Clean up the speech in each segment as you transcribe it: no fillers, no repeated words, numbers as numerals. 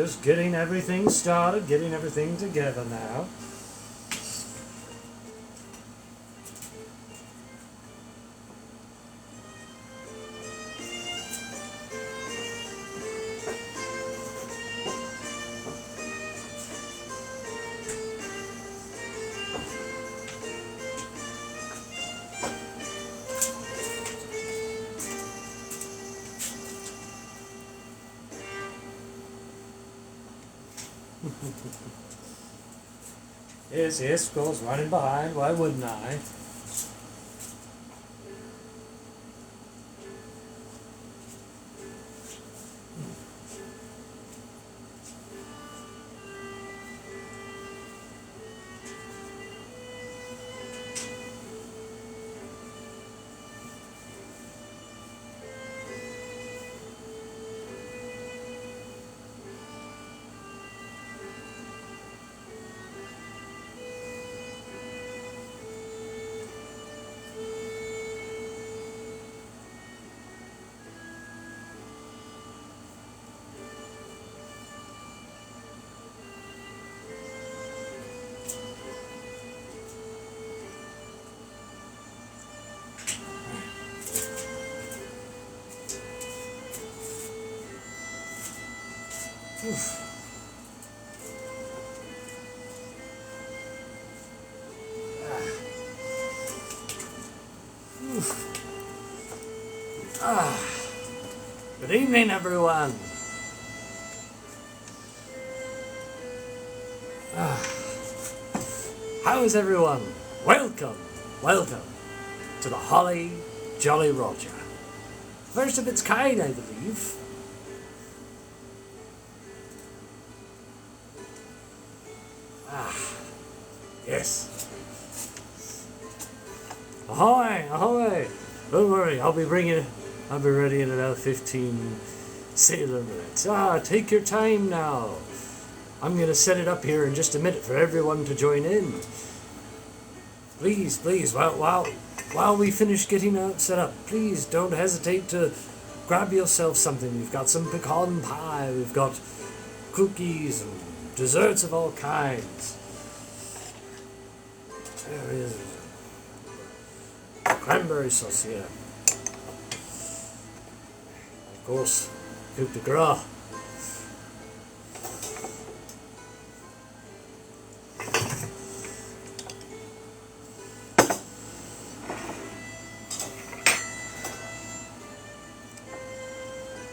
just getting everything started, getting everything together now. Yes, of course, running behind. Why wouldn't I? Good evening, everyone. How is everyone? Welcome to the Holly Jolly Roger. First of its kind, I believe. Yes. Ahoy, ahoy. Don't worry, I'll be ready in about 15 sailor minutes. Take your time now. I'm going to set it up here in just a minute for everyone to join in. Please, while we finish getting it set up, please don't hesitate to grab yourself something. We've got some pecan pie, we've got cookies and desserts of all kinds. There is cranberry sauce here. Of course, coup de grace.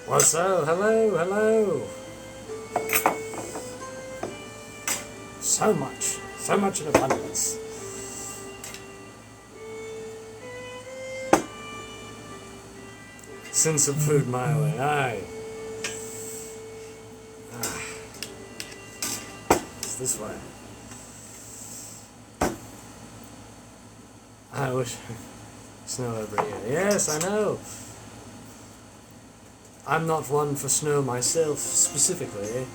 What's up? Hello. So much in abundance. Send some food my way, aye. It's this way. I wish snow every year. Yes, I know. I'm not one for snow myself, specifically.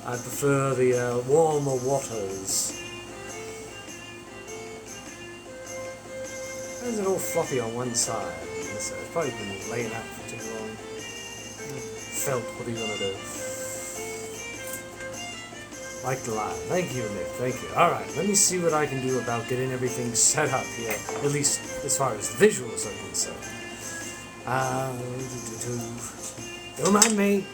I prefer the warmer waters. Why is it all floppy on one side? It's probably been laying out for too long. Felt, what are you going to do? Like the line. Thank you, Nick. Thank you. Alright, let me see what I can do about getting everything set up here. At least as far as the visuals are concerned. Don't mind me.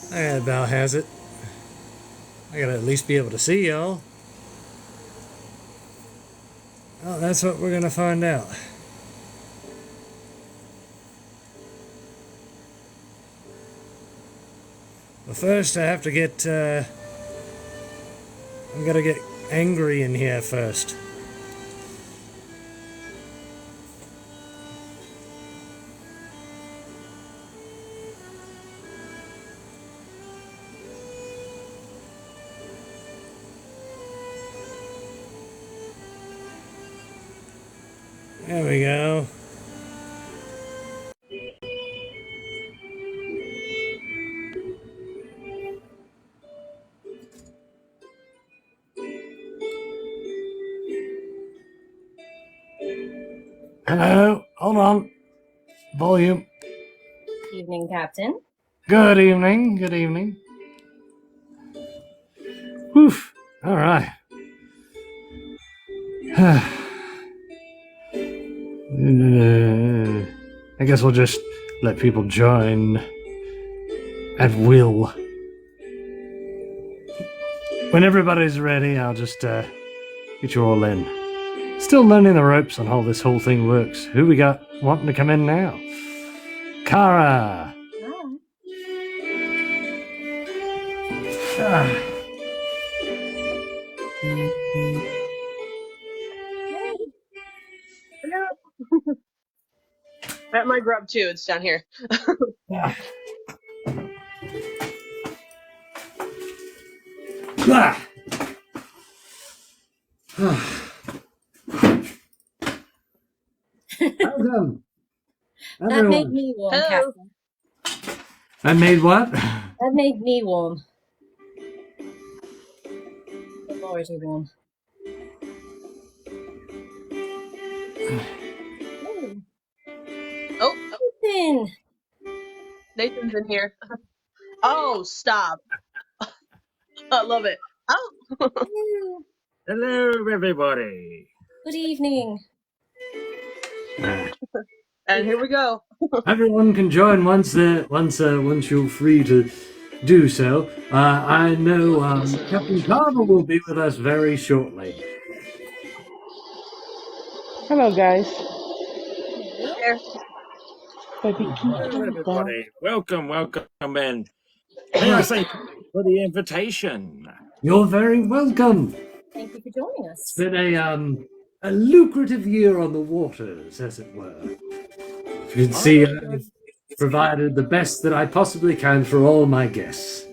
That about has it. I gotta at least be able to see y'all. Well, that's what we're gonna find out. First, I have to get. I'm gonna get angry in here first. There we go. Hello. Hold on. Volume. Evening, Captain. Good evening. Good evening. Woof. All right. I guess we'll just let people join at will. When everybody's ready, I'll just get you all in. Still learning the ropes on how this whole thing works. Who we got wanting to come in now? Kara. Ah. Hello. At my grub too. It's down here. Ah. Ah. Welcome, That everyone. made me warm, Hello. Captain. That made what? That made me warm. I'm already warm. Oh, Nathan! Nathan's in here. Oh, stop. I love it. Oh, Hello. Hello, everybody. Good evening. and here we go. Everyone can join once you're free to do so. I know Captain Carver will be with us very shortly. Hello, guys. There. Hello, everybody. Welcome, and may I say thank you for the invitation. You're very welcome. Thank you for joining us. It's been a lucrative year on the waters, as it were. You can see I've provided the best that I possibly can for all my guests.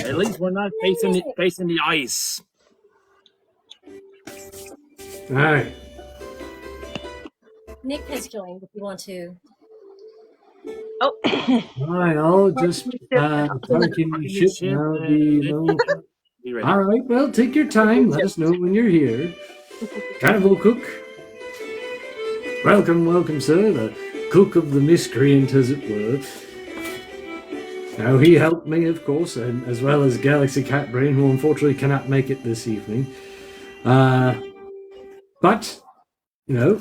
At least we're not facing the ice. All right. Nick has joined if you want to. Oh, All right, I'll just parking the ship now. Be ready. All right, well, take your time. Let us know when you're here. Carnival cook. Welcome, sir. The cook of the miscreant, as it were. Now, he helped me, of course, and as well as Galaxy Catbrain, who unfortunately cannot make it this evening. But, you know,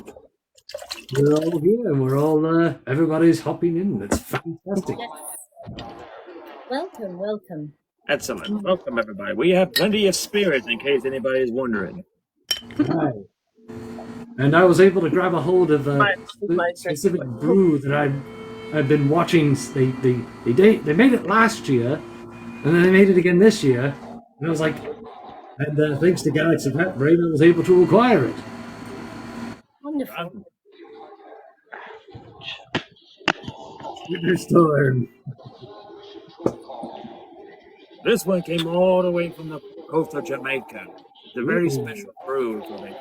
we're all here and we're all, everybody's hopping in. It's fantastic. Yes. Welcome. Excellent. Welcome, everybody. We have plenty of spirits, in case anybody is wondering. Right. And I was able to grab a hold of a my specific brew that I've been watching. They made it last year, and then they made it again this year. And I was like, and thanks to Galaxy Pet Brain, I was able to acquire it. Wonderful. Storm. This one came all the way from the coast of Jamaica. It's a very special brew for me.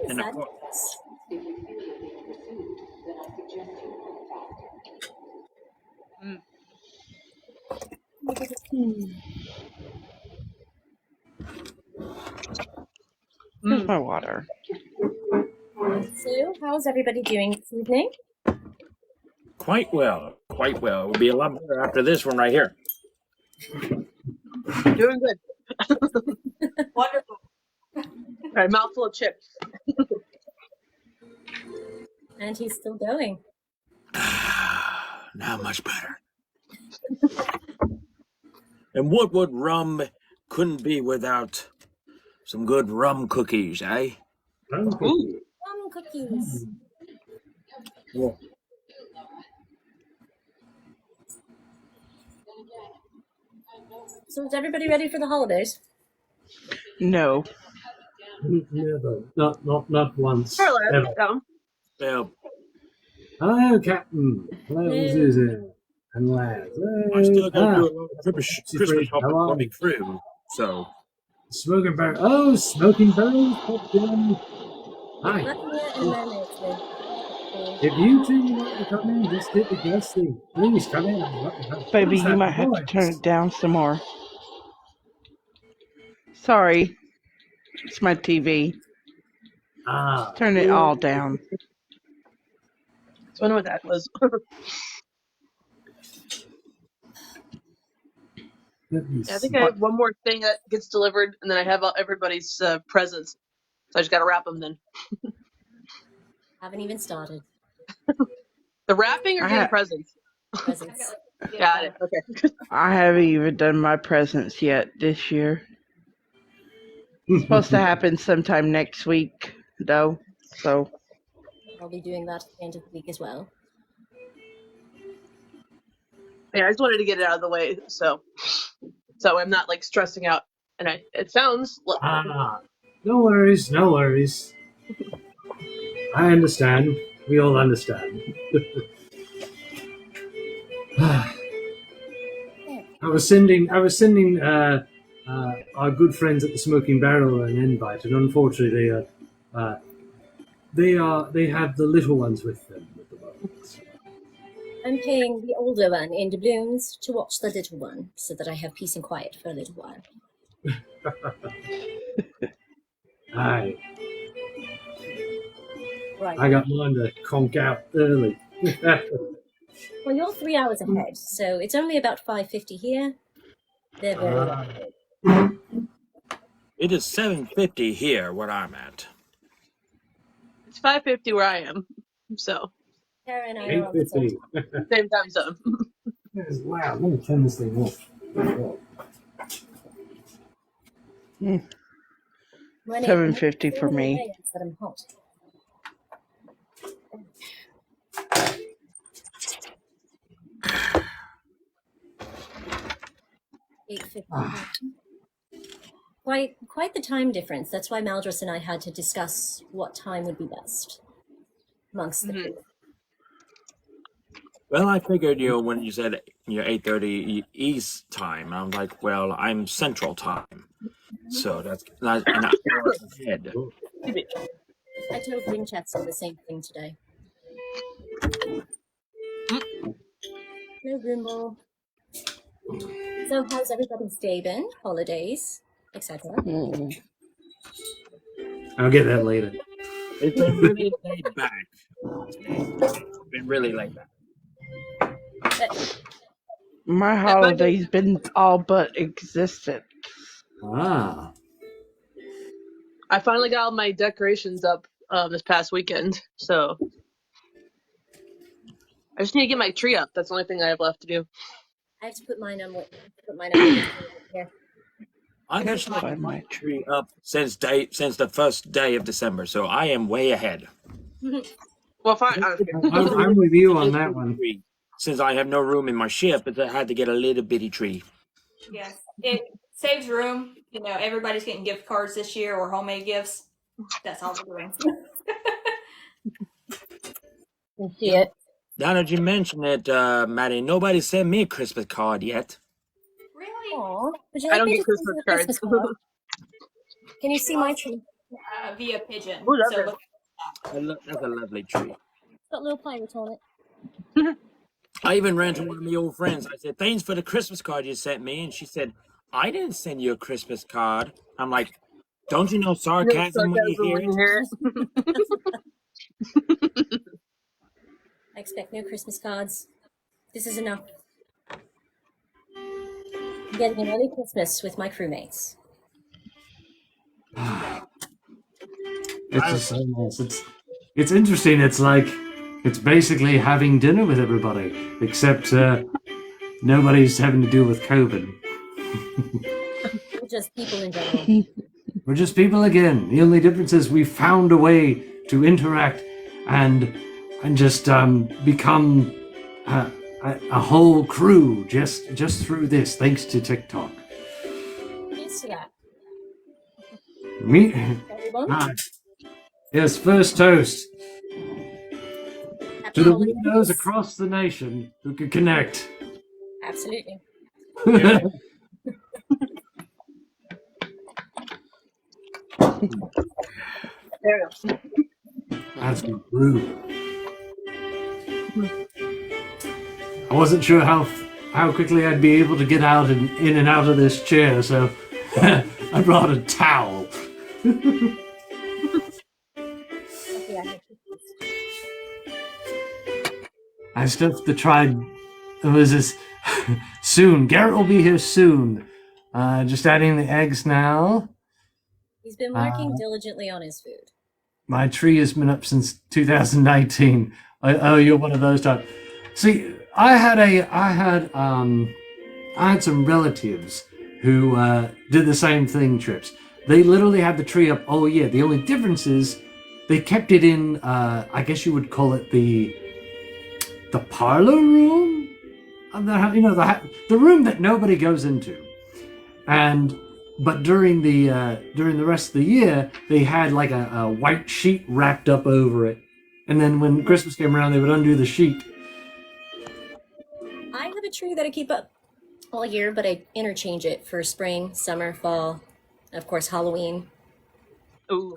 And of course, Here's my water. So, how's everybody doing this evening? quite well. It will be a lot better after this one right here. doing good. Wonderful. All right, mouthful of chips. And he's still going. Now much better. And what would rum couldn't be without some good rum cookies, eh? Ooh. Cookies. Well, So is everybody ready for the holidays? No. Never. Not once. Hello. Ever. Come. Well, Hello, Captain. Hello, Hello. Susan. And Laz. I still got to do a Ah, lot of Christmas Siegfried, shopping how are you? coming through. So, Smoking barrel. Oh, smoking barrel. Captain. Hi. Latvia and Mermaids live. If you two want to come in, just hit the guest thing. Please come in. Baby, What's you that might have to noise? turn it down some more. Sorry. It's my TV. Ah. Turn it all down. I wonder what that was. Let me I think see. I have one more thing that gets delivered, and then I have everybody's presents. So I just gotta wrap them then. Haven't even started. The wrapping or I getting ha- presents? Presents. Got it. Okay. I haven't even done my presents yet this year. It's supposed to happen sometime next week, though. So, I'll be doing that at the end of the week as well. Yeah, I just wanted to get it out of the way, so I'm not like stressing out. And it sounds. Ah. No worries. No worries. I understand. We all understand. I was sending our good friends at the Smoking Barrel an invite, and unfortunately, they have the little ones with them at the moment. I'm paying the older one in doubloons to watch the little one, so that I have peace and quiet for a little while. Aye, Right. I got mine to conk out early. Well, you're 3 hours ahead, so it's only about 5:50 here. They're very rapid. it is 7:50 here where I'm at. It's 5:50 where I am, so Kara and I are on the 8:50. same time zone. Wow, let me turn this thing off. When it- 7:50 for me. That I'm hot. Quite the time difference. That's why Maldreis and I had to discuss what time would be best amongst the group. Well, I figured, when you said 8:30 East time, I'm like, well, I'm Central time. So that's not an hour ahead. I told Winchester the same thing today. No Grimble. So how's everybody's day been? Holidays, etc. I'll get that later. It's been really laid back. It's been really laid back. My holiday's been all but existent. Ah. I finally got all my decorations up this past weekend, so I just need to get my tree up. That's the only thing I have left to do. I have to put mine on. Put mine on here. I actually had my tree up since the first day of December, so I am way ahead. Well, fine. I'm with you on that one. Since I have no room in my ship, but I had to get a little bitty tree. Yes, it saves room. Everybody's getting gift cards this year or homemade gifts. That's all we're doing. See it. Now that you mention it, Maddie, nobody sent me a Christmas card yet. Really? Aww. Would you I like don't me get to send you a Christmas Christmas cards. card? Can you see my tree? Via pigeon. Ooh, that's So it. look, That's a lovely tree. It's got little pirates on it. I even ran to one of my old friends. I said, thanks for the Christmas card you sent me. And she said, I didn't send you a Christmas card. I'm like, don't you know sarcasm when you hear it? I expect no Christmas cards. This is enough. I'm getting an early Christmas with my crewmates. It's just so nice. It's interesting. It's basically having dinner with everybody, except nobody's having to deal with COVID. We're just people in general. We're just people again. The only difference is we found a way to interact and just become a whole crew just through this, thanks to TikTok. Yes, yeah. Me, Everyone? yes, first toast Happy to the holidays. weirdos across the nation who can connect. Absolutely. There we go. That's good brew. I wasn't sure how quickly I'd be able to get out and in and out of this chair, so I brought a towel. Okay, I still have to try. It was this soon. Garrett will be here soon. Just adding the eggs now. he's been working diligently on his food. My tree has been up since 2019. Oh, you're one of those types. See, I had some relatives who did the same thing. Trips. They literally had the tree up all year. The only difference is they kept it in. I guess you would call it the parlor room. The room that nobody goes into. But during the rest of the year, they had like a white sheet wrapped up over it, and then when Christmas came around, they would undo the sheet. I have a tree that I keep up all year, but I interchange it for spring, summer, fall, and of course Halloween. Ooh.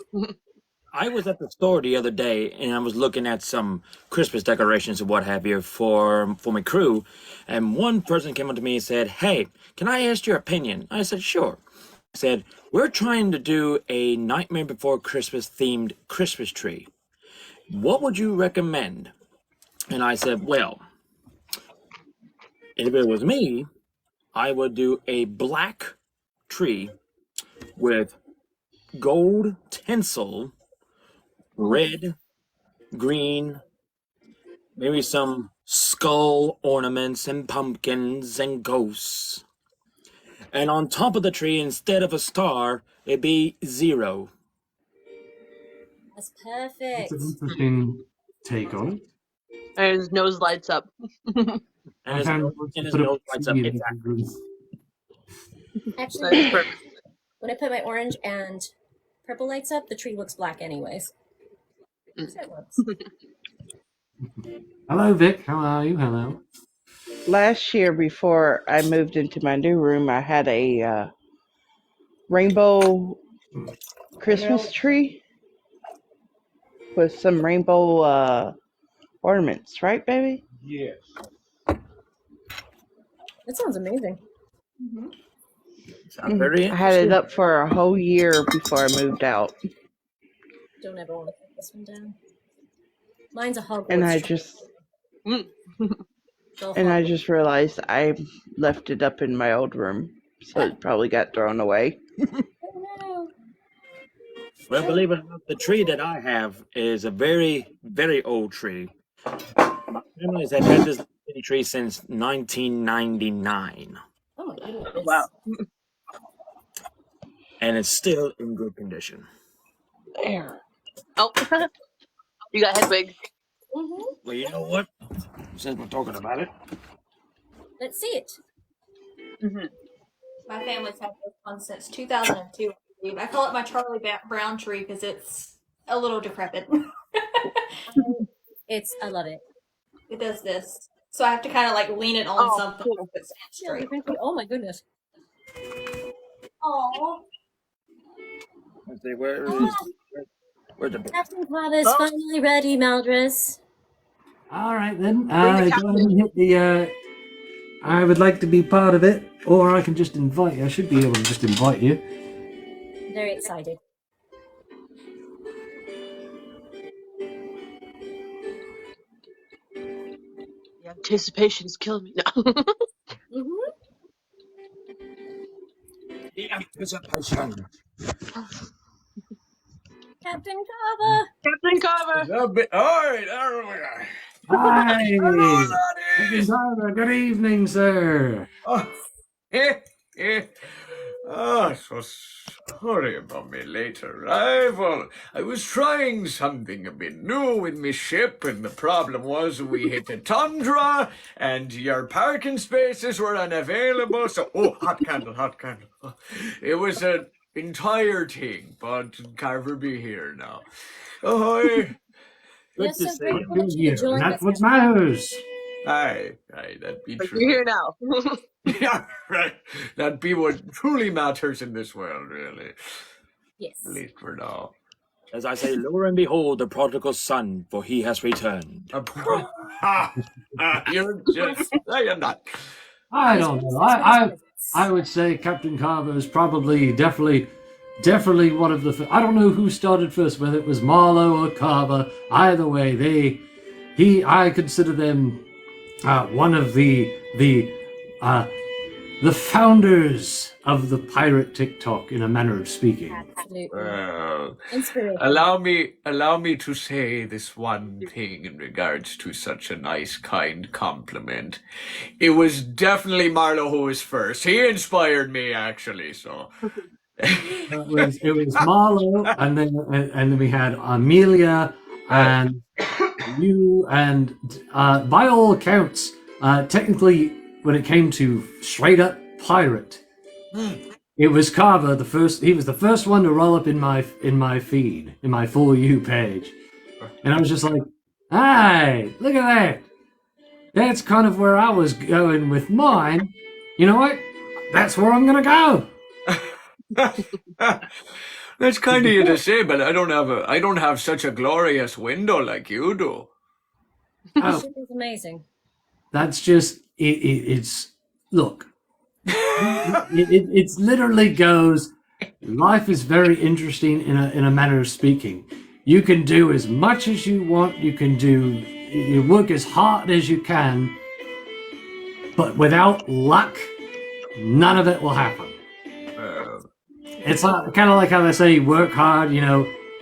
I was at the store the other day and I was looking at some Christmas decorations and what have you for my crew, and one person came up to me and said, "Hey, can I ask your opinion?" I said, "Sure." I said, "We're trying to do a Nightmare Before Christmas themed Christmas tree. What would you recommend?" And I said, "Well, if it was me, I would do a black tree with gold tinsel, red, green, maybe some skull ornaments and pumpkins and ghosts. And on top of the tree, instead of a star, it'd be 0. That's perfect. It's an interesting take on it. And his nose lights up. And his nose lights up. Exactly. Actually, That's perfect. when I put my orange and purple lights up, the tree looks black anyways. So it works. Hello, Vic. How are you? Hello. Last year, before I moved into my new room, I had a rainbow Christmas tree with some rainbow ornaments, right, baby? Yes. That sounds amazing. Sounds very I had it interesting. up for a whole year before I moved out, Don't ever want to put this one down. Mine's a Hogwarts and I tree. just Mm. Go and I Hogwarts. just realized I left it up in my old room, so it probably got thrown away. Oh no. Well, believe it or not, the tree that I have is a very, very old tree. My family has had this tree since 1999, Oh my goodness. Wow. and it's still in good condition. There. Oh, you got Hedwig. Mm-hmm. Well, you know what? Since we're talking about it, Let's see it. Mm-hmm. My family's had this one since 2002. I believe. I call it my Charlie Brown tree because it's a little decrepit. I love it. It does this. So I have to kind of like lean it on something Cool. to stand straight. Oh my goodness. Oh, let's see, where's the book? Captain Clava's finally ready, Maldreis. All right then. the Go ahead captain. and hit the. I would like to be part of it, or I can just invite you. I should be able to just invite you. Very excited. The anticipation's killing me. No. Mm-hmm. The anticipation. Captain Cava. Captain Carver. All right, there we are. Hi. Hello, Captain laddies. Tyler, good evening, sir. Oh, So sorry about my late arrival. I was trying something a bit new with my ship, and the problem was we hit a tundra, and your parking spaces were unavailable. So, hot candle, hot candle. It was an entire thing, but Carver be here now. Ahoy! We are Good to so see grateful you. that you And joined us. that's what matters. Aye, that'd be But true. you're here now. Yeah, right. That'd be what truly matters in this world, really. Yes. At least for now. As I say, lo and behold, the prodigal son, for he has returned. You're just saying that. I don't know. I would say Captain Carver is probably definitely one of the. I don't know who started first, whether it was Marlowe or Carver. Either way, I consider them one of the founders of the pirate TikTok, in a manner of speaking. Absolutely. Well, Inspiration. allow me to say this one thing in regards to such a nice, kind compliment. It was definitely Marlowe who was first. He inspired me, actually. So It was Marlowe, and then we had Amelia and you, and by all accounts, technically, when it came to straight up pirate, it was Carver the first. He was the first one to roll up in my feed, in my For You page, and I was just like, "Hey, look at that! That's kind of where I was going with mine. You know what? That's where I'm gonna go." that's kind of you to say, but I don't have such a glorious window like you do. Oh, It was amazing. that's just it's look. It literally goes. Life is very interesting in a manner of speaking. You can do as much as you want. You work as hard as you can, but without luck, none of it will happen. It's kind of like how they say, work hard,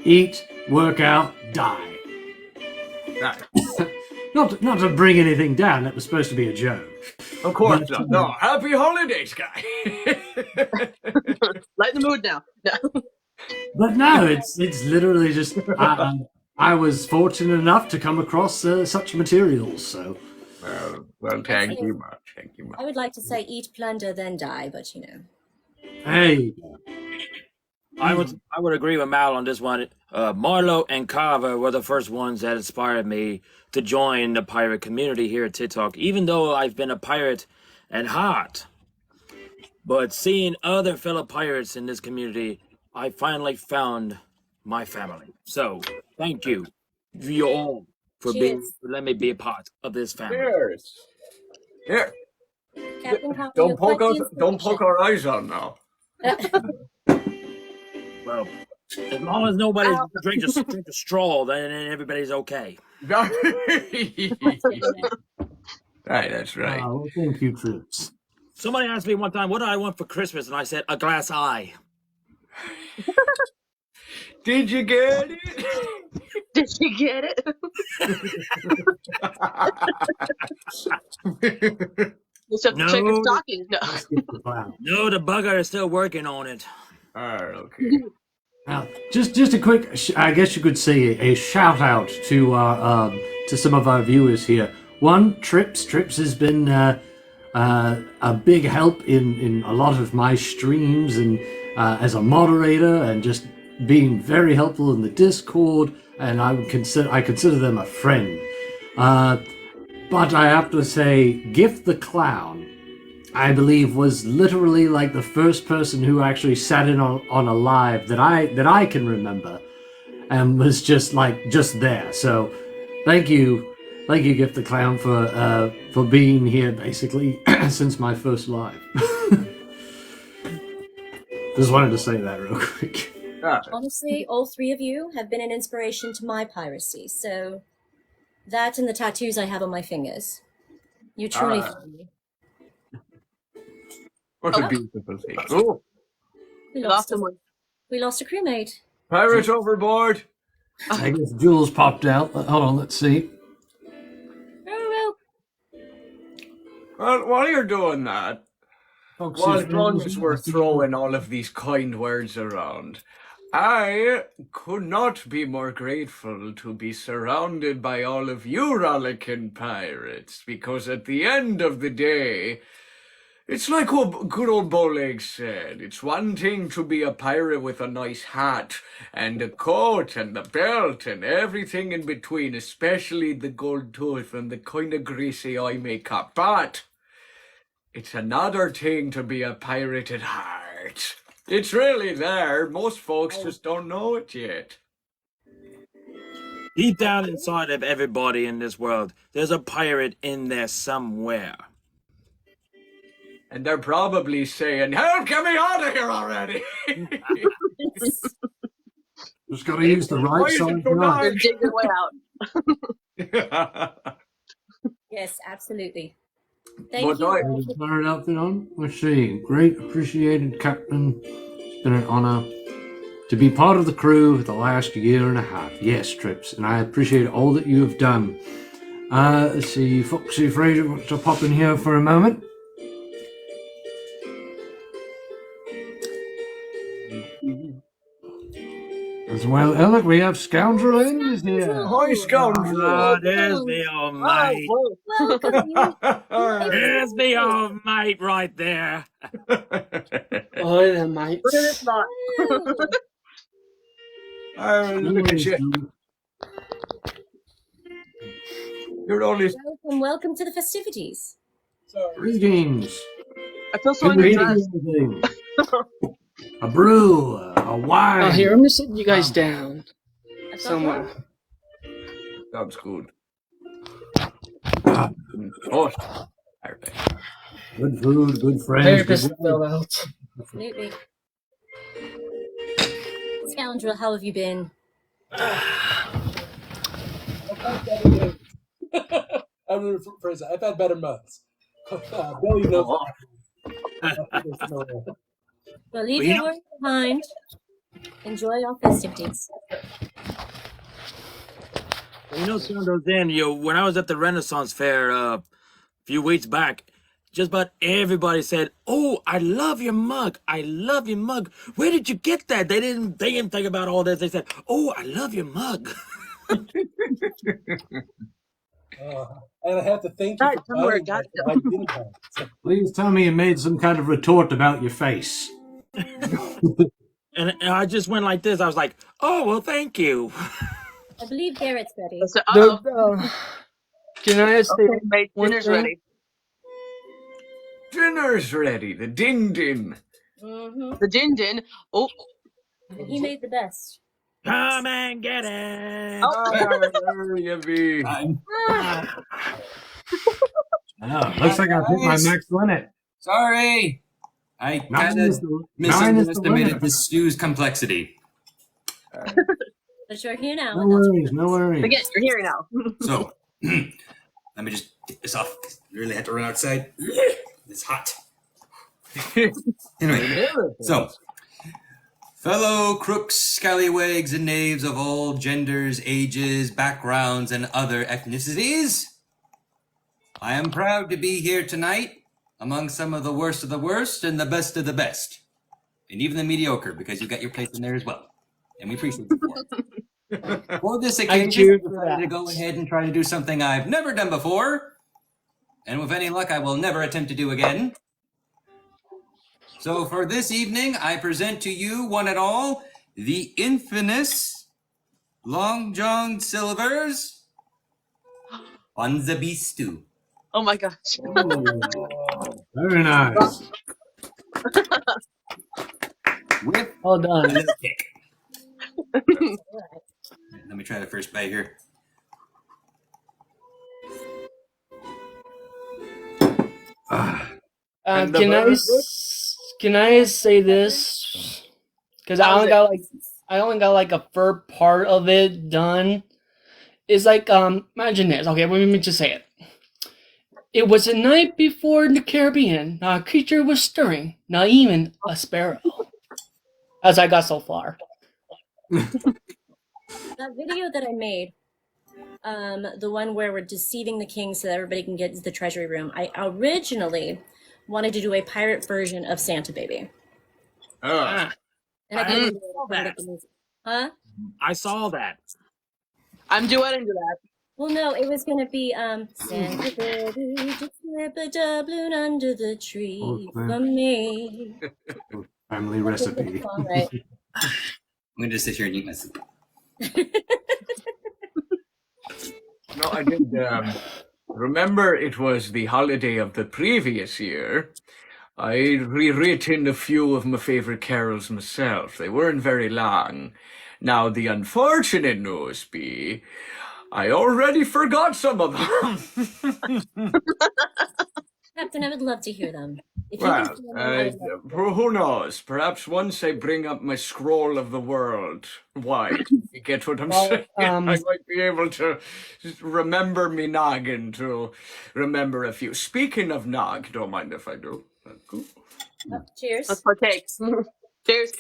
eat, work out, die. Not to bring anything down. That was supposed to be a joke. Of course But, not. No, happy holidays, guy. Lighten the mood now. No. But no, it's literally just I was fortunate enough to come across such materials. So well, thank you much. Thank you much. I would like to say eat, plunder, then die, but hey, I would agree with Mal on this one. Marlowe and Carver were the first ones that inspired me to join the pirate community here at TikTok, even though I've been a pirate at heart. But seeing other fellow pirates in this community, I finally found my family. So, thank you all for letting me be a part of this family. Cheers. Here, Captain Carver, don't poke our eyes out now. Well, as long as nobody drinks a straw, then everybody's okay. Right, that's right. well, thank you, troops. Somebody asked me one time, what do I want for Christmas? And I said, a glass eye. Did you get it? Did you get it? You have to check your No. stockings. No. Wow. No, the bugger is still working on it. Okay. Now, just a quick, I guess you could say a shout out to some of our viewers here. One, Trips has been a big help in a lot of my streams, and as a moderator, and just being very helpful in the Discord, and I consider them a friend. But I have to say, Gift the Clown, I believe, was literally like the first person who actually sat in on a live that I can remember, and was just there. So, thank you, Gift the Clown, for being here basically since my first live. Just wanted to say that real quick. Honestly, all three of you have been an inspiration to my piracy. So, that and the tattoos I have on my fingers. You truly found me. What a beautiful thing. Oh, We Lost lost someone. We lost a crewmate. pirates overboard. I guess Jules popped out. Hold on, let's see. Oh, Well, while you're doing that, Well, as long as we're throwing all of these kind words around, I could not be more grateful to be surrounded by all of you rollicking pirates, because at the end of the day, it's like what good old Bowleg said. It's one thing to be a pirate with a nice hat and a coat and the belt and everything in between, especially the gold tooth and the kind of greasy eye makeup. But it's another thing to be a pirate at heart. It's really there. Most folks just don't know it yet. Deep down inside of everybody in this world, there's a pirate in there somewhere. And they're probably saying, "Help, get me out of here already!" Just got to use the right side of the They're knife. digging their way out. Yes, absolutely. Thank But you. I- Have the pirate outfit on. Let's see. Great appreciated, Captain. It's been an honor to be part of the crew for the last year and a half. Yes, Trips, and I appreciate all that you have done. Let's see. Foxy Fraser wants to pop in here for a moment. As well, look, we have Scoundrel in here. Hi, scoundrel. Ah, there's the old mate. Welcome. There's the old mate right there. Oh, the mate. Look at this lot. Oh, look at you. You're only Welcome to the festivities. Greetings. I feel so Greetings. underdressed. A brew, a wine. Oh, here, I'm gonna sit you guys down I thought, somewhere. sounds good. Ah, Oh, good food, good friends. Therapist good fell out. absolutely. Scoundrel, how have you been? I'm gonna rephrase that. I've had better months. Billy knows that. Well, leave Well, your you know- work behind. Enjoy our festivities. You know, Sandro, then, when I was at the Renaissance Fair a few weeks back, just about everybody said, "Oh, I love your mug. I love your mug. Where did you get that?" They didn't think about all this. They said, "Oh, I love your mug." And I have to thank you Right, for somewhere buying got that. I didn't have it. So, Please tell me you made some kind of retort about your face. And I just went like this. I was like, "Oh, well, thank you." I believe Garrett's ready. So, Can I say okay, mate, one dinner's thing? ready. dinner's ready. The din din. Mm-hmm. The din din. Oh, And he made the best. Come and get it. Oh, there you be. Oh, looks like I hit my max limit. Sorry, I kind Nine is of the- nine is the misunderestimated limit. the stew's complexity. But you're here now. No and that's worries, no worries. again, you're here now. So, let me just get this off. I really had to run outside. It's hot. Anyway, so, fellow crooks, scallywags, and knaves of all genders, ages, backgrounds, and other ethnicities, I am proud to be here tonight among some of the worst and the best of the best. And even the mediocre, because you got your place in there as well. And we appreciate you for it. For this occasion, cheer I for decided to that. go ahead and try to do something I've never done before, and with any luck, I will never attempt to do again. So for this evening, I present to you, one and all, the infamous Long John Silver's Bonza Beef Stew. Oh my gosh. Oh, very nice. With Well a done. little kick. all right. Let me try the first bite here. Ah, And the Can burger? can I say this? Because I only got like a third part of it done. It's like imagine this. Okay, let me just say it. It was a night before in the Caribbean. Not a creature was stirring, not even a sparrow. As I got so far. That video that I made, the one where we're deceiving the king so that everybody can get to the treasury room, I originally wanted to do a pirate version of Santa Baby. Oh. And I couldn't do it. I couldn't get the music. Huh? I saw that. I'm duetting to that. Well, no, it was gonna be Santa Baby, just slip a doubloon under the tree for me. Family recipe. All right. I'm going to sit here and eat my soup. No, I did. Remember, it was the holiday of the previous year. I rewritten a few of my favorite carols myself. They weren't very long. Now, the unfortunate news be, I already forgot some of them. Captain, I would love to hear them. If you Well, can sing them, I would love to. who knows? Perhaps once I bring up my scroll of the world. Why? You get what I'm saying? I might be able to remember me noggin to remember a few. Speaking of nog, don't mind if I do. Cool. Cheers. Let's partake. Cheers.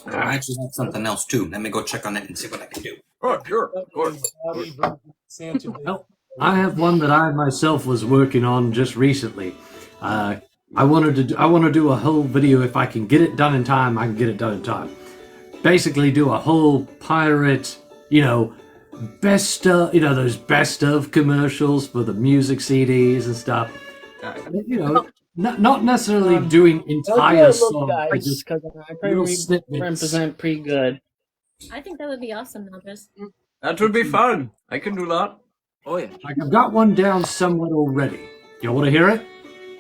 I actually have something else too. Let me go check on it and see what I can do. Oh, sure. Of course. Santa Baby. Well, I have one that I myself was working on just recently. I want to do a whole video. If I can get it done in time, I can get it done in time. Basically, do a whole pirate, best of, those best of commercials for the music CDs and stuff. Not necessarily doing entire songs, but just because I little probably snippets. represent pretty good. I think that would be awesome, Maldreis. That would be fun. I can do that. Oh yeah. Like I've got one down somewhat already. You want to hear it?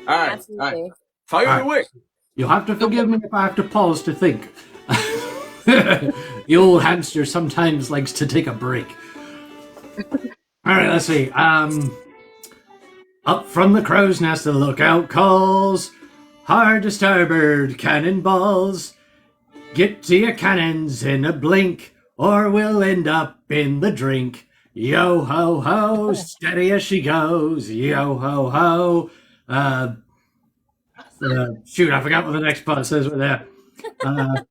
All right. Absolutely. All right. Fire away. You'll have to forgive me if I have to pause to think. The old hamster sometimes likes to take a break. All right, let's see. Up from the crow's nest, the lookout calls. Hard to starboard, cannonballs. Get to your cannons in a blink, or we'll end up in the drink. Yo ho ho, steady as she goes. Yo ho ho. Shoot, I forgot what the next part says right there.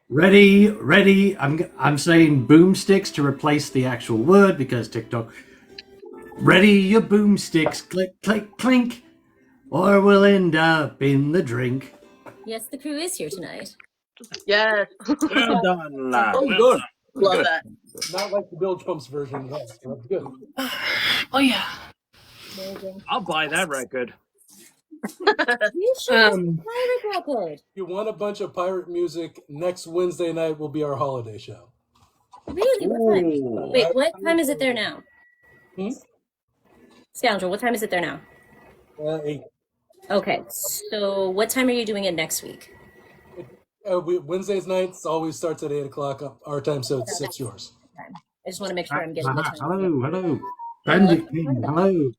Ready. I'm saying boomsticks to replace the actual word because TikTok. Ready your boomsticks, click, click, clink, or we'll end up in the drink. Yes, the crew is here tonight. Yes. Well done, lad. Oh, Well good. done. Love that. Not like the Bilge Pumps version. That's good. Oh yeah. Amazing. I'll buy that record. You should pirate record. If you want a bunch of pirate music, next Wednesday night will be our holiday show. Really? What time? Wait, what time is it there now? Hmm? Scoundrel, what time is it there now? 8. Okay, so what time are you doing it next week? Wednesdays nights always starts at 8 o'clock our time, so it's 6 yours. I just want to make sure I'm getting the time. Hello. Bandit King, hello.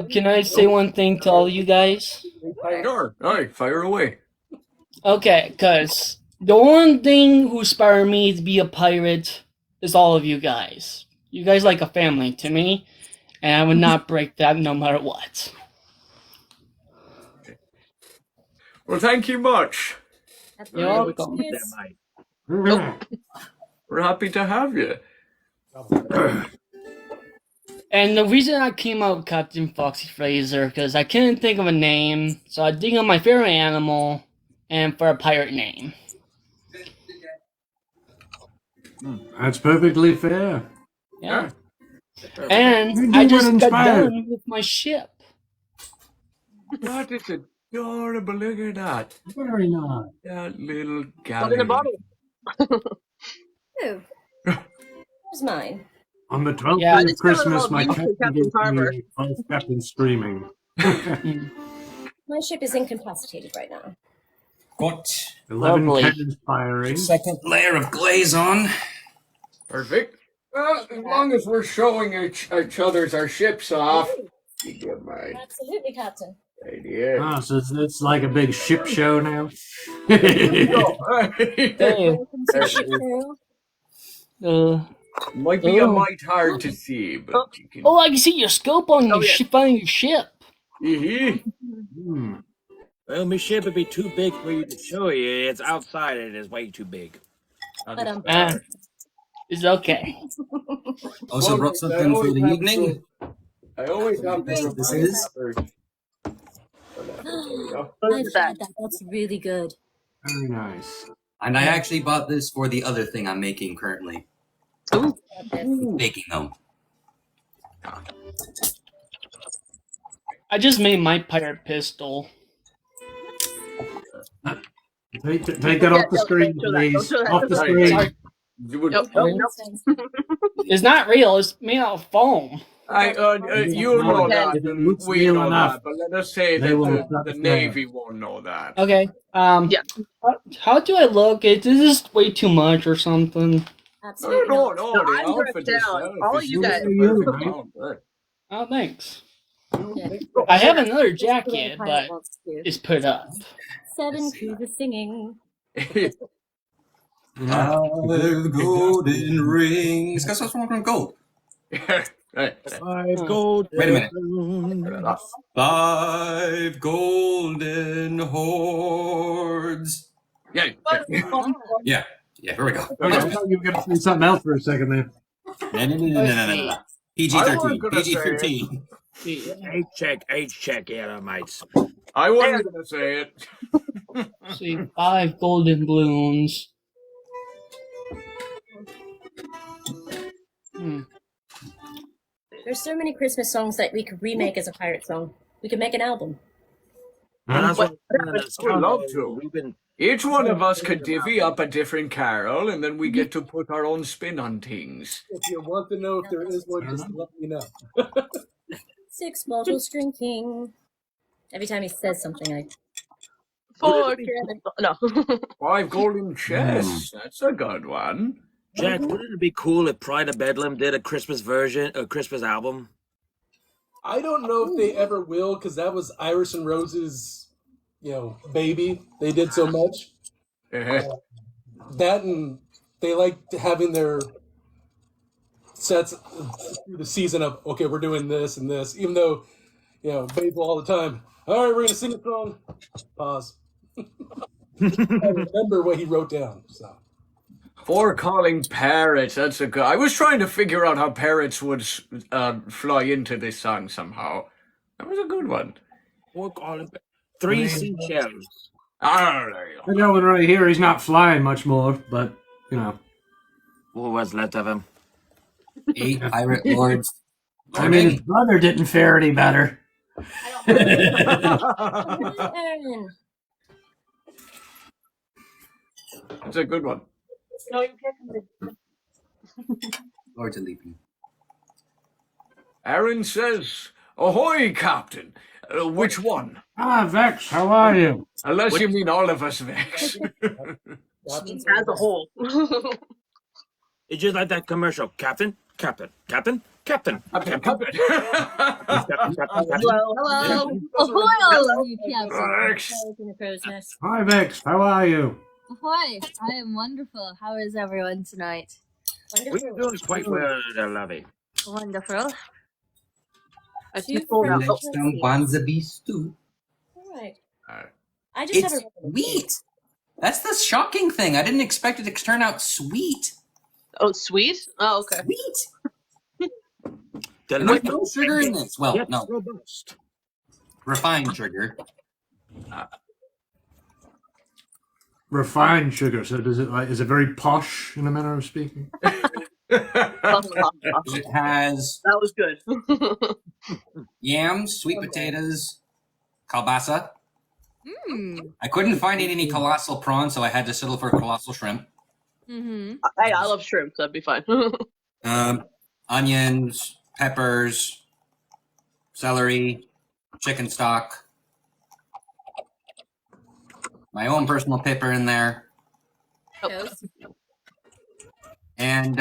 Can I say one thing to all you guys? Sure. All right. Fire away. Okay, because the one thing who inspired me to be a pirate is all of you guys. You guys like a family to me, and I would not break that no matter what. Well, thank you much. You're welcome. We're happy to have you. And the reason I came out with Captain Foxy Fraser, because I couldn't think of a name, so I think of my favorite animal, and for a pirate name. That's perfectly fair. Yeah. And I just got done with my ship. That is adorable. Look at that. Very nice. That little Put in galley. a bottle. Oh, where's mine? On the 12th Yeah, day it's of Christmas, got a my little captain Captain gave Carver. me both captains screaming. My ship is incapacitated right now. Got 11 Lovely. cannons firing. second layer of glaze on. Perfect. Well, as long as we're showing each other's our ships off, you get my Absolutely, Captain. idea. Ah, so it's like a big ship show now. Hey. Welcome to Ship Crew. Might be a mite hard to see, but you can. Oh, I can see your scope on your yeah. ship on your ship. Hmm. Well, my ship would be too big for you to show you. It's outside and it is way too big. It's okay. Also brought something for the evening. I always have to This remind is- others. There we go. I've had that. That's really good. Very nice. And I actually bought this for the other thing I'm making currently. Baking them. I just made my pirate pistol. Take that off the screen, please. Off the screen. It's not real. It's made out of foam. You know that, If it and looks we real know enough, that, but let us say they that will the not Navy won't know that. Okay. Yeah. How do I look? Is this way too much or something? Absolutely No, not. no, No, the I'm outfit dressed down. itself All is you just guys. the perfect outfit. Oh, thanks. Yeah. I have another This is the way jacket, a pirate but wants to do. it's put up. 7 cruisers singing. 5 golden rings. Guess what's wrong with gold? Right. 5 gold. Wait a minute. 5 golden hordes. Yeah. Yeah, here we go. I thought you were going to say something else for a second there. No. PG-13. PG-13. Age check, yeah, mates. I wasn't going to say it. See, 5 golden balloons. There's so many Christmas songs that we could remake as a pirate song. We could make an album. That's what We'd love to. Each one of us could divvy up a different carol, and then we get to put our own spin on things. If you want to know if there is one, just let me know. 6 bottles drinking. Every time he says something, I... 4 no. 5 golden chests. That's a good one. Jack, wouldn't it be cool if Pride of Bedlam did a Christmas version, a Christmas album? I don't know if they ever will, because that was Iris and Rose's, baby. They did so much. That and they liked having their sets through the season of, okay, we're doing this and this, even though, Babel all the time. All right, we're going to sing a song. Pause. I remember what he wrote down, so. 4 calling parrots. That's a good. I was trying to figure out how parrots would fly into this song somehow. That was a good one. 4 calling 3 seashells. Ah, there you go. I know one right here. He's not flying much more, but What was left of him? 8 pirate lords. I mean, his brother didn't fare any better. Aaron. That's a good one. No, you can't. Lords of Leaping. Aaron says, "Ahoy, Captain." Which one? Vex, how are you? Unless you mean all of us, Vex. As a whole. It's just like that commercial. Captain, Captain, Captain, Captain. Captain, Captain. Hello. Ahoy, all of you, Vex. in the crow's nest. Hi, Vex, how are you? Ahoy! I am wonderful. How is everyone tonight? We're doing quite well, Lovey. Wonderful. Some Banza beef stew. All right. I just have It's a sweet. That's the shocking thing. I didn't expect it to turn out sweet. Oh, sweet? Oh, okay. Sweet. There's no sugar in this. Well, no. Robust. Refined sugar. Refined sugar, so is it very posh in a manner of speaking? It has That was good. yams, sweet potatoes, kalbasa. Mmm. I couldn't find any colossal prawns, so I had to settle for colossal shrimp. Mm-hmm. I love shrimp, so that'd be fine. Onions, peppers, celery, chicken stock. My own personal pepper in there. And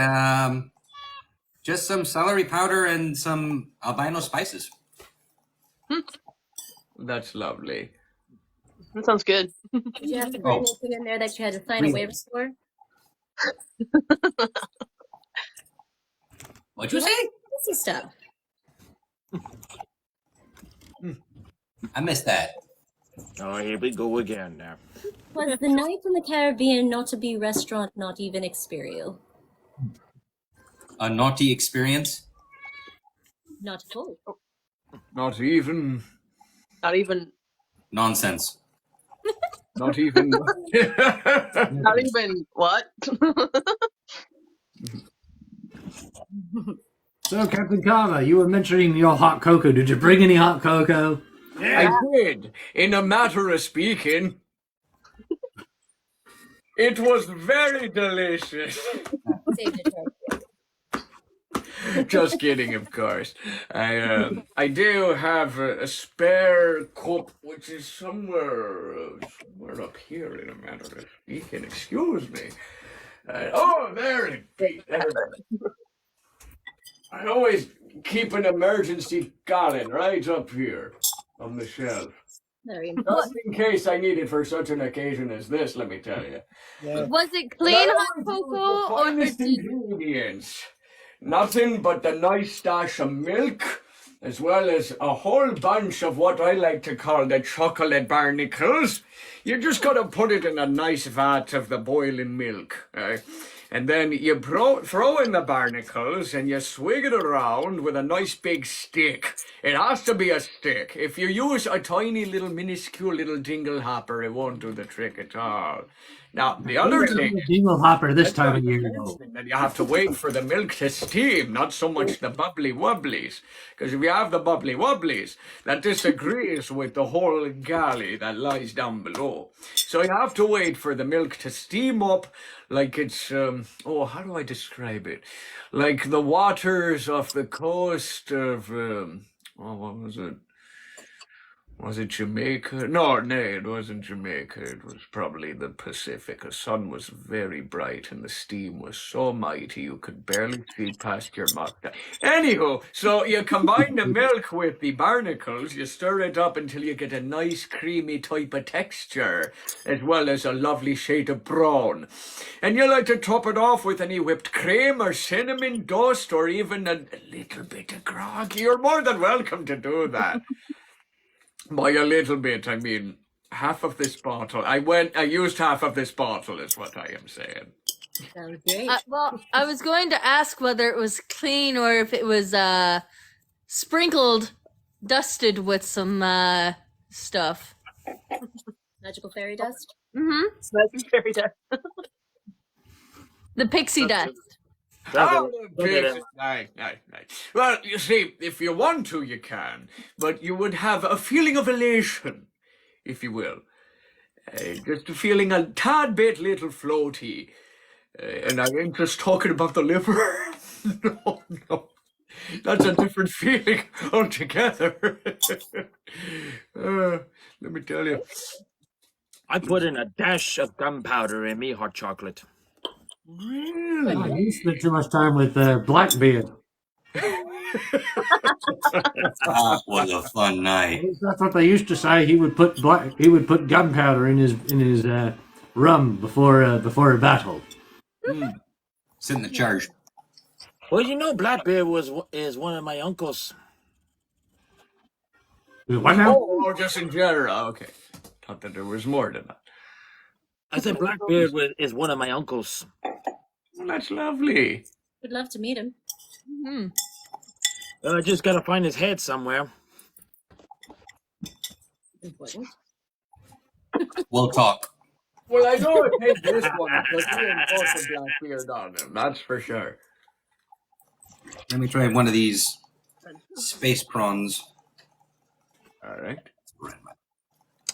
just some celery powder and some albino spices. That's lovely. That sounds good. Did you have to bring anything in there that you had to sign a waiver for? What'd you say? Fancy stuff. I missed that. Oh, here we go again now. Was the night in the Caribbean not to be restaurant, not even experiential? A naughty experience? Not at all. Not even. Not even. Nonsense. Not even. Not even what? So, Captain Carver, you were mentioning your hot cocoa. Did you bring any hot cocoa? I did. In a matter of speaking, it was very delicious. Saved it for Just kidding, of course. I do have a spare cup, which is somewhere up here. In a matter of speaking, excuse me. There it be. There. I always keep an emergency gallon right up here on the shelf. Very Just important. in case I need it for such an occasion as this, let me tell you. Was it clean hot cocoa or Finest did ingredients. Nothing but the nice dash of milk, as well as a whole bunch of what I like to call the chocolate barnacles. You just gotta put it in a nice vat of the boiling milk, and then you throw in the barnacles and you swig it around with a nice big stick. It has to be a stick. If you use a tiny little minuscule little dingle hopper, it won't do the trick at all. Now, the other thing... Dingle hopper this time of year. That you have to wait for the milk to steam, not so much the bubbly wobblies. Because if you have the bubbly wobblies, that disagrees with the whole galley that lies down below. So you have to wait for the milk to steam up like it's, how do I describe it? Like the waters off the coast of, what was it? Was it Jamaica? No, it wasn't Jamaica. It was probably the Pacific. The sun was very bright and the steam was so mighty you could barely see past your mustache. Anywho, so you combine the milk with the barnacles, you stir it up until you get a nice creamy type of texture, as well as a lovely shade of brown. And you like to top it off with any whipped cream or cinnamon dust or even a little bit of grog. You're more than welcome to do that. By a little bit, I mean half of this bottle. I used half of this bottle, is what I am saying. Sounds great. well, I was going to ask whether it was clean or if it was sprinkled, dusted with some stuff. Magical fairy dust? Mm-hmm. Magical fairy dust. The pixie dust. Nice. Well, you see, if you want to, you can, but you would have a feeling of elation, if you will. Just feeling a tad bit little floaty. And I ain't just talking about the liver. No. That's a different feeling altogether. Let me tell you. I put in a dash of gunpowder in me hot chocolate. Really? You spent too much time with Blackbeard. That was a fun night. That's what they used to say. He would put gunpowder in his rum before a battle. Sit in the charge. Well, you know, Blackbeard is one of my uncles. What now? Oh, just in general. Okay. Thought that there was more than that. I said Blackbeard is one of my uncles. Well, that's lovely. Would love to meet him. Mm-hmm. I just gotta find his head somewhere. Important. We'll talk. Well, I know it takes this one because he ain't got a black beard on him. That's for sure. Let me try one of these space prawns. All right.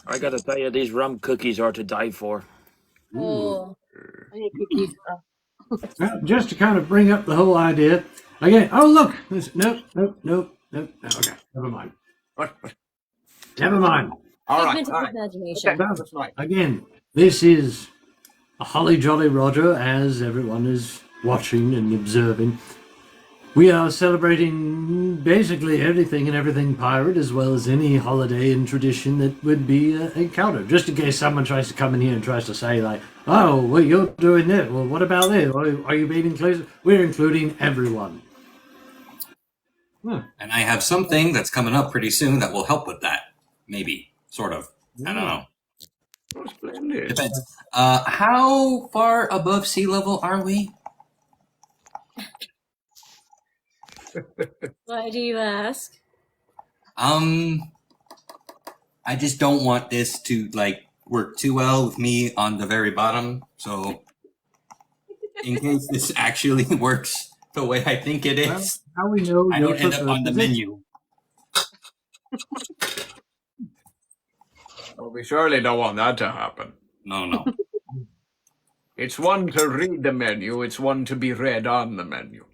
I gotta tell you, these rum cookies are to die for. Oh, I need cookies. Just to kind of bring up the whole idea again. Oh, look! Nope. Okay, never mind. What? Never mind. All right. Figment of imagination. Okay, that's right. Again, this is a Holly Jolly Roger, as everyone is watching and observing. We are celebrating basically everything and everything pirate, as well as any holiday and tradition that would be encountered. Just in case someone tries to come in here and tries to say, like, oh, well, you're doing this. Well, what about this? Are you being inclusive? We're including everyone. And I have something that's coming up pretty soon that will help with that. Maybe. Sort of. I don't know. Oh, splendid. Depends. How far above sea level are we? Why do you ask? I just don't want this to like work too well with me on the very bottom. So, in case this actually works the way I think it is, How we know I you don't end up prefer on the position? menu. Well, we surely don't want that to happen. No. It's one to read the menu, it's one to be read on the menu.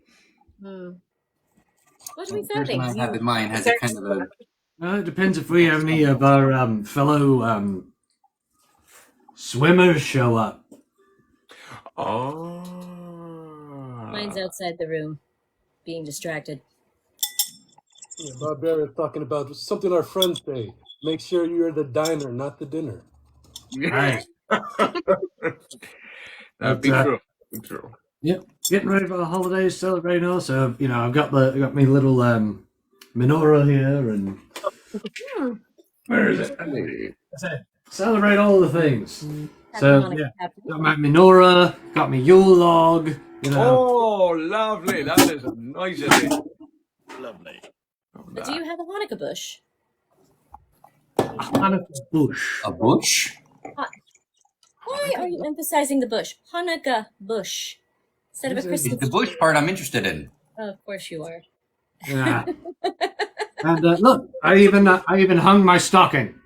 What are we The person serving? I have in mind has a kind of a. It depends if we have any of our fellow swimmers show up. Oh. Mine's outside the room, being distracted. Yeah, Barbarian's talking about something our friends say. Make sure you're the diner, not the dinner. Right. That'd be true. True. Yep. Getting ready for the holidays, celebrating also. You know, I've got my little menorah here, and where is it? Celebrate all the things. So yeah, got my menorah, got my Yule log. You know. Oh, lovely! That is a nice addition. Lovely. But do you have a Hanukkah bush? A Hanukkah bush. A bush? Why are you emphasizing the bush? Hanukkah bush. Instead of a Christmas It's the bush part I'm interested in. Oh, of course you are. Yeah. And look, I even hung my stocking.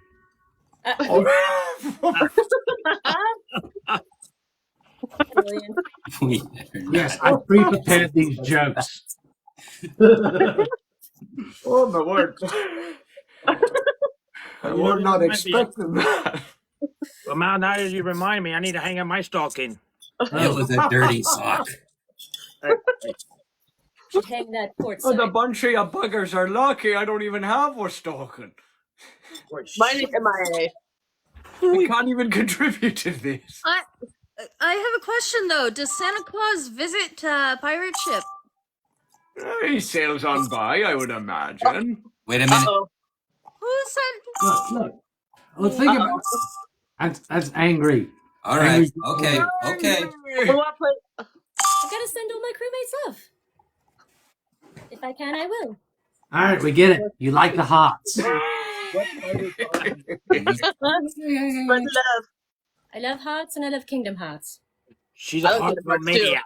Brilliant. Yes, I pre-prepared these jokes. Oh my word! I was not expecting that. Well, now that you remind me, I need to hang up my stocking. It was a dirty sock. Should hang that courtside. Oh, the bunch of you buggers are lucky I don't even have a stocking. Mine is MIA. I can't even contribute to this. I have a question though. Does Santa Claus visit pirate ship? He sails on by, I would imagine. Wait a minute. Who sent? Look. Well, think about it. That's angry. All right. Angry. Okay. I've got to send all my crewmates off. If I can, I will. All right, we get it. You like the hearts. I love hearts and I love Kingdom Hearts. She's a heart maniac.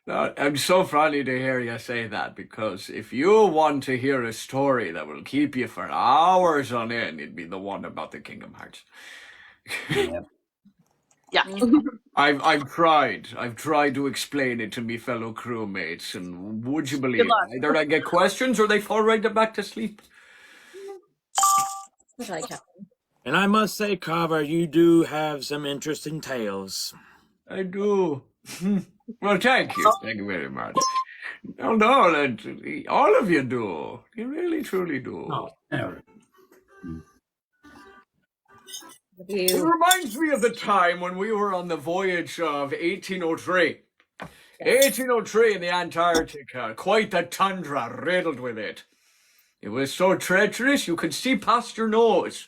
No, I'm so funny to hear you say that, because if you want to hear a story that will keep you for hours on end, it'd be the one about the Kingdom Hearts. Yeah. I've tried to explain it to me fellow crewmates, and would you believe it? Either I get questions or they fall right back to sleep. And I must say, Carver, you do have some interesting tales. I do. Well, thank you. Thank you very much. No, all of you do. You really, truly do. It reminds me of the time when we were on the voyage of 1803. 1803 in the Antarctica. Quite the tundra, riddled with it. It was so treacherous you could see past your nose,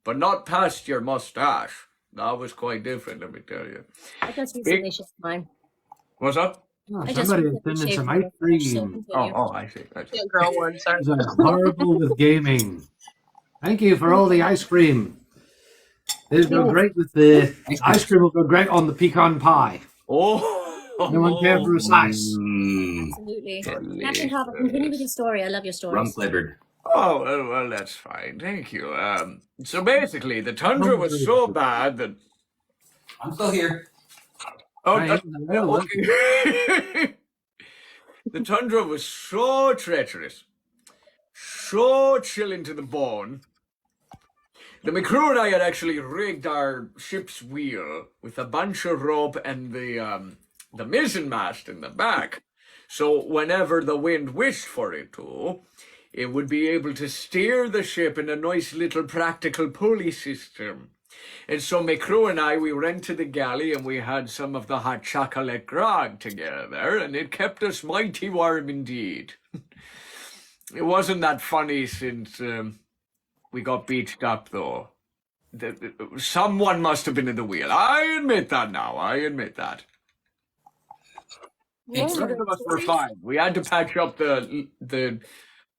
but not past your mustache. That was quite different, let me tell you. I just recently shaved mine. What's up? Oh, somebody is sending some ice cream. Oh, I see. Girl one, sorry. Horrible with gaming. Thank you for all the ice cream. It'll go great with the ice cream. Will go great on the pecan pie. Oh, no one care for a slice. Absolutely. Captain Harper, continue with your story. I love your stories. Rum flavored. Oh, well, that's fine. Thank you. So basically, the tundra was so bad that... I'm still here. Okay. The tundra was so treacherous, so chilling to the bone. The crew and I had actually rigged our ship's wheel with a bunch of rope and the mizzen mast in the back. So whenever the wind wished for it to, it would be able to steer the ship in a nice little practical pulley system. And so my crew and I, we went to the galley and we had some of the hot chocolate grog together, and it kept us mighty warm indeed. It wasn't that funny since we got beached up, though. Someone must have been in the wheel. I admit that now. I admit that. The rest of us were fine. We had to patch up the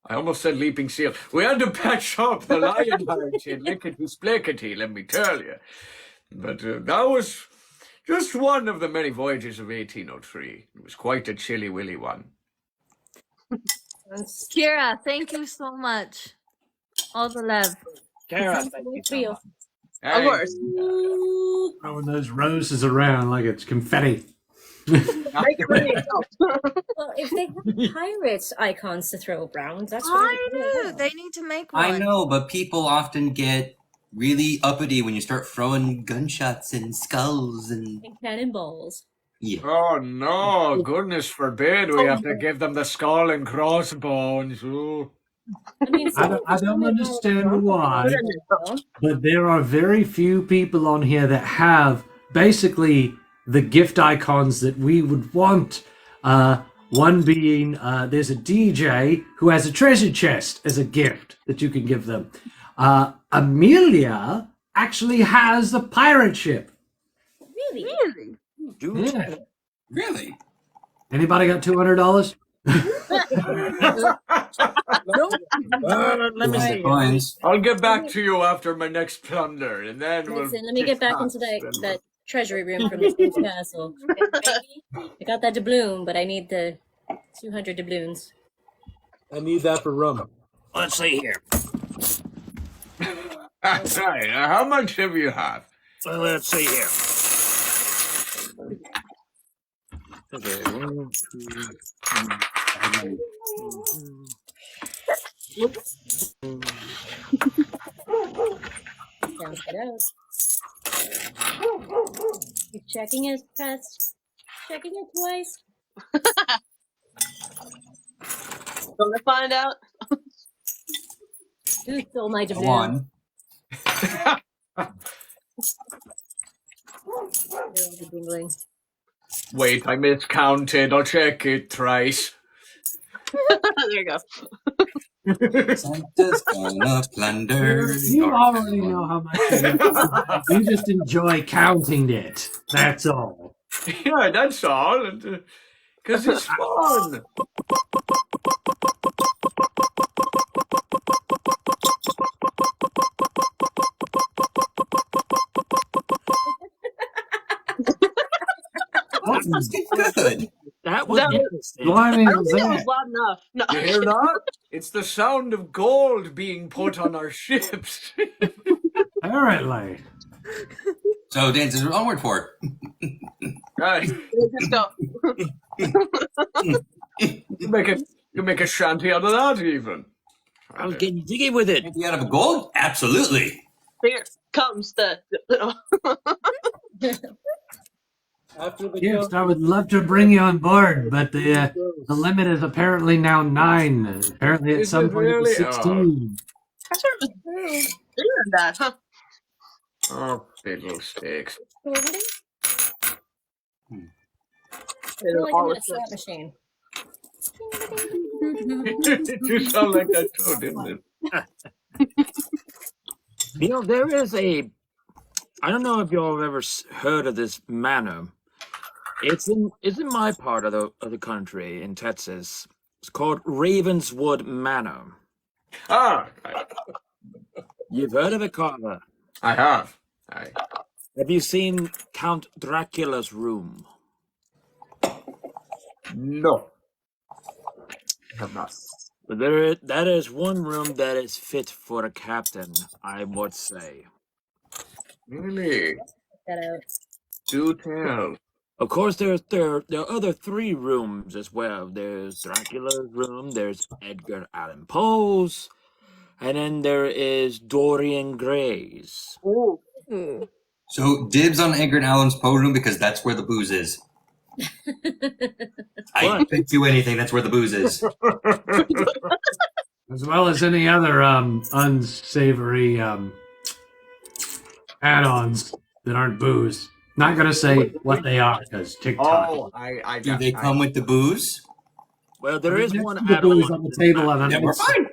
I almost said leaping seal. We had to patch up the Lionheart in lickety-splickety, let me tell you. But that was just one of the many voyages of 1803. It was quite a chilly-willy one. Kira, thank you so much. All the love. Kara, thank you so much. Of course. Throwing those roses around like it's confetti. Make it rain. Well, if they have pirate icons to throw around, that's what I know. They need to make one. I know, but people often get really uppity when you start throwing gunshots and skulls and cannonballs. Yeah. Oh no, goodness forbid we have to give them the skull and crossbones. Ooh. I mean, I don't understand why, but there are very few people on here that have basically the gift icons that we would want. One being, there's a DJ who has a treasure chest as a gift that you can give them. Amelia actually has the pirate ship. Really? Yeah. Really? Anybody got $200? Let me see. I'll get back to you after my next plunder, and then Listen, let me get back into that treasury room from the King's Castle. I got that doubloon, but I need the 200 doubloons. I need that for rum. Let's see here. Right, how much have you have? So let's see here. Okay, 1, 2, 3. Sounds good out. You're checking it, Pest. Checking it twice. Gonna find out. Who stole my doubloon? One. Wait, I miscounted. I'll check it thrice. There you go. Santa's gonna plunder. You already know how much you just enjoy counting it. That's all. Yeah, that's all. Because it's fun. Good. That was interesting. I don't think that was loud enough. No. You hear that? It's the sound of gold being put on our ships. Apparently. So, Dan, there's one word for it. Right. Just go. You make a shanty out of that, even. I was getting jiggy with it. Shanty out of gold? Absolutely. Here comes the. After the Yes, I would love to bring you on board, but the limit is apparently now 9. Apparently, at some point it was 16. I thought it was bigger than that, huh? Oh, fiddlesticks. Like I'm in a slot machine. You sound like that too, didn't it? You know, there is a. I don't know if y'all have ever heard of this manor. It's in my part of the country in Texas. It's called Ravenswood Manor. Ah, You've heard of it, Carver? I have. Have you seen Count Dracula's room? No. I have not. But that is one room that is fit for a captain, I would say. Really? That out. Do tell. Of course, there are other 3 rooms as well. There's Dracula's room, there's Edgar Allan Poe's, and then there is Dorian Gray's. Ooh. So, dibs on Edgar Allan's Poe room because that's where the booze is. I bet you anything that's where the booze is. As well as any other unsavory add-ons that aren't booze. Not going to say what they are because TikTok. Oh, Do they come with the booze? Well, there is one the add-on booze on the table. And Yeah, we're fine.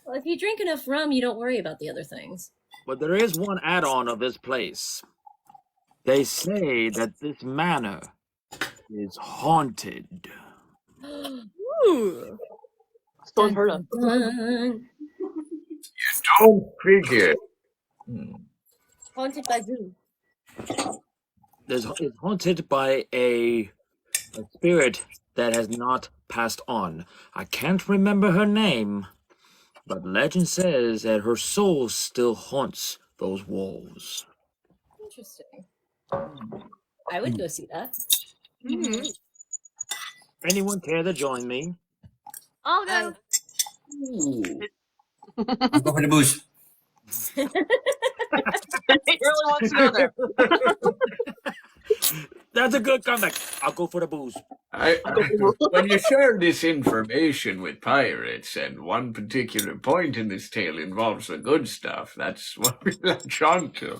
Well, if you drink enough rum, you don't worry about the other things. But there is one add-on of this place. They say that this manor is haunted. Ooh. Still unheard of. Dun. Don't figure. Haunted by who? It's haunted by a spirit that has not passed on. I can't remember her name, but legend says that her soul still haunts those walls. Interesting. I would go see that. Mm-hmm. Anyone care to join me? I'll go. I'll go for the booze. He really wants to go there. That's a good comeback. I'll go for the booze. When you share this information with pirates, and one particular point in this tale involves the good stuff, that's what we latch on to.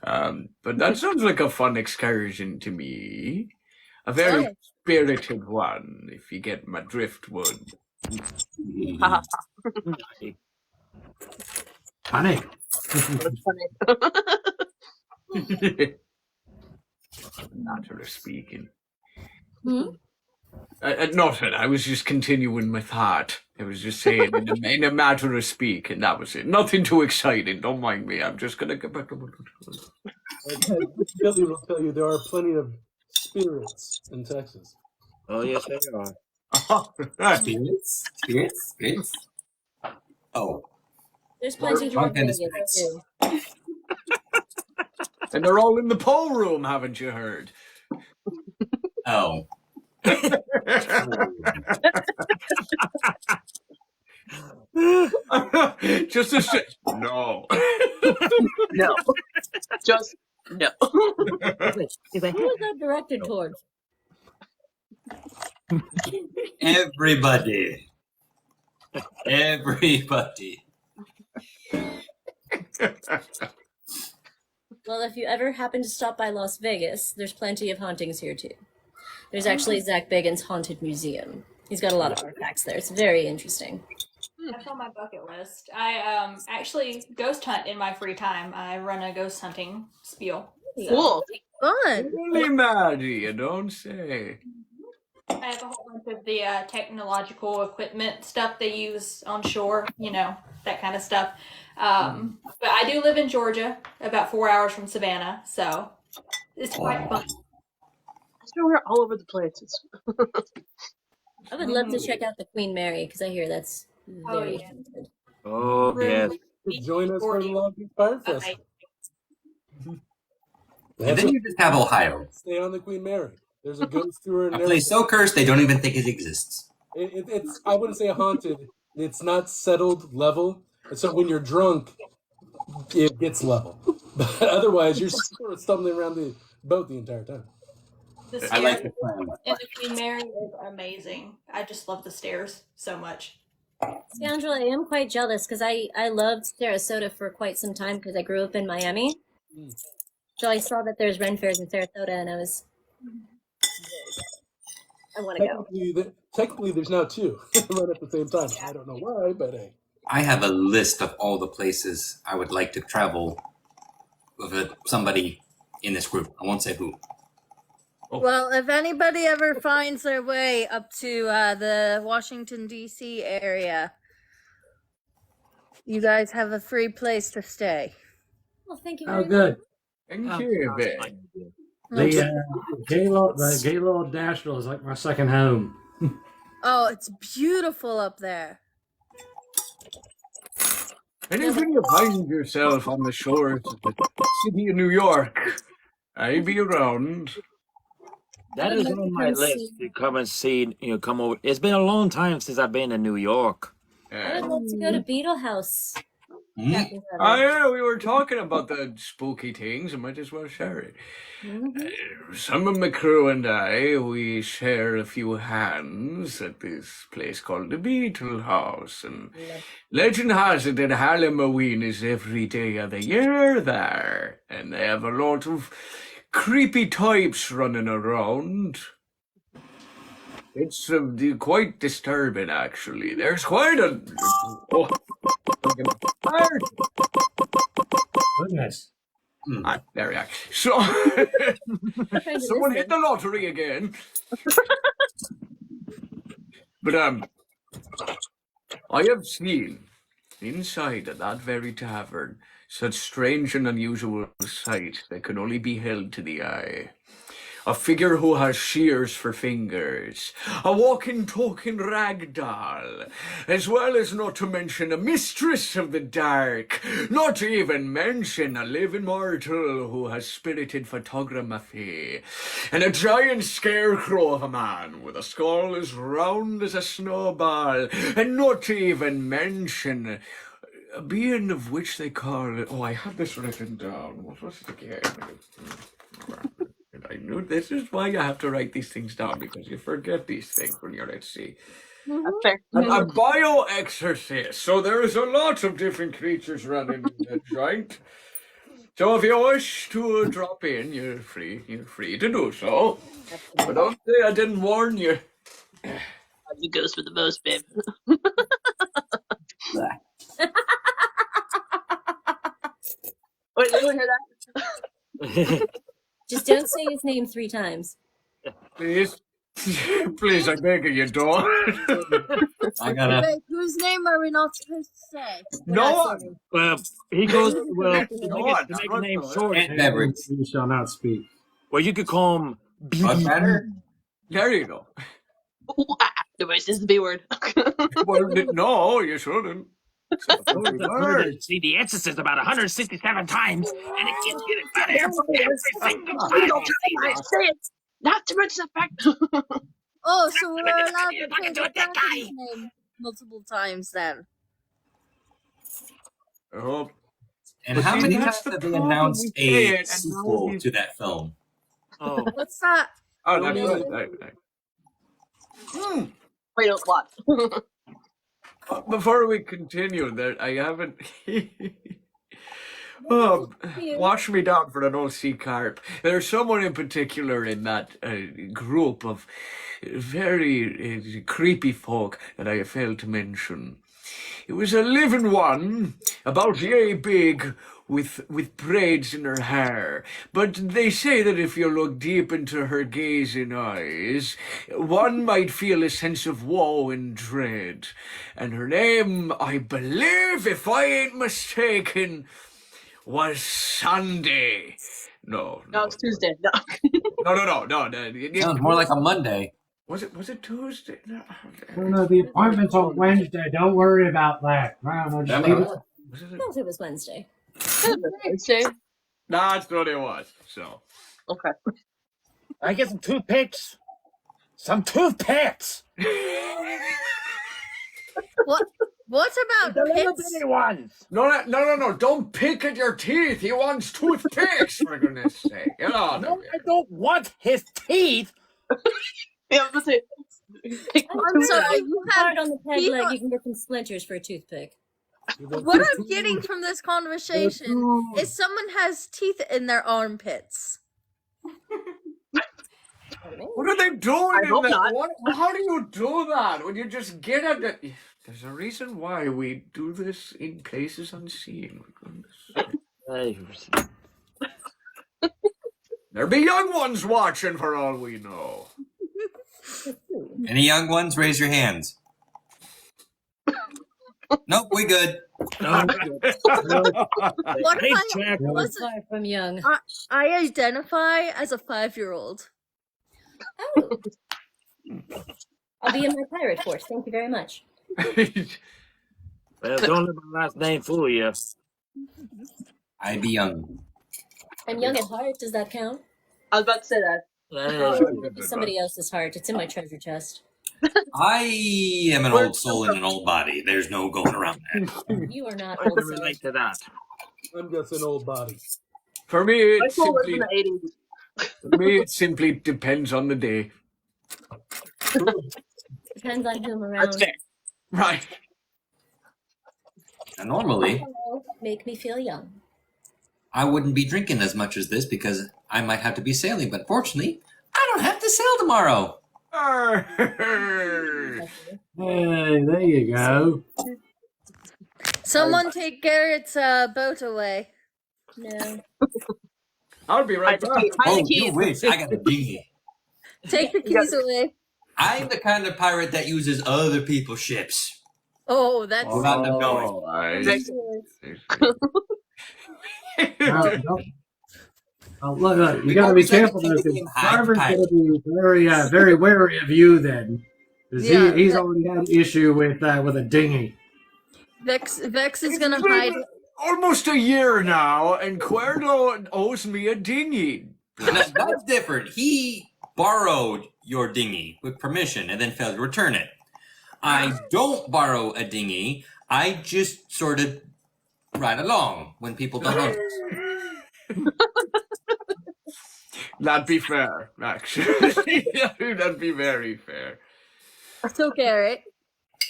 But that sounds like a fun excursion to me. A very spirited one, if you get my driftwood. Funny. Matter of speaking. Hmm? Nothing. I was just continuing my thought. I was just saying in a matter of speak, and that was it. Nothing too exciting. Don't mind me. I'm just gonna get back to what. Billy will tell you there are plenty of spirits in Texas. Oh, yes, they are. Spirits? Oh. There's plenty Drunk here in and Vegas, spirits. too. And they're all in the poll room, haven't you heard? Oh. Just a no. No. Just no. Who is that directed towards? Everybody. Everybody. Well, if you ever happen to stop by Las Vegas, there's plenty of hauntings here, too. There's actually Zach Bagans' Haunted Museum. He's got a lot of artifacts there. It's very interesting. That's on my bucket list. I actually ghost hunt in my free time. I run a ghost hunting spiel. So Cool. Fun. Really, Maddie, you don't say. I have a whole bunch of the technological equipment stuff they use on shore, that kind of stuff. But I do live in Georgia, about 4 hours from Savannah, so it's quite fun. So we're all over the place. I would love to check out the Queen Mary, because I hear that's very haunted. Oh, yes. Join us for the Long Beach Fire Festival. And then you just have Ohio. Stay on the Queen Mary. There's a ghost tour. A place so cursed they don't even think it exists. It's I wouldn't say haunted. It's not settled level. And so when you're drunk, it gets level. But otherwise, you're sort of stumbling around the boat the entire time. The stairs I like the plan. in the Queen Mary is amazing. I just love the stairs so much. See, Angela, I am quite jealous, because I loved Sarasota for quite some time, because I grew up in Miami. So I saw that there's Ren Fairs in Sarasota, and I want to go. Technically, there's now two right at the same time. I don't know why, but hey. I have a list of all the places I would like to travel with somebody in this group. I won't say who. Well, if anybody ever finds their way up to the Washington, D.C. area, you guys have a free place to stay. Well, thank you Oh, very good. Thank you, Ben. The Gaylord Nashville is like my second home. Oh, it's beautiful up there. Anything you find yourself on the shores of the city of New York, I'll be around. That is on my list to come and see, come over. It's been a long time since I've been to New York. I would love to go to Beetle House. Mm. Oh, yeah, we were talking about the spooky things. I might as well share it. Some of my crew and I, we share a few hands at this place called the Beetle House. And legend has it that Halloween is every day of the year there. And they have a lot of creepy types running around. It's quite disturbing, actually. There's quite a... Oh, Goodness. there we are. So, someone hit the lottery again. But, I have seen, inside of that very tavern, such strange and unusual sight that can only be held to the eye. A figure who has shears for fingers, a walking, talking rag doll, as well as not to mention a mistress of the dark, not to even mention a living mortal who has spirited photography, and a giant scarecrow of a man with a skull as round as a snowball, and not to even mention a being of which they call it. Oh, I have this written down. What was it again? I knew this is why you have to write these things down, because you forget these things when you're at sea. That's fair. A bioexorcist. So there's a lot of different creatures running in that joint. So if you wish to drop in, you're free to do so. But don't say I didn't warn you. He goes for the most, babe. Wait, anyone hear that? Just don't say his name 3 times. Please. Please, I beg of you, don't. I gotta. Wait, whose name are we not supposed to say? No one. Well, he goes. Well, No to make a name short. Beverage. You shall not speak. Well, you could call him Better? There you go. Nobody says the B word. Well, no, you shouldn't. See the Exorcist about 167 times, and it keeps getting better every single time. Don't say it. Not to mention the fact. Oh, so we're allowed to say the character's name multiple times then. Oh. And But how see, many that's times the have they problem. announced We say a it, and sequel now we- to that film? Oh, What's that? Oh, that's right. Wait, a lot. Before we continue, that I haven't. Oh, wash me down for an old sea carp. There's someone in particular in that group of very creepy folk that I have failed to mention. It was a living one, about yay big, with braids in her hair. But they say that if you look deep into her gazing eyes, one might feel a sense of woe and dread. And her name, I believe, if I ain't mistaken, was Sunday. No, it's Tuesday. No. No. Sounds more like a Monday. Was it Tuesday? No. No, the appointment's on Wednesday. Don't worry about that. No, just leave it. I thought it was Wednesday. Wednesday. That's what it was. So. Okay. I get some toothpicks. Some toothpicks. What about The little pits? bitty ones. No. Don't pick at your teeth. He wants toothpicks, for goodness sake. Get on. No, I don't want his teeth. Yeah, I was gonna say. I'm sorry, you Hard have on the peg teeth leg, on- you can get some splinters for a toothpick. What I'm getting from this conversation is someone has teeth in their armpits. What are they doing I in hope there? not. How do you do that when you just get at it? There's a reason why we do this in places unseen. For goodness sake. There be young ones watching for all we know. Any young ones, raise your hands. Nope, we good. No. What Hey, if I Jack. wasn't? Far from young. I identify as a 5-year-old. Oh. I'll be in my pirate force. Thank you very much. Well, don't let my last name fool you. I be young. I'm young at heart. Does that count? I was about to say that. It's somebody else's heart. It's in my treasure chest. I am an old soul in an old body. There's no going around that. You are not I can old. soul. relate to that. I'm just an old body. For me, My it soul was simply, in the 80s. for me, it simply depends on the day. Depends on whom around. Right. Now, normally, Make me feel young. I wouldn't be drinking as much as this because I might have to be sailing, but fortunately, I don't have to sail tomorrow. Hey, there you go. Someone take Garrett's boat away. No. I'll be right back. Oh, you wish. I got a dinghy. Take the keys away. I'm the kind of pirate that uses other people's ships. Oh, that's Without them knowing. Oh, I Vex- see. Look, look, you We've gotta be always had careful to though, take the because game high to Carver's gonna pilot. be very wary of you then. Because Yeah, he's already had an issue with a dinghy. Vex is It's gonna hide. been almost a year now, and Cuerno owes me a dinghy. That's different. He borrowed your dinghy with permission and then failed to return it. I don't borrow a dinghy. I just sort of ride along when people don't own it. That'd be fair, actually. That'd be very fair. That's okay, right?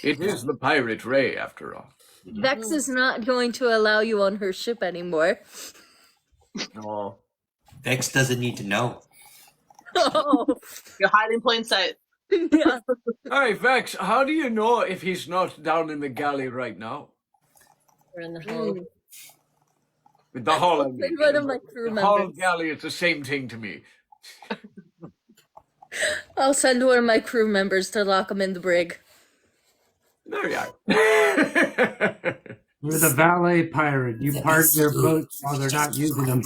It is the pirate Ray, after all. Vex is not going to allow you on her ship anymore. Oh. Vex doesn't need to know. Oh. You hide in plain sight. Yeah. Hey, Vex, how do you know if he's not down in the galley right now? We're in the hall. With the hull, I mean. One of my crew The hull members. galley is the same thing to me. I'll send one of my crew members to lock him in the brig. There you are. You're the valet pirate. You park their boats while they're not using them.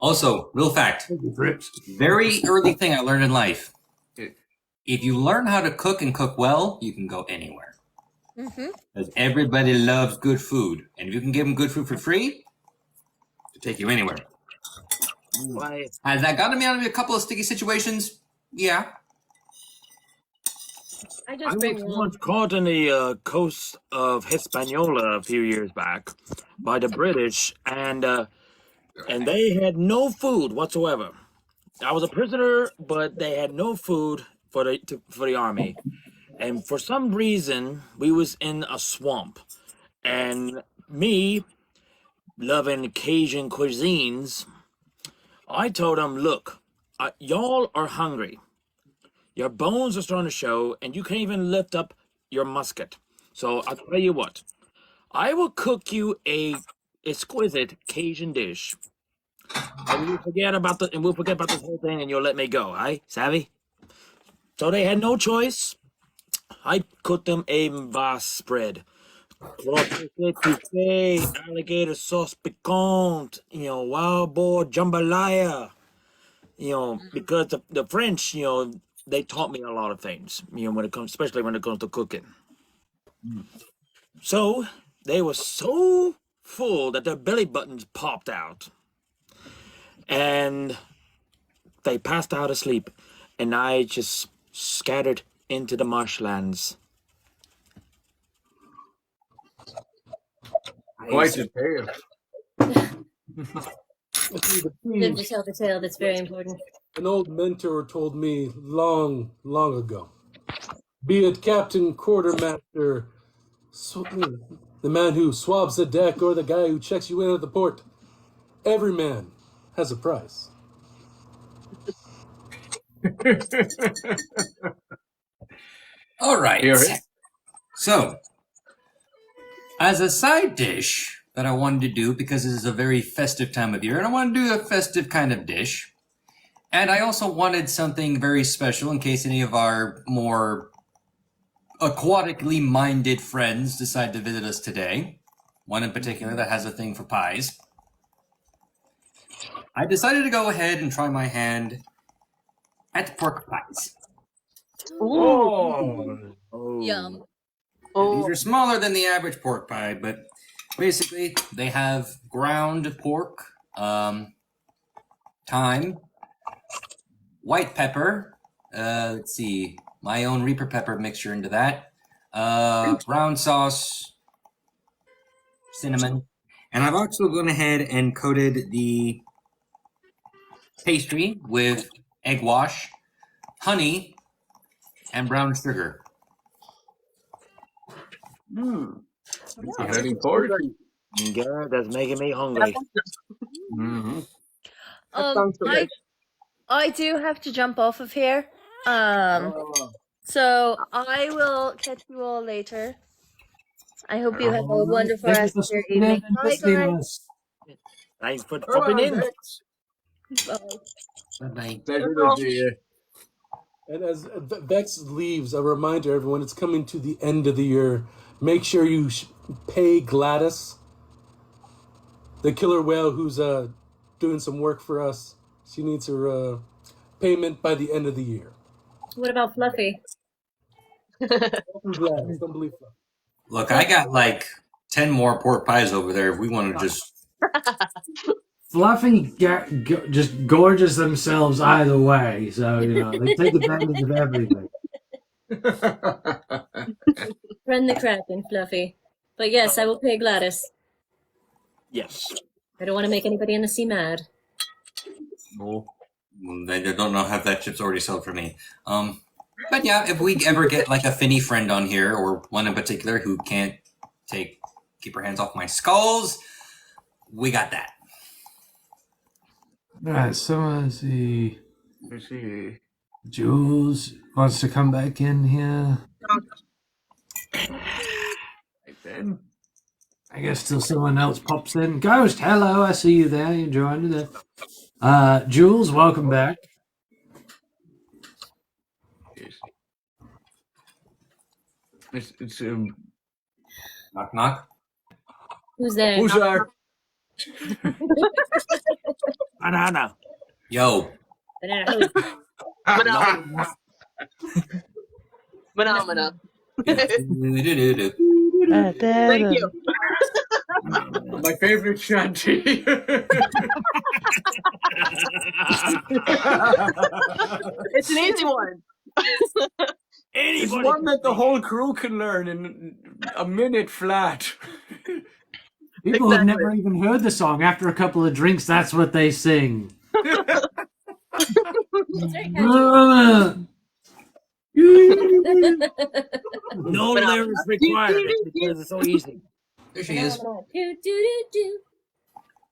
Also, real fact. Very early thing I learned in life. If you learn how to cook and cook well, you can go anywhere. Because everybody loves good food. And if you can give them good food for free, it'll take you anywhere. Why? Has that gotten me out of a couple of sticky situations? Yeah. I I just was bring one. once caught in the coast of Hispaniola a few years back by the British, and they had no food whatsoever. I was a prisoner, but they had no food for the army, and for some reason we was in a swamp, and me loving Cajun cuisines, I told them, look, y'all are hungry. Your bones are starting to show, and you can't even lift up your musket. So I'll tell you what. I will cook you a exquisite Cajun dish, and we'll forget about this whole thing, and you'll let me go. Aye, savvy? So they had no choice. I cooked them a vast spread. Alligator sauce piquant, wild boar jambalaya. Because the French, they taught me a lot of things, especially when it comes to cooking. So they were so full that their belly buttons popped out, and they passed out asleep, and I just scattered into the marshlands. Quite a tale. Live to tell the tale that's very important. An old mentor told me long, long ago. Be it captain, quartermaster, the man who swabs the deck, or the guy who checks you in at the port, every man has a price. All right. Hear it? So, as a side dish that I wanted to do, because this is a very festive time of year, and I want to do a festive kind of dish, and I also wanted something very special in case any of our more aquatically minded friends decide to visit us today. One in particular that has a thing for pies. I decided to go ahead and try my hand at pork pies. Oh. Yum. These are smaller than the average pork pie, but basically they have ground pork, thyme, white pepper, let's see, my own Reaper pepper mixture into that, brown sauce, cinnamon, and I've also gone ahead and coated the pastry with egg wash, honey, and brown sugar. Very important. Yeah, that's making me hungry. Mm-hmm. I do have to jump off of here. So I will catch you all later. I hope you have a wonderful rest of your evening. Bye, guys. Thanks for popping in. Bye. Bye-bye. Pleasure to see you. And as Vex leaves, a reminder, everyone, it's coming to the end of the year. Make sure you pay Gladys, the killer whale who's doing some work for us. She needs her payment by the end of the year. What about Fluffy? Gladys, don't believe that. Look, I got like 10 more pork pies over there if we want to just... Fluffy just gorgeous themselves either way, so they take advantage of everything. Run the crap in Fluffy. But yes, I will pay Gladys. Yes. I don't want to make anybody in the sea mad. No. They don't know how that ship's already sold for me. But yeah, if we ever get like a Finny friend on here, or one in particular who can't keep her hands off my skulls, we got that. Alright, so let's see. Let's see. Jules wants to come back in here. Right then. I guess till someone else pops in. Ghost, hello, I see you there. You joined there. Jules, welcome back. Yes. It's Knock knock. Who's there? Who's there? Banana. Yo. Banana. Phenomena. Do-do-do-do. Thank you. My favorite shanty. It's an easy one. It's one that the whole crew can learn in a minute flat. People have never even heard the song. After a couple of drinks, that's what they sing. No lyrics required because it's so easy. There she is.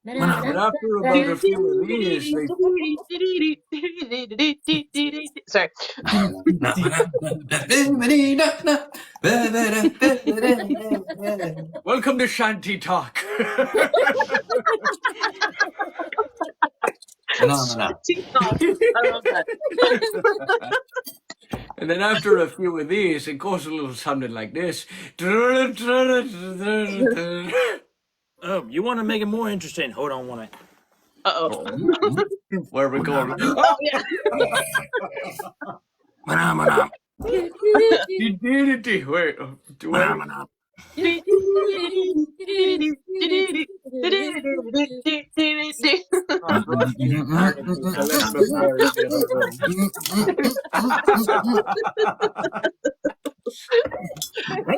But after about a few of these, Sorry. Welcome to Shanty Talk. I love that. And then after a few of these, it goes a little something like this. Oh, you want to make it more interesting? Hold on one minute. Uh-oh. Where are we going? Oh, yeah. Banana. Wait, do I? Thank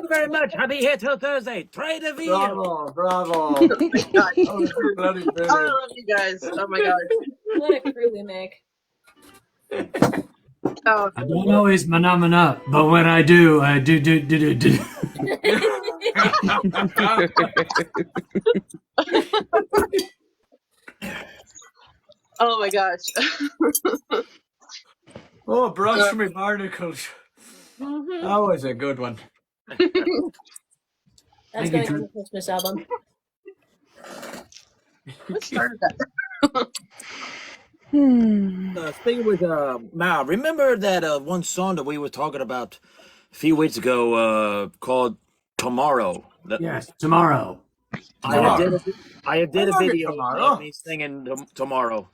you very much. I'll be here till Thursday. Try the video. Bravo. I love you guys. Oh my god. What a crew we make. Oh. I don't always mana, but when I do, I do. Oh my gosh. Oh, brush me barnacles. That was a good one. That's going to the Christmas album. What started that? Speaking with now, remember that one song that we were talking about a few weeks ago called "Tomorrow"? Yes, tomorrow. I did a video of me singing "Tomorrow."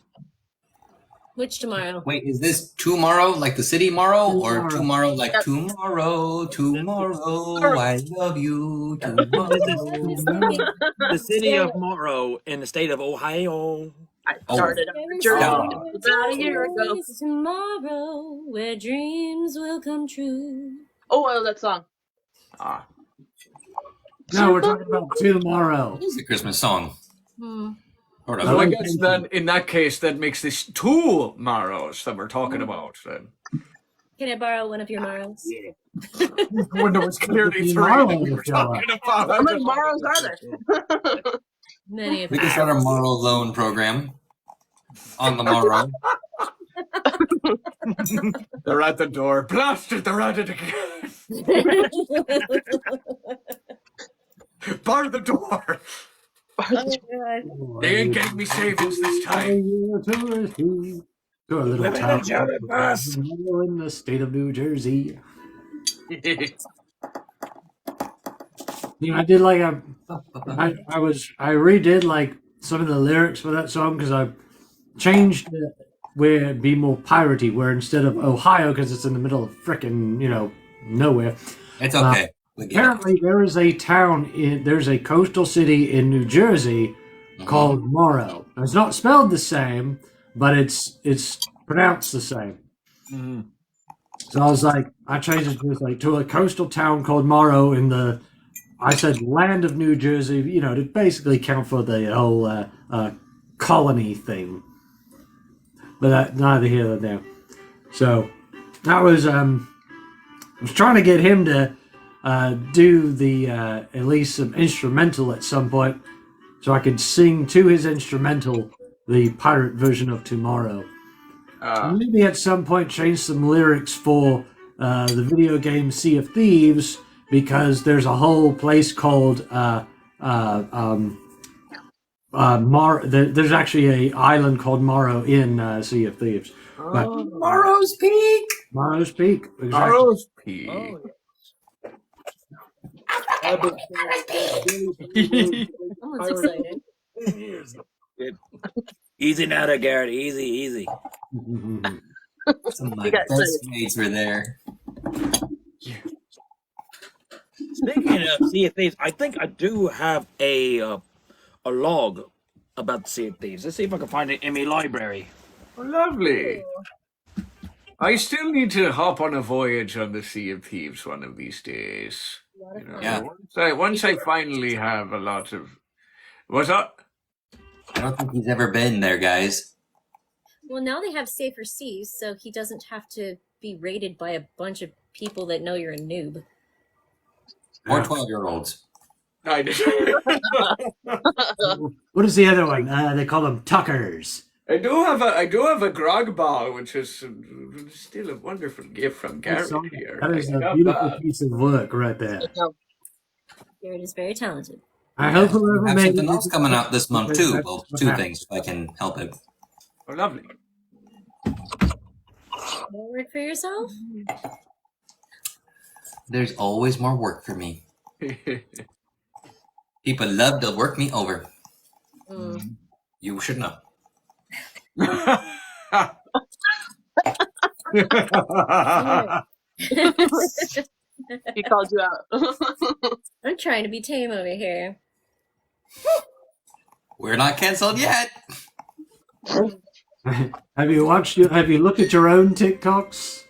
Which tomorrow? Wait, is this tomorrow like the city morrow, or tomorrow like tomorrow, I love you, tomorrow? The city of Morrow in the state of Ohio. I started on a journey about a year ago. Tomorrow, where dreams will come true. Oh, I love that song. Ah. No, we're talking about tomorrow. It's a Christmas song. Sort of. So I guess then, in that case, that makes this two Maros that we're talking about. Then. Can I borrow one of your Maros? Yeah. When there was clearly three that we were talking about. How many Maros are there? Many of We them. can start a Morrow loan program on the Morrow. They're at the door. Blasted, they're at it again. Bar the door. Oh, God. They ain't getting me savings this time. To a little We're in a town jelly bus. in the state of New Jersey. I did like I redid like some of the lyrics for that song because I changed it where it'd be more piratey, where instead of Ohio, because it's in the middle of frickin' nowhere. It's okay. Apparently, there's a coastal city in New Jersey called Morrow. Now, it's not spelled the same, but it's pronounced the same. Mm-hmm. So I was like, I changed it to a coastal town called Morrow I said land of New Jersey, to basically count for the whole colony thing. But neither here nor there. So that was I was trying to get him to do the at least some instrumental at some point, so I could sing to his instrumental the pirate version of Tomorrow. Maybe at some point change some lyrics for the video game Sea of Thieves, because there's a whole place called there's actually an island called Morrow in Sea of Thieves. Morrow's Peak. Morrow's Peak. Exactly. Morrow's Peak. Someone's excited. Easy now there, Garrett. Easy. Some of my best mates were there. Speaking of Sea of Thieves, I think I do have a log about the Sea of Thieves. Let's see if I can find it in my library. Oh, lovely. I still need to hop on a voyage on the Sea of Thieves one of these days. Yeah. Once I finally have a lot of... What's up? I don't think he's ever been there, guys. Well, now they have safer seas, so he doesn't have to be raided by a bunch of people that know you're a noob. Or 12-year-olds. I just... What is the other one? They call them Tuckers. I do have a grog ball, which is still a wonderful gift from Garrett here. That is a beautiful piece of work right there. Garrett is very talented. I hope whoever I have made something it- else coming out this month too. Well, two things if I can help it. Oh, lovely. More work for yourself? There's always more work for me. People love to work me over. You should know. He called you out. I'm trying to be tame over here. We're not canceled yet. Have you looked at your own TikToks?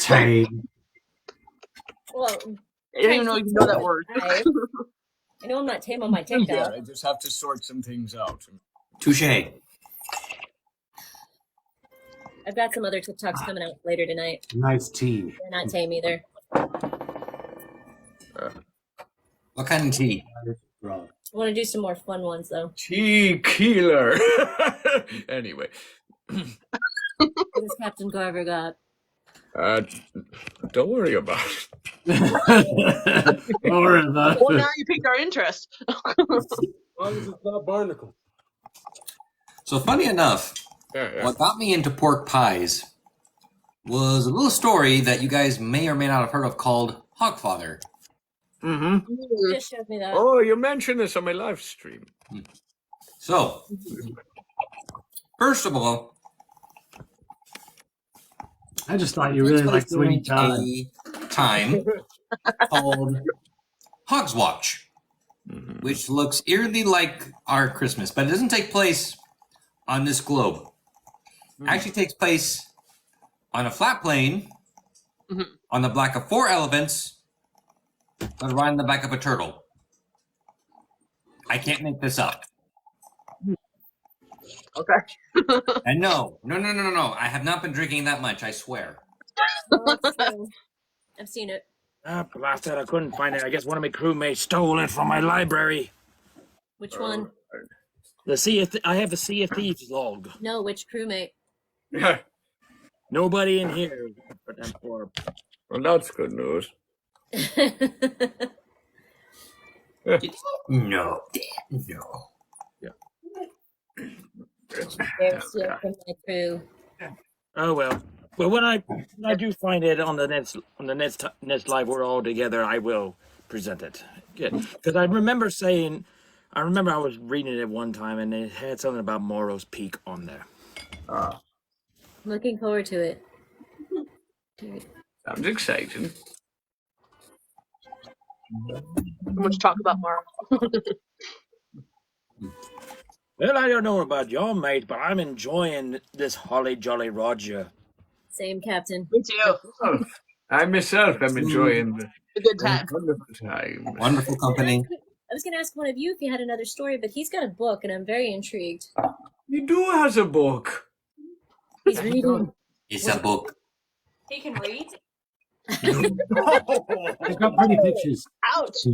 Tame. Well, I didn't even know you know that word. I know I'm not tame on my TikTok. I just have to sort some things out. Touche. I've got some other TikToks coming out later tonight. Nice tea. They're not tame either. What kind of tea? I want to do some more fun ones, though. Tea killer. Anyway. What has Captain Garver got? Don't worry about it. Don't worry about Well, it. now you piqued our interest. As long as it's not barnacle. So funny enough, Yeah. what got me into pork pies was a little story that you guys may or may not have heard of called Hogfather. Mm-hmm. You just showed me that. Oh, you mentioned this on my live stream. So, first of all, I just thought you really liked doing Sweeney Todd. a time called Hogs Watch, which looks eerily like our Christmas, but it doesn't take place on this globe. It actually takes place on a flat plane, on the back of 4 elephants, but riding the back of a turtle. I can't make this up. Okay. And no. I have not been drinking that much, I swear. I've seen it. Ah, blasted, I couldn't find it. I guess one of my crewmates stole it from my library. Which one? I have the Sea of Thieves log. No, which crewmate? Nobody in here but them poor. Well, that's good news. No. There's still from my crew. Oh well. Well, when I do find it on the next live we're all together, I will present it. Because I remember I was reading it one time and it had something about Morrow's Peak on there. Looking forward to it. Sounds exciting. Much talk about Mara. Well, I don't know about y'all, mate, but I'm enjoying this Holly Jolly Roger. Same, Captain. Me too. I myself am enjoying A good time. wonderful time. Wonderful company. I was going to ask one of you if you had another story, but he's got a book, and I'm very intrigued. He do has a book. He's reading. It's a book. He can read. I've got pretty pictures. Ouch.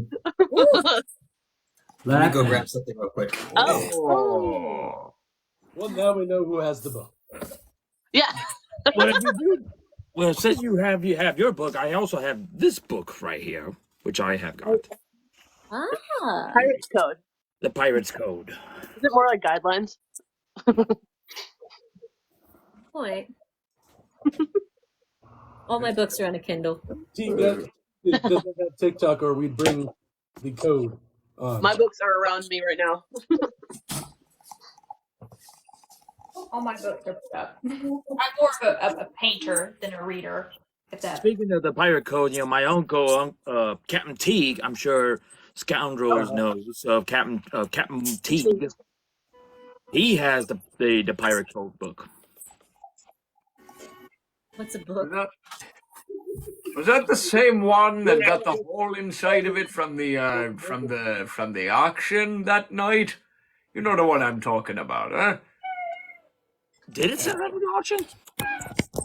Let me go grab something real quick. Oh. Well, now we know who has the book. Yeah. Well, since you have your book, I also have this book right here, which I have got. Ah. Pirate's Code. The Pirate's Code. Is it more like guidelines? Point. All my books are on a Kindle. See, that doesn't have TikTok, or we'd bring the code on. My books are around me right now. All my books are put up. I'm more of a painter than a reader. If that. Speaking of the Pirate Code, my uncle, Captain Teague, I'm sure scoundrels knows of Captain Teague. He has the Pirate Code book. What's a book? Was that the same one that got the hole inside of it from the auction that night? You know the one I'm talking about, huh? Did it sell at the auction?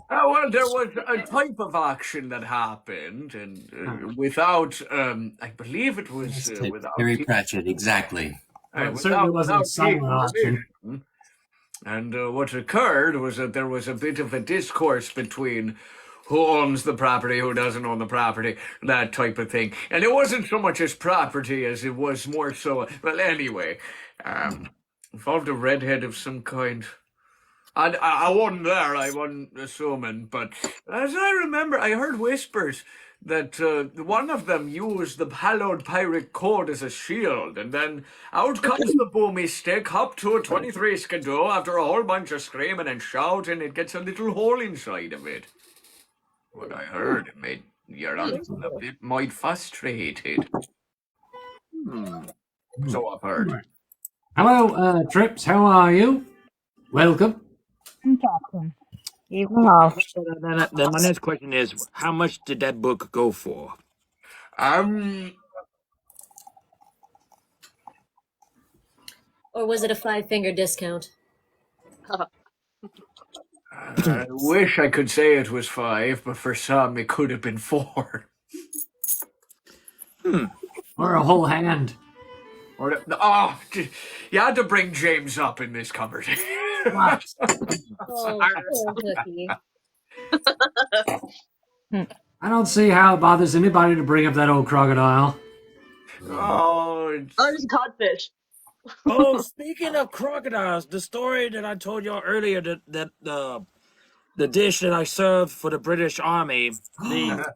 Well, there was a type of auction that happened, and without, I believe it was without Terry Pratchett, exactly. It certainly wasn't a silent auction. And what occurred was that there was a bit of a discourse between who owns the property, who doesn't own the property, that type of thing. And it wasn't so much as property as it was more so, well, anyway, involved a redhead of some kind. I wasn't there, I wasn't assuming, but as I remember, I heard whispers that one of them used the hallowed pirate code as a shield, and then out comes the boomy stick, up to a 23 skidoo, after a whole bunch of screaming and shouting, it gets a little hole inside of it. What I heard, it made your uncle a bit might frustrated. So I've heard. Hello, Trips, how are you? Welcome. Captain. Even off. Then my next question is, how much did that book go for? Or was it a 5-finger discount? I wish I could say it was 5, but for some it could have been 4. Or a whole hand. Or you had to bring James up in this conversation. Oh, poor Cookie. I don't see how it bothers anybody to bring up that old crocodile. It's a codfish. Oh, speaking of crocodiles, the story that I told y'all earlier, that the dish that I served for the British Army, I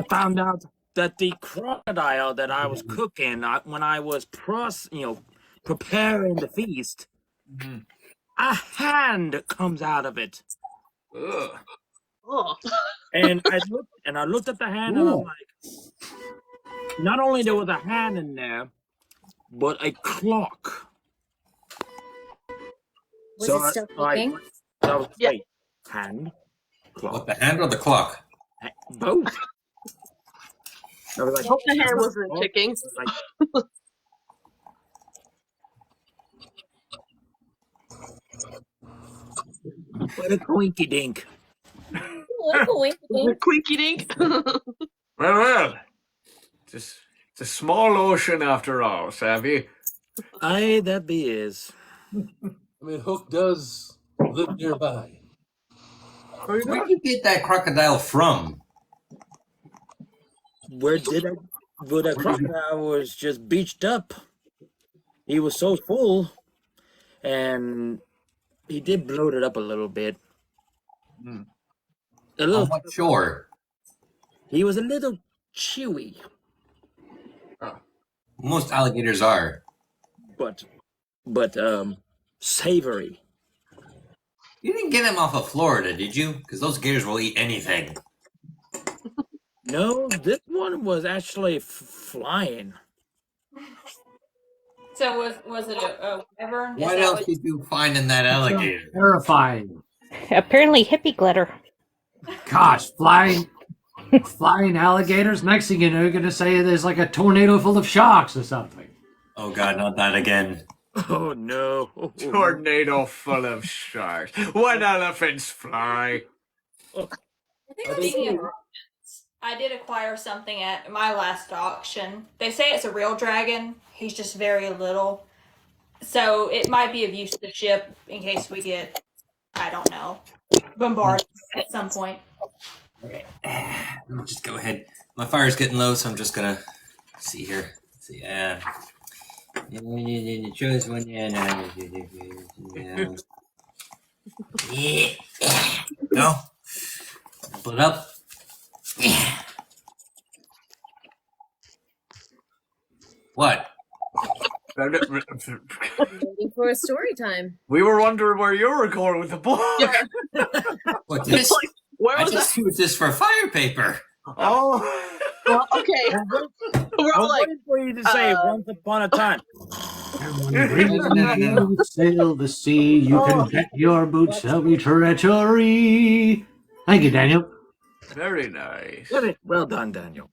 found out that the crocodile that I was cooking when I was preparing the feast, a hand comes out of it. Ugh. And I looked at the hand and I'm like, not only there was a hand in there, but a clock. Was it still cooking? Wait, hand, clock. What, the hand or the clock? Both. I was like, Hope the hand wasn't kicking. What a quinky dink. Quinky dink. Well, it's a small ocean after all, savvy. Aye, that be is. I mean, Hook does live nearby. Where did you get that crocodile from? Where did I? Well, that crocodile was just beached up. He was so full, and He did bloat it up a little bit. Mm. A little. On what shore? He was a little chewy. Most alligators are. But savory. You didn't get him off of Florida, did you? Because those gators will eat anything. No, this one was actually flying. So was it a wyvern? What else did you find in that alligator? Terrifying. Apparently hippie glitter. Gosh, flying alligators. Next thing you know, you're going to say there's like a tornado full of sharks or something. Oh God, not that again. Oh no. Tornado full of sharks. When elephants fly. I think speaking of ornaments, I did acquire something at my last auction. They say it's a real dragon. He's just very little. So it might be of use to the ship in case we get, I don't know, bombarded at some point. Okay. Let me just go ahead. My fire's getting low, so I'm just gonna see here. See, choose one. Yeah. Go. Pull it up. What? Waiting for a story time. We were wondering where you were going with the book. What this? Where I was just used this for fire paper. Oh. Well, okay. We're all like, waiting for you to say once upon a time. You sail the sea, you can bet your boots there'll be treachery. Thank you, Daniel. Very nice. Well done, Daniel.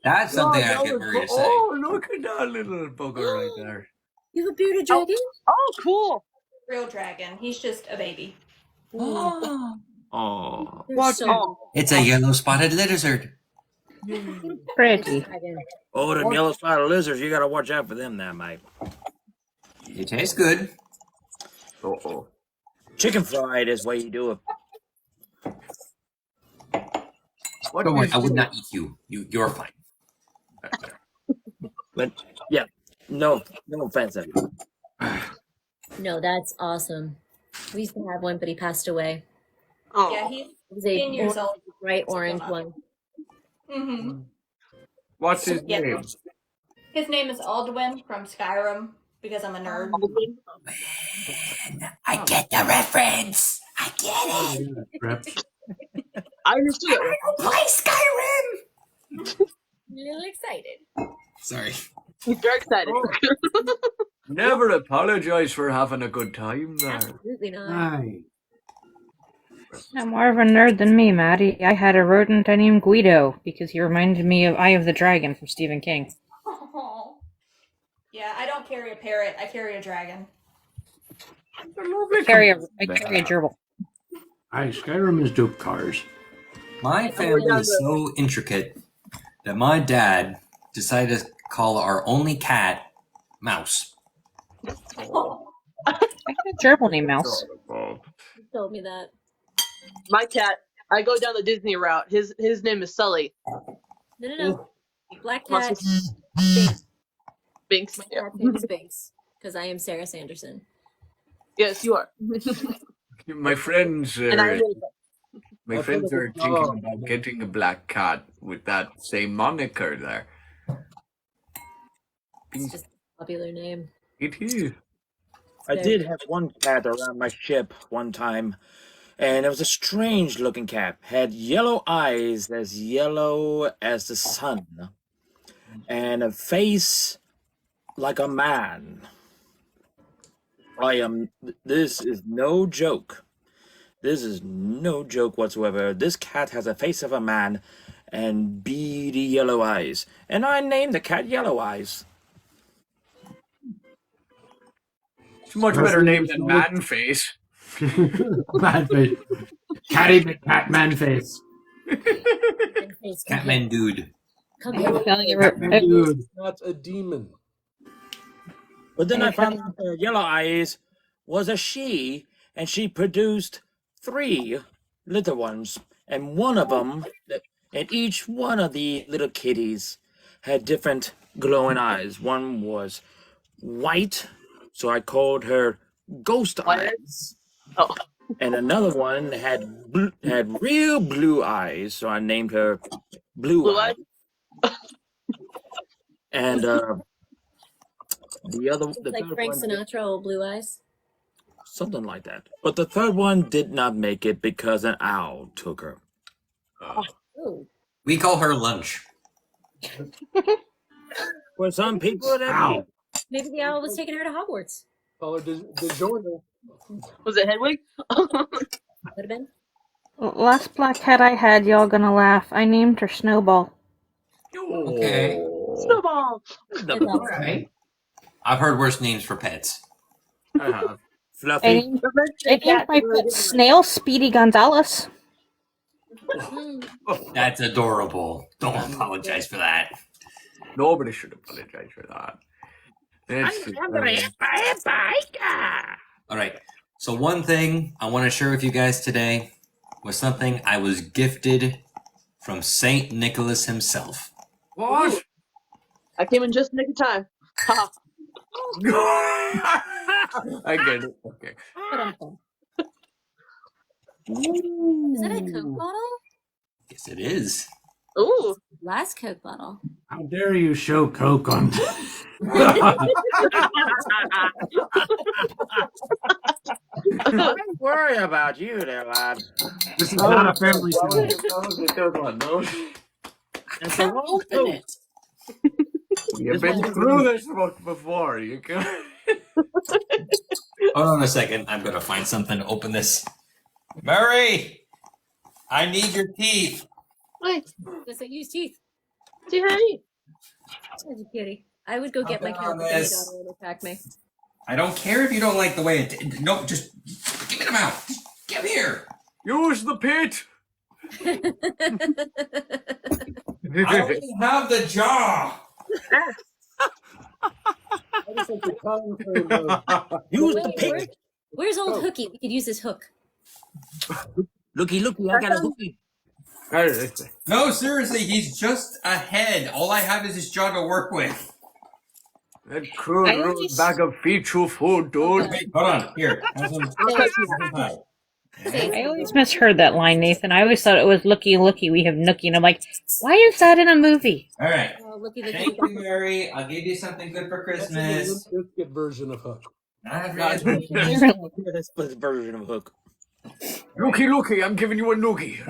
That's something I get Maria to say. Oh, look at that little bugger right there. You have a bearded dragon? oh, cool. Real dragon. He's just a baby. Oh. What? It's a yellow spotted lizard. Pretty. Oh, them yellow spotted lizards, you gotta watch out for them now, mate. It tastes good. Uh-oh. Chicken fried is what you do it. Don't worry, I would not eat you. You're fine. But yeah, no offense. No, that's awesome. We used to have one, but he passed away. Oh. Yeah, he's It was a 10 years old. bright orange one. Mm-hmm. What's his name? His name is Alduin from Skyrim, because I'm a nerd. I get the reference. I get it. I understood it. I don't play Skyrim. A little excited. Sorry. Very excited. Never apologize for having a good time there. Absolutely not. Hi. I'm more of a nerd than me, Maddie. I had a rodent I named Guido because he reminded me of Eye of the Dragon from Stephen King. Oh. Yeah, I don't carry a parrot. I carry a dragon. I carry a gerbil. Hi, Skyrim is dope cars. My family is so intricate that my dad decided to call our only cat Mouse. I had a gerbil named Mouse. You told me that. My cat, I go down the Disney route. His name is Sully. No. Black Must cat. be- Binks. My Yeah. cat's name is Binks because I am Sarah Sanderson. Yes, you are. My friends And I are, know my friends are thinking about getting a black cat with that same moniker there. It's just a popular name. It is. I did have one cat around my ship one time, and it was a strange looking cat. Had yellow eyes as yellow as the sun, and a face like a man. This is no joke. This is no joke whatsoever. This cat has a face of a man and beady yellow eyes. And I named the cat Yellow Eyes. It's a much better name than Man Face. Man face. Catty McCat man face. Catman dude. Come Dude. Not a demon. But then I found out the Yellow Eyes was a she, and she produced 3 little ones. And one of them, and each one of the little kitties had different glowing eyes. One was white, so I called her Ghost Eyes. Oh. And another one had real blue eyes, so I named her Blue Eyes. And the It's like third Frank one, Sinatra, old blue eyes. something like that. But the third one did not make it because an owl took her. Ooh. We call her Lunch. For some people, that Maybe the owl was taking her to Hogwarts. Call her DiGiorno. Was it Hedwig? Would have been. Last black cat I had, y'all gonna laugh. I named her Snowball. Okay. Snowball. Right. I've heard worse names for pets. Fluffy. I named my pet Snail Speedy Gonzalez. That's adorable. Don't apologize for that. Nobody should apologize for that. All right. So one thing I want to share with you guys today was something I was gifted from Saint Nicholas himself. What? I came in just in nick of time. Ha. I get it. Okay. Is that a Coke bottle? Yes, it is. Ooh. Last Coke bottle. How dare you show Coke on? Don't worry about you there, lad. This is not a family thing. And so open it. You've been through this book before. You can. Hold on a second. I'm going to find something to open this. Mary! I need your teeth. Wait. Does it use teeth? Say hi. Such a kitty. I would go get my cat, but then my daughter would attack me. I don't care if you don't like the way it... No, just give me them out. Give here. Use the pit. I already have the jaw. Use the pit. Where's old Hooky? We could use this hook. Looky, I got a hooky. No, seriously, he's just a head. All I have is his jaw to work with. That crude bag of feature food, dude. Wait, hold on. Here. I always misheard that line, Nathan. I always thought it was looky, we have nookie. And I'm like, why is that in a movie? All right. Looky. Thank you, Mary. I'll give you something good for Christmas. That's the biscuit version of Hook. Not really. That's the version of hook. Looky, I'm giving you a noogie.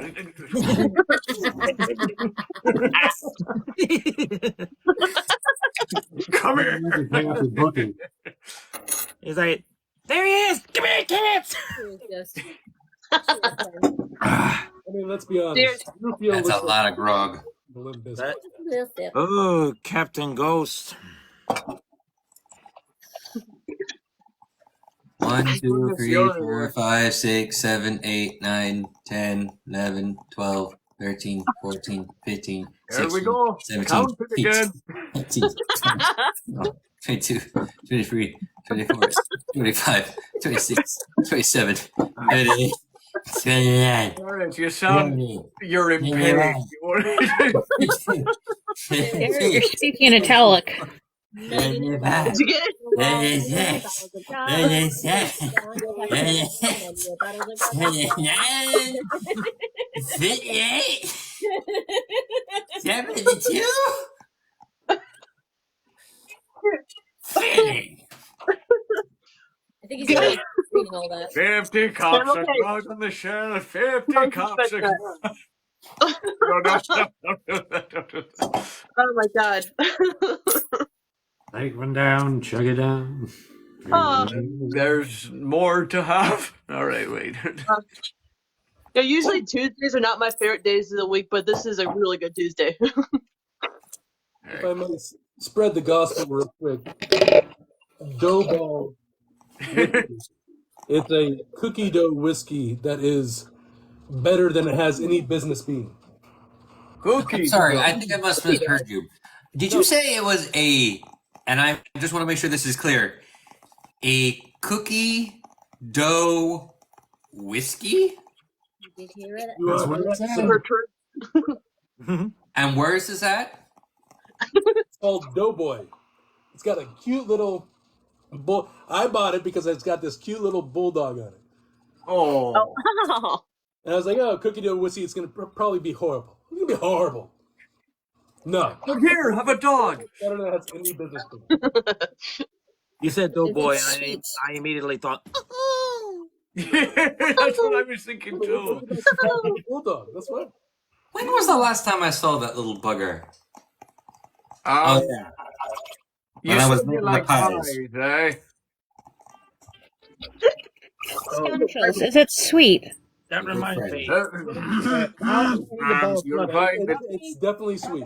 Come here. He's like, there he is. Come here, kids. I mean, let's be honest. That's a lot of grog. Oh, Captain Ghost. 1, 2, 3, 4, 5, 6, 7, 8, 9, 10, 11, 12, 13, 14, 15, There 16, we go. 17, Count it 18, again. 19, 20, 22, 23, 24, 25, 26, 27, 28, 29. Alright, you sound... You're impaired. You're speaking in italic. Did you get it? 72. I think he's reading all that. 50 cops are drugged on the shelf. 50 cops are... Don't do that. Oh my god. Take one down, chug it down. There's more to have. All right, wait. Yeah, usually Tuesdays are not my favorite days of the week, but this is a really good Tuesday. If I might spread the gospel real quick. Dough Ball whiskey. It's a cookie dough whiskey that is better than it has any business being. I'm sorry, I think I must have misheard you. Did you say it was a, and I just want to make sure this is clear, a cookie dough whiskey? Did you hear it? That's what it said. And where is this at? It's called Doughboy. It's got a cute little I bought it because it's got this cute little bulldog on it. Oh. And I was like, oh, cookie dough whiskey, it's going to probably be horrible. It's going to be horrible. No. Look here, have a dog. I don't know that's any business. You said doughboy, It's and sweet. I immediately thought, Yeah, that's what I was thinking too. Bulldog, that's right. When was the last time I saw that little bugger? Oh, yeah. You When I was said you making the like pies. pies, eh? Scoundrels, is it sweet? that reminds me. You'll find that It's definitely sweet.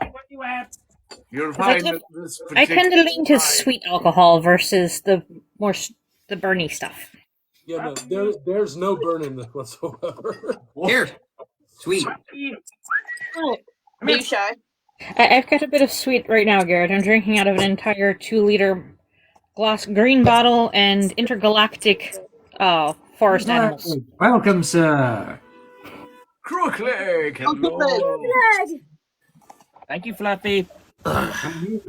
you'll 'Cause I find that tend- this I tend to particular lean to pie- sweet alcohol versus the the burny stuff. Yeah, no, there's no burn in this whatsoever. Here. Sweet. Oh, are you shy? I've got a bit of sweet right now, Garrett. I'm drinking out of an entire 2-liter glass green bottle and intergalactic forest animals. Welcome, sir. Crookleg, hello. Thank you, Fluffy.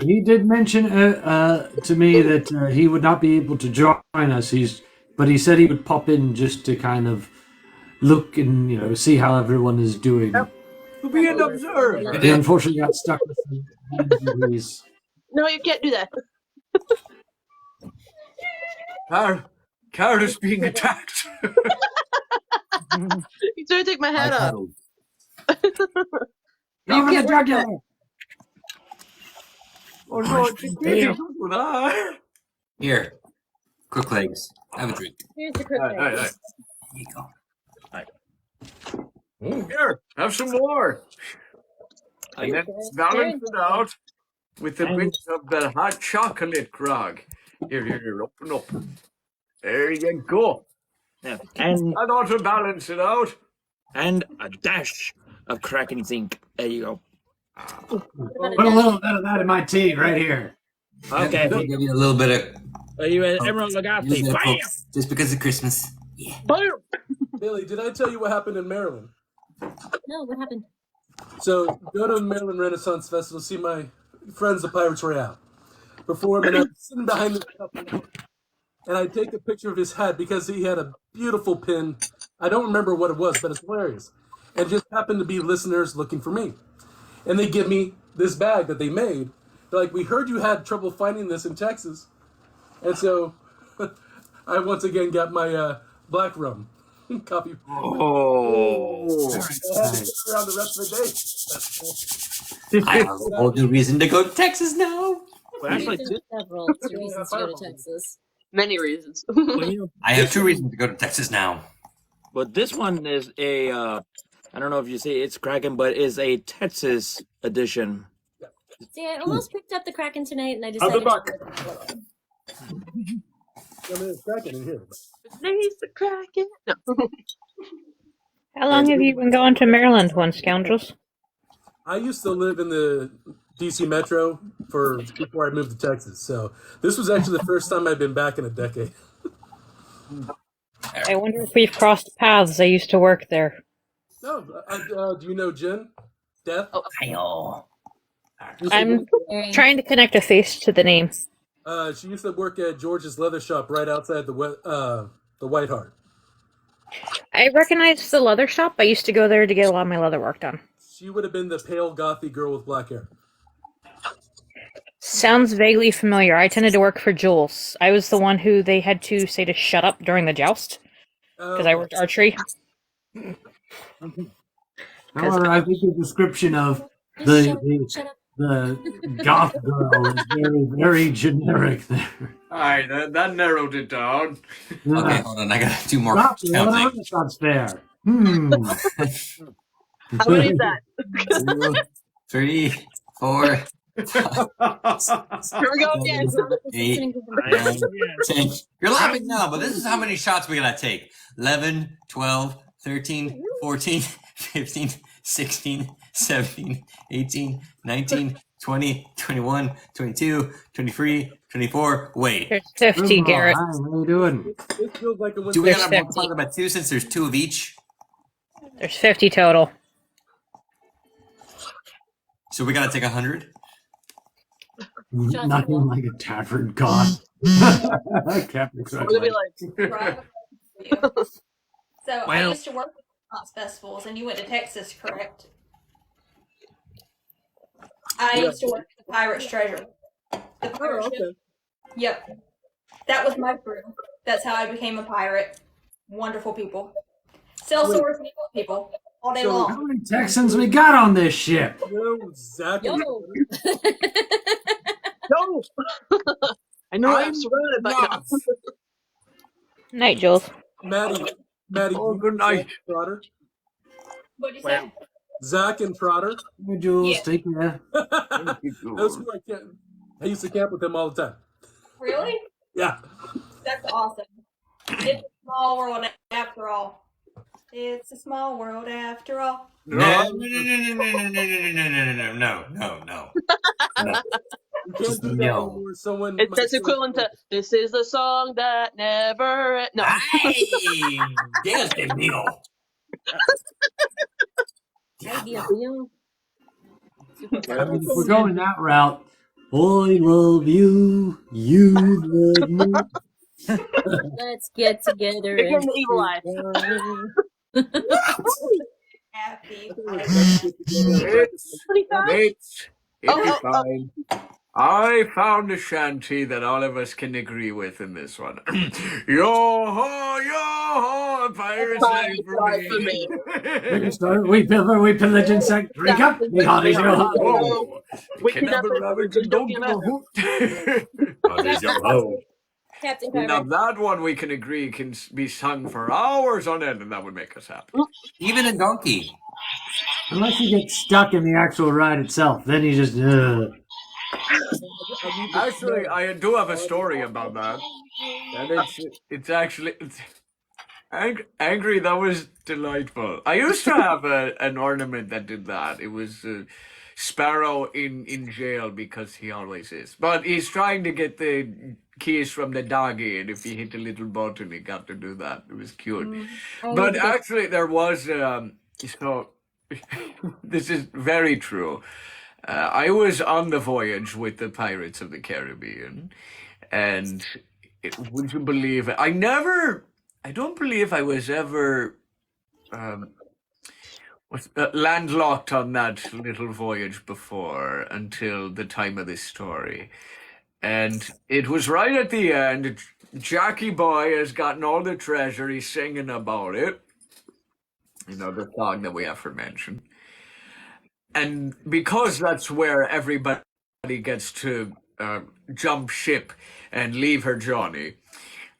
He did mention to me that he would not be able to join us. But he said he would pop in just to kind of look and see how everyone is doing. To be an observer. He unfortunately got stuck with some injuries. No, you can't do that. Car is being attacked. He's trying to take my hat off. Leave him the jugular. Oh no, it's a jugular. Here. Crook legs. Have a drink. Here's the crook Aye. There you go. Here, have some more. And then balance it out with a bit of the hot chocolate, Grog. Here, open up. There you go. Yeah. And That ought to balance it out. and a dash of Kraken zinc. There you go. Put a little bit of that in my tea right here. Okay. I'll give you a little bit of Are you an Emerald Lagasse? Bam! just because of Christmas. Yeah. Billy, did I tell you what happened in Maryland? No, what happened? So, go to the Maryland Renaissance Festival, see my friends, the Pirates Royale. Perform, and I'm sitting behind the couple, and I take a picture of his hat because he had a beautiful pin. I don't remember what it was, but it's hilarious. And just happened to be listeners looking for me. And they give me this bag that they made. They're like, we heard you had trouble finding this in Texas. And so I once again got my black rum copy. Oh. I had to sit around the rest of the day. I have a whole new reason to go to Texas now. Well, actually, There's several reasons to go to Texas. Many reasons. I have 2 reasons to go to Texas now. but this one is a, I don't know if you see it's Kraken, but is a Texas edition. See, I almost picked up the Kraken tonight, and I I'll decided be back. to There's Kraken in here. He's the Kraken. No. How long have you been going to Maryland, one scoundrels? I used to live in the DC Metro before I moved to Texas. So this was actually the first time I've been back in a decade. I wonder if we've crossed paths. I used to work there. No, do you know Jen? Death? Oh, I know. I'm trying to connect a face to the name. She used to work at George's Leather Shop right outside the White Hart. I recognize the leather shop. I used to go there to get a lot of my leather work done. She would have been the pale, gothy girl with black hair. Sounds vaguely familiar. I tended to work for Jules. I was the one who they had to say to shut up during the joust because I worked archery. However, I think the description of the goth girl is very, very generic there. Aye, that narrowed it down. Okay, hold on. I got 2 more Stop, counting. Renaissance fair. how many is that? 3, 4, Here we go again. 8, 9, 10. You're laughing now, but this is how many shots we gotta take. 11, 12, 13, 14, 15, 16, 17, 18, 19, 20, 21, 22, 23, 24. Wait. There's 50, Garrett. Hi, how you doing? This feels like it was. Do we There's gotta 50. multiply by 2 since there's 2 of each? There's 50 total. So we gotta take 100? Nothing like a tavern goth. Captain We're gonna be Crunch. like, So I Well- used to work at arts festivals, and you went to Texas, correct? I Yeah. used to work at the Pirate's Treasure. The pirate ship. okay. Yep. That was my crew. That's how I became a pirate. Wonderful people. Sell Wait. swords and kill people all day So- How long. many Texans we got on this ship? Zach Yo. No. I know I'm I'm surrounded by not. Night, Jules. Maddie, Oh, you good know night. Zach and Trotter? What'd you Well, say? Zach and Trotter. Hey, Jules, Yeah. take care. you, That's who I used to camp with them all the time. Really? Yeah. That's awesome. It's a small world after all. It's a small world after all. No, no, no, no, no, no, no, no. You can't do that No. anymore. Someone It's might that's say- equivalent to "This is the song that never." No. Ay, Dios te mío. Ay, Dios mío. I mean, if we're going that route, I love you, you love me. Let's get together. Again, and the evil eye. Happy It's Oh. fine. I found a shanty that all of us can agree with in this one. Yo ho, a pirate's life for me. We pillage and sack, drink up, me hearties, yo ho. Whoa. Wicked Can up never it, rabbit just don't don't give give a a- hoot. Hearties, yo ho. Captain Now Carver. that one we can agree can be sung for hours on end, and that would make us happy. Even a donkey. Unless you get stuck in the actual ride itself, then you just. Actually, I do have a story about that, and it's actually angry. That was delightful. I used to have an ornament that did that. It was Sparrow in jail because he always is, but he's trying to get the keys from the doggy, and if he hit a little button, he got to do that. It was cute. But actually, there was so. This is very true. I was on the voyage with the Pirates of the Caribbean, and would you believe it? I don't believe I was ever landlocked on that little voyage before until the time of this story. And it was right at the end. Jackie Boy has gotten all the treasure. He's singing about it. You know, the song that we aforementioned. And because that's where everybody gets to jump ship and leave her Johnny,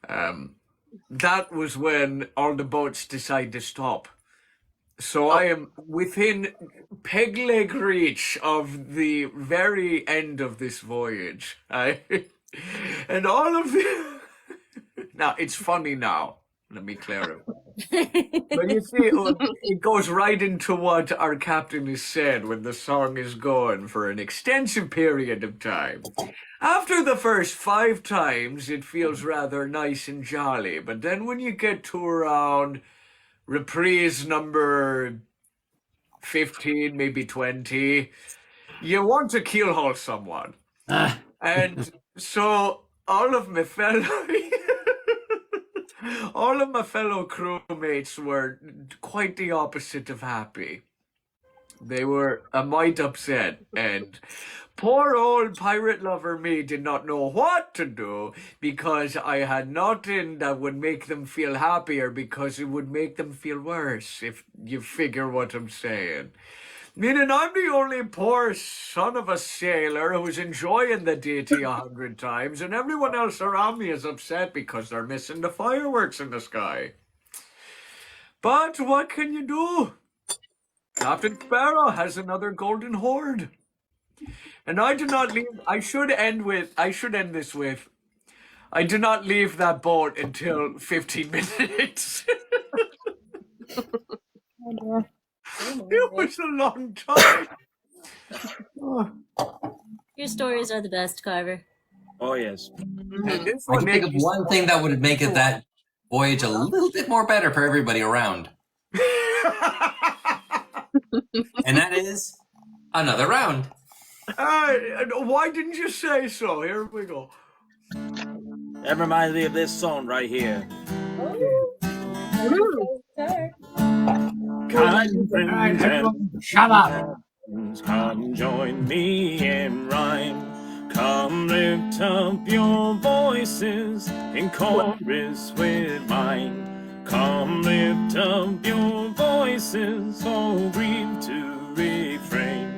that was when all the boats decide to stop. So I am within peg leg reach of the very end of this voyage. And all of the... Now, it's funny now. Let me clarify. But you see, it goes right into what our captain has said when the song is going for an extensive period of time. After the first 5 times, it feels rather nice and jolly. But then when you get to around reprise number 15, maybe 20, you want to keelhaul someone. And so all of my fellow crewmates were quite the opposite of happy. They were a mite upset, and poor old pirate lover me did not know what to do because I had nothing that would make them feel happier because it would make them feel worse, if you figure what I'm saying. Meaning I'm the only poor son of a sailor who's enjoying the deity 100 times, and everyone else around me is upset because they're missing the fireworks in the sky. But what can you do? Captain Sparrow has another golden hoard. And I do not leave. I should end this with, I do not leave that boat until 15 minutes. It was a long time. Your stories are the best, Carver. Oh, yes. I can think of one thing that would make it that voyage a little bit more better for everybody around. And that is another round. Why didn't you say so? Here we go. That reminds me of this song right here. Kind friends and Shut up. come join me in rhyme. Come lift up your voices in chorus with mine. Come lift up your voices, oh grieve to refrain.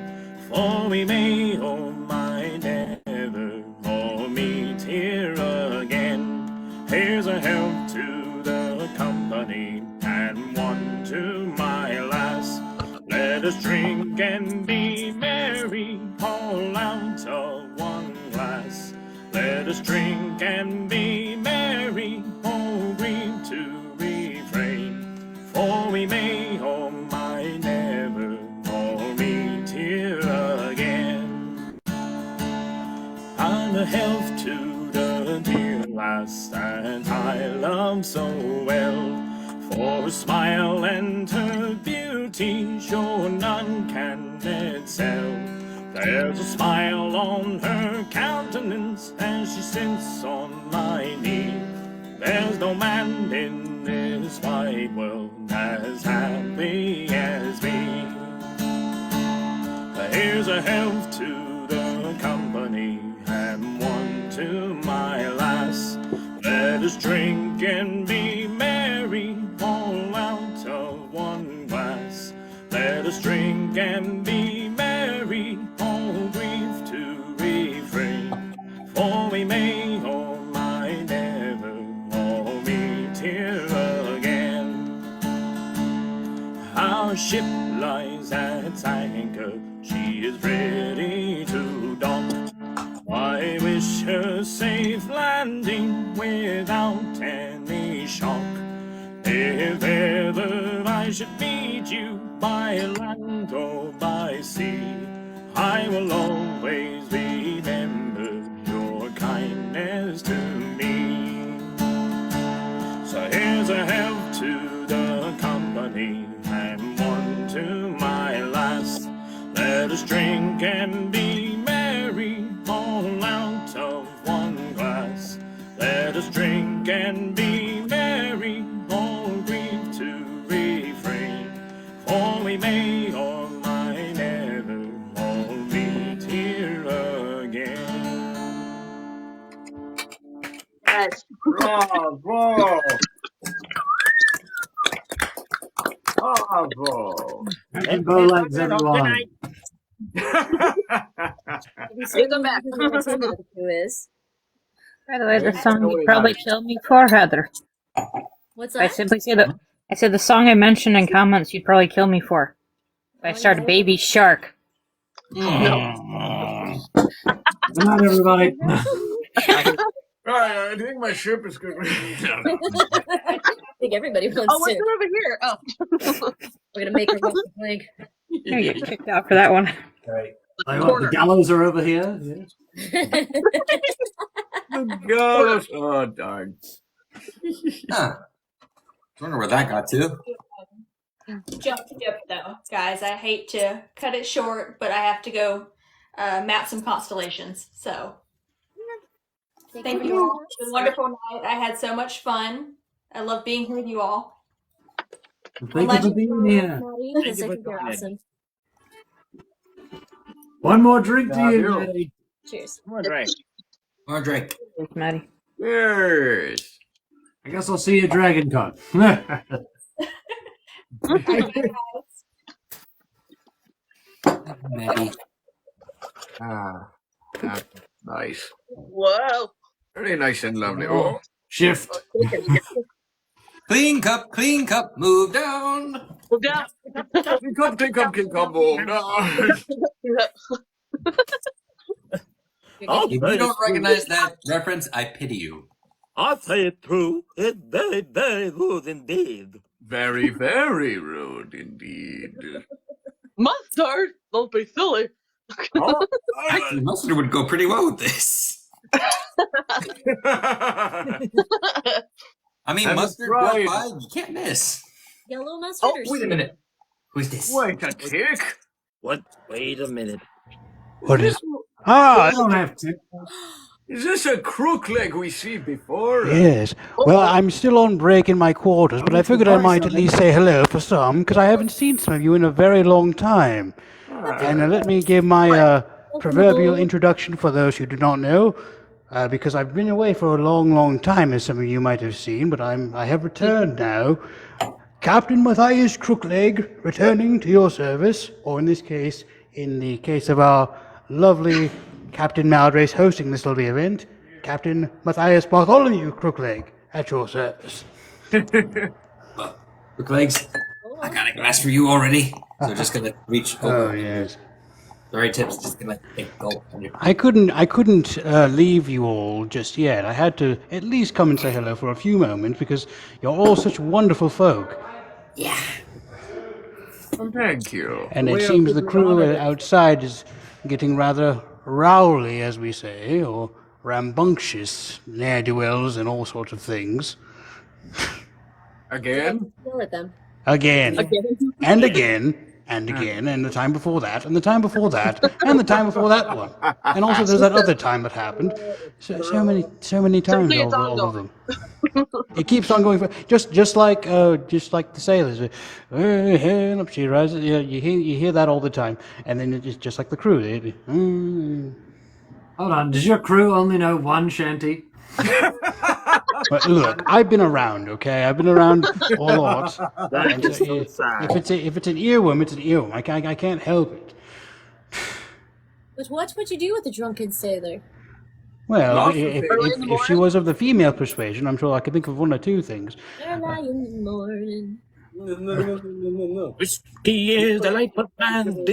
For we may, oh my, never all meet here again. Here's a health to the company and one to my lass. Let us drink and be merry, all out of one glass. Let us drink and be merry, oh grieve to refrain. For we may, oh my, never all meet here again. And a health to the dear lass that I love so well. For her smile and her beauty, sure none can excel. There's a smile on her countenance as she sits on my knee. There's no man in this wide world as happy as me. Here's a health to the company and one to my lass. Let us drink and be merry, all out of one glass. Let us drink and be merry, all grief to refrain. For we may, oh my, never all meet here again. Our ship lies at anchor, she is ready to dock. I wish her safe landing without any shock. If ever I should meet you by land or by sea, I will always remember your kindness to me. So here's a health to the company and one to my lass. Let us drink and be merry, all out of one glass. Let us drink and be merry, all grief to refrain. For we may, or might never, all meet here again. Yes. Bravo! Bravo! And bow legs, everyone. Welcome back. Who is? By the way, the song you'd probably kill me for, Heather. What's I that? simply say that. I said the song I mentioned in comments you'd probably kill me for. I started Baby Shark. Come on, everybody. I think my ship is good. I think everybody wants Oh, what's to. over here? Oh. We're gonna make her watch the flag. You get kicked out for that one. Right. The gallows are over here. The gallows. Oh, darn. Huh. I wonder where that got to. Jump ship, though, guys. I hate to cut it short, but I have to go map some constellations. So, thank you all. It was a wonderful night. I had so much fun. I love being here with you all. Thank you for being here. Because I think they're awesome. One more drink to you, Maddie. Cheers. More drink. More drink. Cheers, Maddie. Yes. I guess I'll see you at Dragon Con. Maddie. Nice. Whoa. Very nice and lovely. Oh. Shift. Clean cup, move down. Move down. Clean cup, move down. If you don't recognize that reference, I pity you. I'll say it true. It's very, very rude indeed. Very, very rude indeed. Mustard? Don't be silly. Oh, Actually, mustard would go pretty well with this. I mean, Have mustard, tried. you can't miss. Yellow mustard. Oh, wait a minute. Who's this? Wait a tick. What? Wait a minute. What is? I don't have to. Is this a crook leg we see before? Yes. Well, I'm still on break in my quarters, but I figured I might at least say hello for some, because I haven't seen some of you in a very long time. And let me give my proverbial introduction for those who do not know, because I've been away for a long, long time, as some of you might have seen, but I have returned now. Captain Matthias Crookleg, returning to your service, or in this case, in the case of our lovely Captain Maldreis hosting this lovely event, Captain Matthias Bartholomew Crookleg, at your service. Crooklegs, I got a glass for you already. So just gonna reach over. Oh, yes. Sorry, Tips, just gonna go. I couldn't leave you all just yet. I had to at least come and say hello for a few moments because you're all such wonderful folk. Yeah. Well, thank you. And it seems the crew outside is getting rather rowdy, as we say, or rambunctious, ne'er-do-wells and all sorts of things. Again? Yell at them. Again. And again. And again, and the time before that, and the time before that, and the time before that one. And also there's that other time that happened. So many times, all of them. It keeps on going for just like the sailors. And up she rises. Yeah, you hear that all the time, and then it's just like the crew. Hold on, does your crew only know one shanty? But look, I've been around, okay? I've been around a lot. That is so sad. If it's an earworm, it's an earworm. I can't help it. But what would you do with a drunken sailor? Well, if she was of the female persuasion, I'm sure I could think of one or two things. Early in the morning. No. Whiskey is the light of man.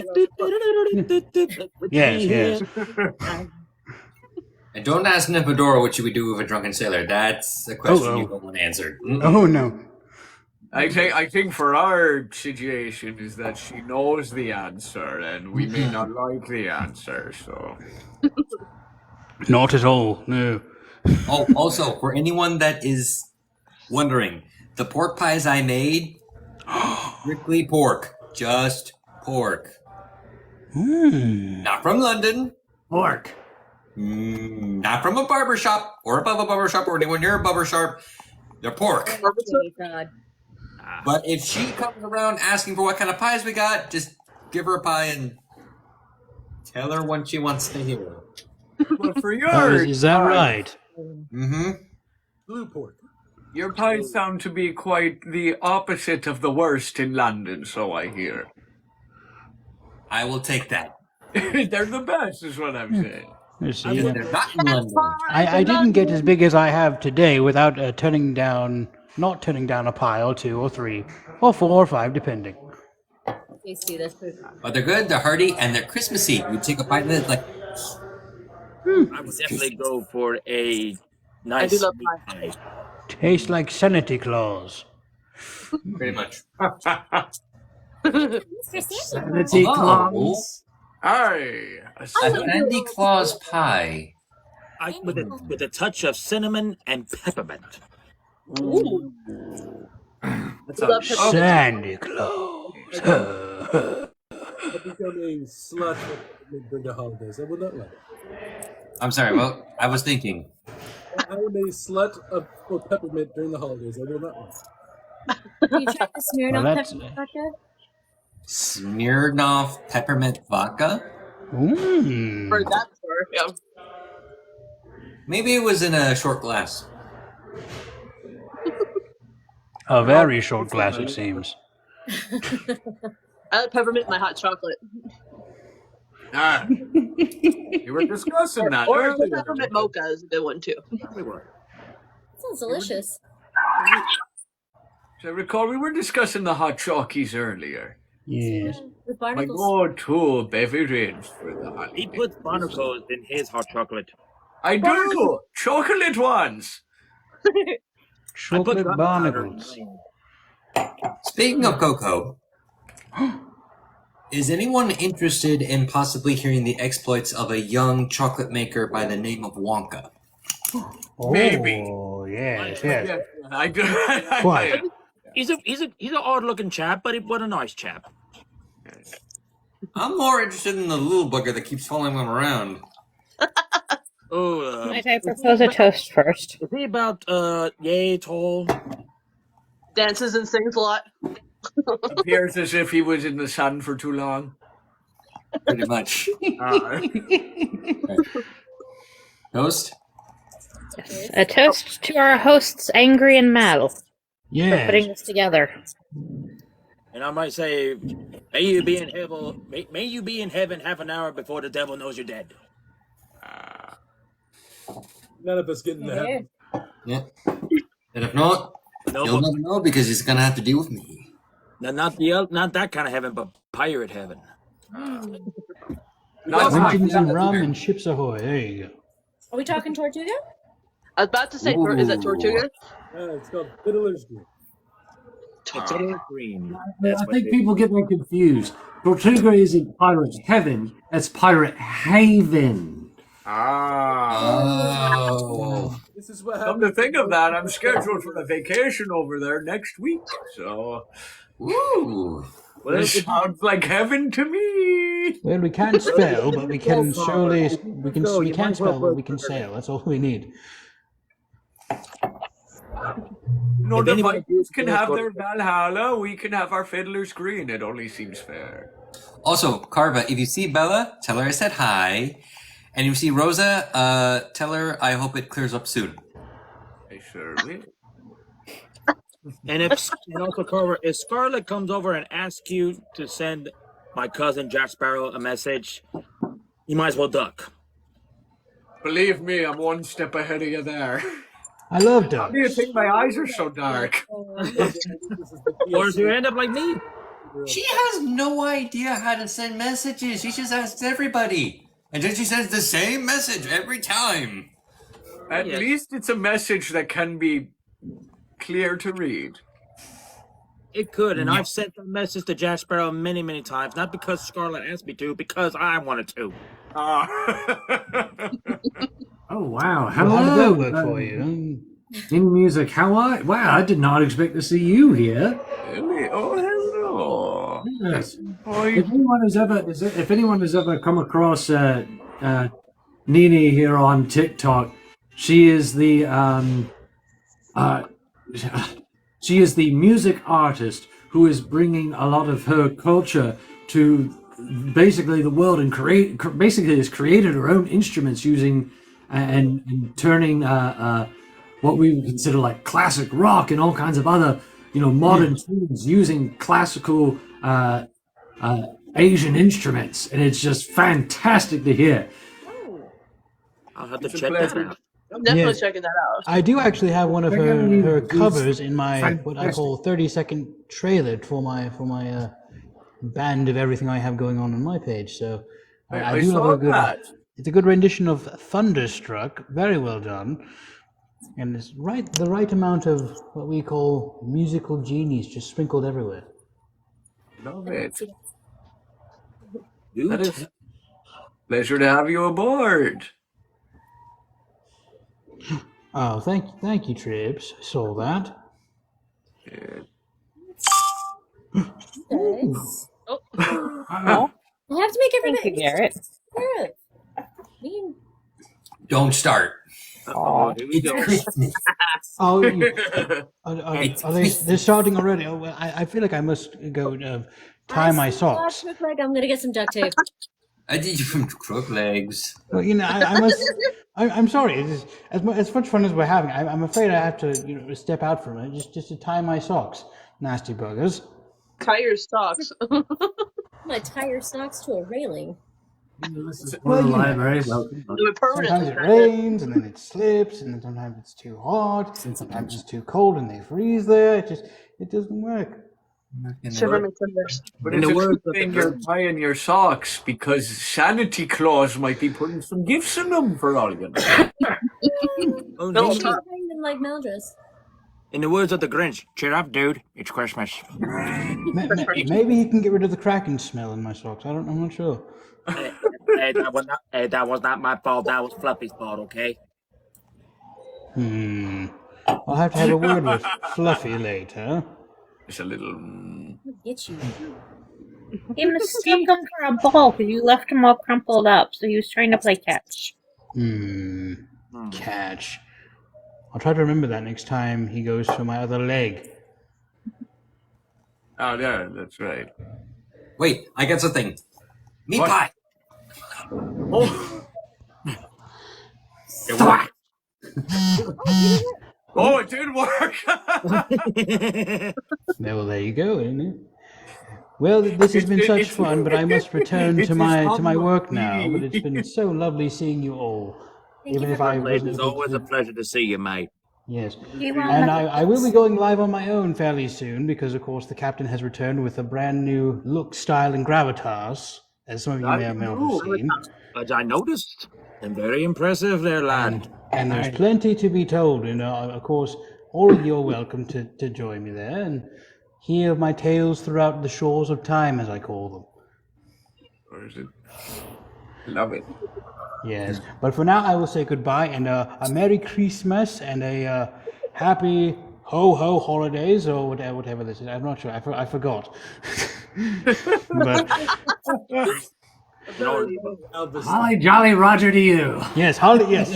Yes. And don't ask Nymphadora what she would do with a drunken sailor. That's a question you don't want answered. Oh, no. I think for our situation is that she knows the answer, and we may not like the answer, so... Not at all, no. Oh, also, for anyone that is wondering, the pork pies I made, strictly pork. Just pork. Not from London. Pork. Not from a barber shop, or above a barber shop, or anywhere near a barber shop. They're pork. But if she comes around asking for what kind of pies we got, just give her a pie and tell her what she wants to hear. But for yours, is that right? Mm-hmm. Blue pork. Your pies sound to be quite the opposite of the worst in London, so I hear. I will take that. They're the best, is what I'm saying. See, They're not in London. I didn't get as big as I have today without not turning down a pie or two or three or 4 or 5, depending. Tasty, that's good. But they're good, they're hearty, and they're Christmassy. You take a bite of it, like... I would definitely go for a nice I do love meat pie. Tastes like Santa Claus. Pretty much. Sanity Claus. Aye. A Sandy Claus pie. With a touch of cinnamon and peppermint. Ooh. Santa Claus. I'll become a slut during the holidays. I would not like it. I'm sorry, well, I was thinking. I am a slut for peppermint during the holidays. I will not like it. Have you tried the Smirnoff peppermint vodka? Smirnoff peppermint vodka? Heard that before, yeah. Maybe it was in a short glass. A very short glass, it seems. I like peppermint in my hot chocolate. Ah, you were discussing that Or earlier. peppermint mocha is a good one too. We were. Sounds delicious. So I recall we were discussing the hot chalkies earlier. Yes. With My barnacles. go-to beverage for the holidays. He puts barnacles in his hot chocolate. I do! Chocolate ones! Chocolate barnacles. Speaking of cocoa, is anyone interested in possibly hearing the exploits of a young chocolate maker by the name of Wonka? Maybe. Oh, yes. I do. Quite. He's an odd-looking chap, but what a nice chap. I'm more interested in the little bugger that keeps following him around. Oh, Might I propose a toast first? Is he about yay tall? Dances and sings a lot. Appears as if he was in the sun for too long. Pretty much. Toast? Yes. A toast to our hosts, Angry and Mal, for Yes. putting this together. And I might say, may you be in heaven. May you be in heaven half an hour before the devil knows you're dead. None of us get into heaven. Yeah. And if not, you'll never know because he's gonna have to deal with me. Not that kind of heaven, but pirate heaven. Engines and rum and ships ahoy. There you go. Are we talking Tortuga? I was about to say, is that Tortuga? It's called Fiddler's Green. Fiddler's Green. I think people get that confused. Tortuga isn't pirate heaven; it's pirate haven. Oh. This is what happened. Come to think of that, I'm scheduled for a vacation over there next week. So, Ooh. Well, this sounds like heaven to me. Well, we can't spell, but we can surely we can't spell, but we can sail. That's all we need. No, the Vikings can have their Valhalla. We can have our Fiddler's Green. It only seems fair. Also, Carva, if you see Bella, tell her I said hi. And if you see Rosa, tell her I hope it clears up soon. I sure will. And also, Carver, if Scarlet comes over and asks you to send my cousin Jack Sparrow a message, you might as well duck. Believe me, I'm one step ahead of you there. I love How ducks. do you think my eyes are so dark? Or if you end up like me. She has no idea how to send messages. She just asks everybody. And then she sends the same message every time. At least it's a message that can be clear to read. It could, and I've sent a message to Jack Sparrow many, many times, not because Scarlet asked me to, because I wanted to. Oh wow! How did that work for you? In music, how are? Wow, I did not expect to see you here. Really? Oh, hello. Yes. If anyone has ever come across Nini here on TikTok, she is the music artist who is bringing a lot of her culture to basically the world and basically has created her own instruments using and turning what we would consider like classic rock and all kinds of other modern tunes using classical Asian instruments, and it's just fantastic to hear. I'll have to check that out. I'm definitely Yes. checking that out. I do actually have one of her covers in my what I call 30-second trailer for my band of everything I have going on my page. So I do love a good. It's a good rendition of Thunderstruck. Very well done, and it's the right amount of what we call musical genies just sprinkled everywhere. Love it. That is pleasure to have you aboard. Oh, thank you, Trips. I saw that. Nice. Oh. I have to make everybody. Thank you, Garrett. Don't start. Oh, here we go. Christmas. Oh, they're starting already. Oh, well, I feel like I must go tie my socks. Look like I'm gonna get some duct tape. I did you from crook legs. Well, I must. I'm sorry. It is, as much fun as we're having, I'm afraid I have to step out for a minute just to tie my socks. Nasty buggers. Tie your socks. I'm gonna tie your socks to a railing. Library. Sometimes it rains and then it slips, and then sometimes it's too hot, and sometimes it's too cold and they freeze there. It doesn't work. Shiver my timbers. But it's a good thing you're tying your socks because Sanity Claus might be putting some gifts in them for all you know. Don't hang them like Maldreis. In the words of the Grinch, cheer up, dude. It's Christmas. Maybe he can get rid of the Kraken smell in my socks. I'm not sure. Hey, that was not my fault. That was Fluffy's fault, okay? I'll have to have a word with Fluffy later. It's a little. I'll get you. He mistook him for a ball because you left him all crumpled up, so he was trying to play catch. Catch. I'll try to remember that next time he goes for my other leg. Oh, yeah, that's right. Wait, I got something. Meat What? pie. Oh, It worked. oh, it did work. Well, there you go, isn't it? Well, this has been such fun, but I must return to my work now. But it's been so lovely seeing you all, even if I wasn't It's able always a to. pleasure to see you, mate. Yes, You and I will be going live on my own fairly soon because, of course, the captain has returned with a brand new look, style, and gravitas, as some of you may or may not have seen. As I noticed. And very impressive there, lad. And there's plenty to be told, you know. Of course, all of you are welcome to join me there and hear my tales throughout the shores of time, as I call them. Or is it? Love it. Yes, but for now, I will say goodbye and a Merry Christmas and a Happy Ho holidays or whatever this is. I'm not sure. I forgot. But Holly Jolly Roger to you. yes, Holly. Yes,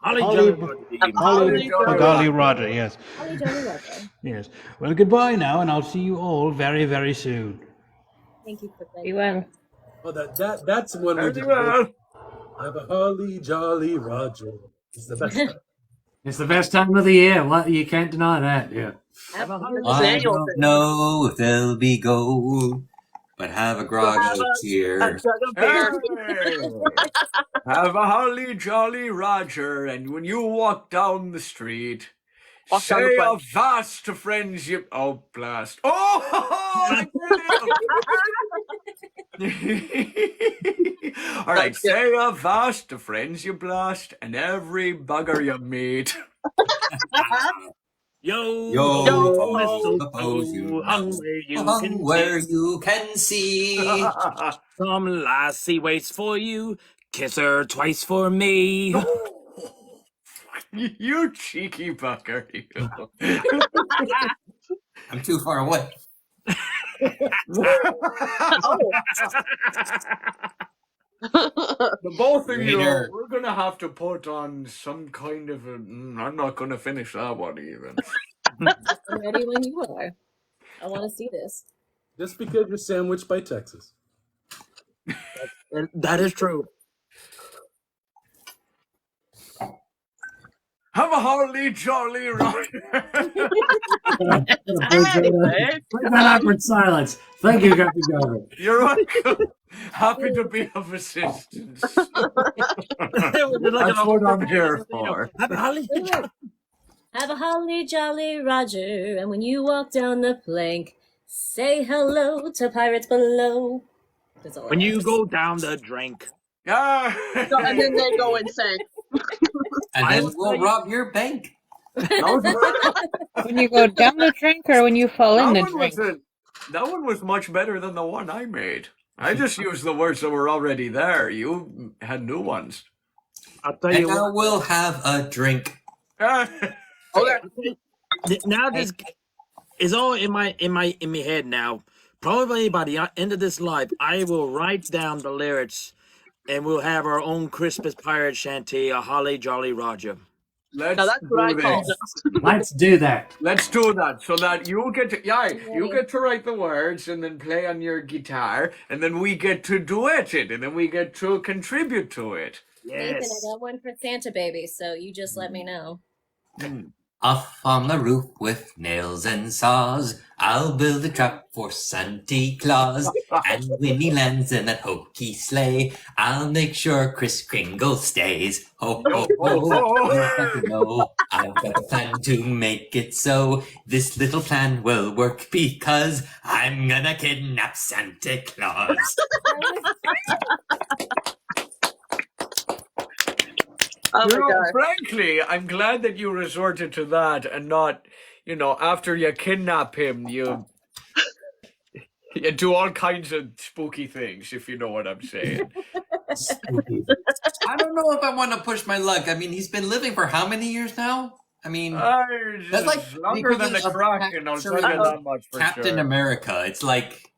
Holly Jolly Roger to you, Holly Jolly Golly Roger. Yes. Holly Jolly Roger. Yes. Well, goodbye now, and I'll see you all very, very soon. Thank you for that. Be well. Oh, that's when we Very just well. have a holly jolly Roger. It's the best time. It's the best time of the year. What, you can't deny that. Yeah. I don't know if they'll be gold, but have a grog of cheer. Hey! Have a holly jolly Roger, and when you walk down the street, Walk down the say plank. avast to friends you. Oh, blast! Oh, I did it! All right, say avast to friends you blast, and every bugger you meet. Yo, suppose you hung where you hung can where you can see. Some lassie waits for you. Kiss her twice for me. You cheeky bugger, you. I'm too far away. The both of you, Later. we're gonna have to put on some kind of a. I'm not gonna finish that one even. I'm ready when you are. I want to see this. Just because you're sandwiched by Texas. That is true. Have a holly jolly Roger. That awkward silence. Thank you, Captain Garvin. You're welcome. Happy to be of assistance. That's what I'm here for. Have a holly jolly Roger, and when you walk down the plank, say hello to pirates below. That's all. When you go down the drink. Ah. And then they go insane. And then we'll rob your bank. When you go down the drink or when you fall in the drink? That one was much better than the one I made. I just used the words that were already there. You had new ones. I'll tell And you now what. we'll have a drink. Now this is all in my head now. Probably by the end of this live, I will write down the lyrics, and we'll have our own Christmas pirate shanty, a Holly Jolly Roger. Let's Now that's what I called it. Let's do that. Let's do that so that you get to you get to write the words and then play on your guitar, and then we get to duet it, and then we get to contribute to it. Nathan, I got one for Santa baby, so you just let me know. Off on the roof with nails and saws, I'll build a trap for Santa Claus. And when he lands in that hokey sleigh, I'll make sure Kris Kringle stays. Ho, ho, ho. I've got a plan to make it so. This little plan will work because I'm gonna kidnap Santa Claus. Oh my God. Frankly, I'm glad that you resorted to that and not, after you kidnap him, you do all kinds of spooky things, if you know what I'm saying. I don't know if I want to push my luck. I mean, he's been living for how many years now? I mean, that's like longer than the Kraken, I'll tell you that much for Captain sure. America. It's like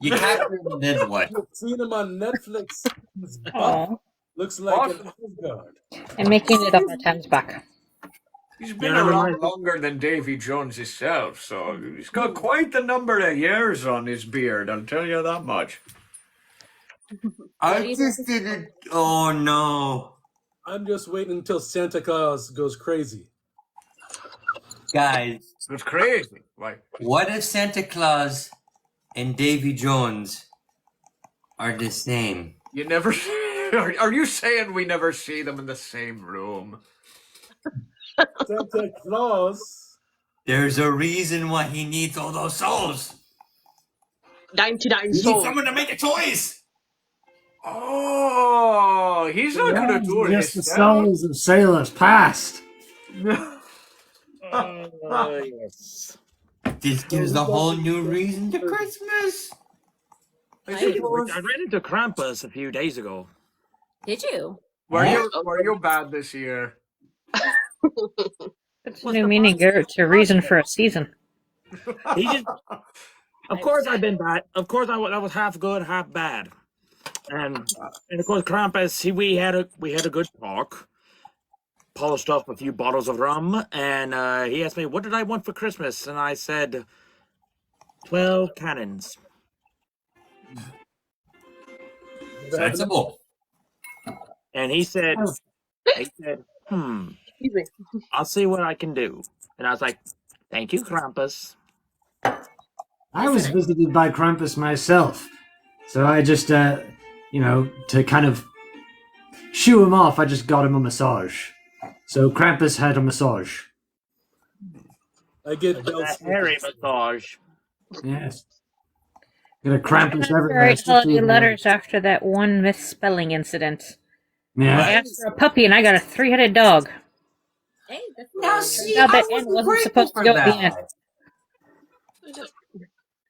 you capture him and then what? You've seen him on Netflix. He's buff. Aw. Looks like What? an Asgard. And making it up our times back. He's been around longer than Davy Jones himself, so he's got quite the number of years on his beard, I'll tell you that much. I just didn't. Oh no. I'm just waiting until Santa Claus goes crazy. Guys. It's crazy. Why? What if Santa Claus and Davy Jones are the same? You never. Are you saying we never see them in the same room? Santa Claus. There's a reason why he needs all those souls. 99 He souls. needs someone to make a choice. Oh, he's not going to do it Just the himself. souls of sailors past. Yes. This gives a whole new reason to Christmas. I ran into Krampus a few days ago. Did you? Were you bad this year? That's a new meaning, Garrett. It's a reason for a season. He just, of course, I've been bad. Of course, I was half good, half bad, and of course, Krampus. We had a good talk. Polished off a few bottles of rum, and he asked me, "What did I want for Christmas?" And I said, 12 cannons. Sensible. And he said, I'll see what I can do. And I was like, thank you, Krampus. I was visited by Krampus myself, so I just, to kind of shoo him off, I just got him a massage. So Krampus had a massage. I get a hairy massage. Yes. Got a Krampus everywhere. Write holiday letters after that one misspelling incident. Yeah. I asked for a puppy and I got a 3-headed dog. Hey, that's Now see, Now I that end wasn't wasn't supposed to grateful go for at the end. that.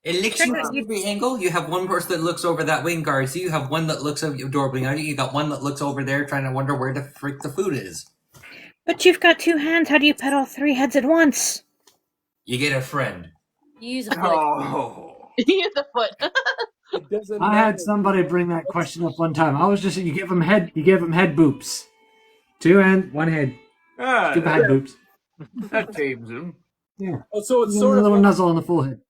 It licks you from every angle. You have one person that looks over that way and guards you. You have one that looks over your door behind you. You got one that looks over there trying to wonder where the frick the food is. But you've got 2 hands. How do you pet all 3 heads at once? You get a friend. You use a foot. Oh. Use a foot. I had somebody bring that question up one time. I was just you give them head boops. 2 and 1 head. Give them head boops. That tames him. Yeah. Oh, so it's Give sort them a of little nuzzle on the forehead.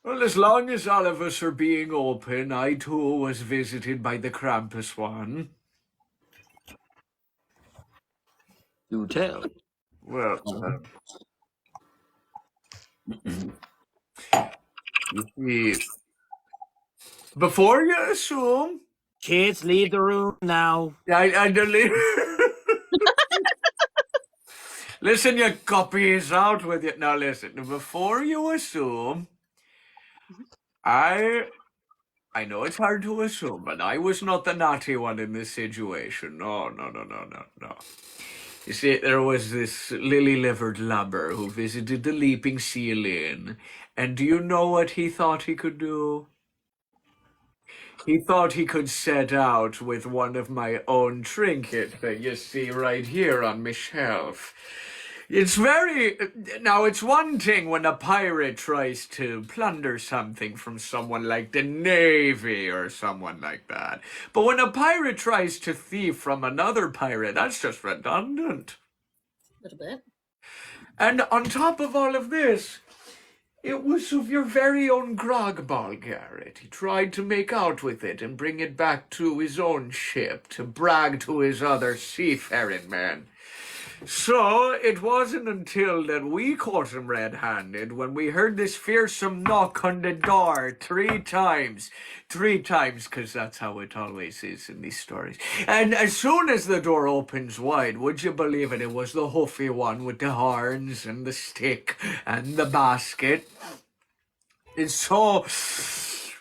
Well, as long as all of us are being open, I too was visited by the Krampus one. Do tell. Well, you see, before you assume, kids, leave the room now. I delete. Listen, you copies, out with it. Now listen, before you assume, I know it's hard to assume, but I was not the naughty one in this situation. No. You see, there was this lily-livered lubber who visited the Leaping Seal Inn, and do you know what he thought he could do? He thought he could set out with one of my own trinkets that you see right here on my shelf. It's one thing when a pirate tries to plunder something from someone like the Navy or someone like that. But when a pirate tries to thieve from another pirate, that's just redundant. A little bit. And on top of all of this, it was of your very own grog ball, Garrett. He tried to make out with it and bring it back to his own ship to brag to his other seafaring men. So it wasn't until that we caught him red-handed when we heard this fearsome knock on the door 3 times. 3 times, because that's how it always is in these stories. And as soon as the door opens wide, would you believe it, it was the huffy one with the horns and the stick and the basket. It's so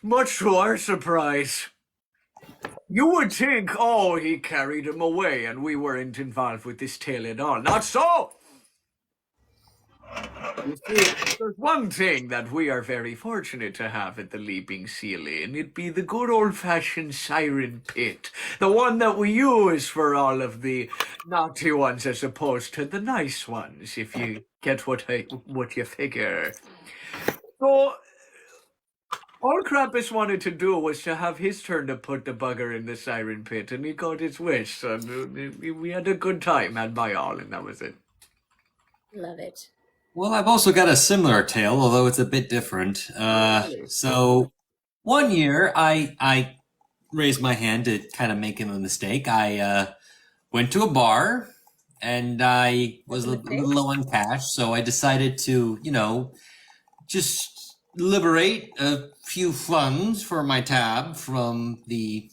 much to our surprise. You would think, oh, he carried him away and we weren't involved with this tale at all. Not so! You see, there's one thing that we are very fortunate to have at the Leaping Seal Inn. It'd be the good old-fashioned siren pit. The one that we use for all of the naughty ones as opposed to the nice ones, if you get what you figure. So, All Krampus wanted to do was to have his turn to put the bugger in the siren pit, and he got his wish. So we had a good time, had my all, and that was it. Love it. Well, I've also got a similar tale, although it's a bit different. So one year, I raised my hand to kind of making a mistake. I went to a bar, and I was a little low on cash, so I decided to, just liberate a few funds for my tab from the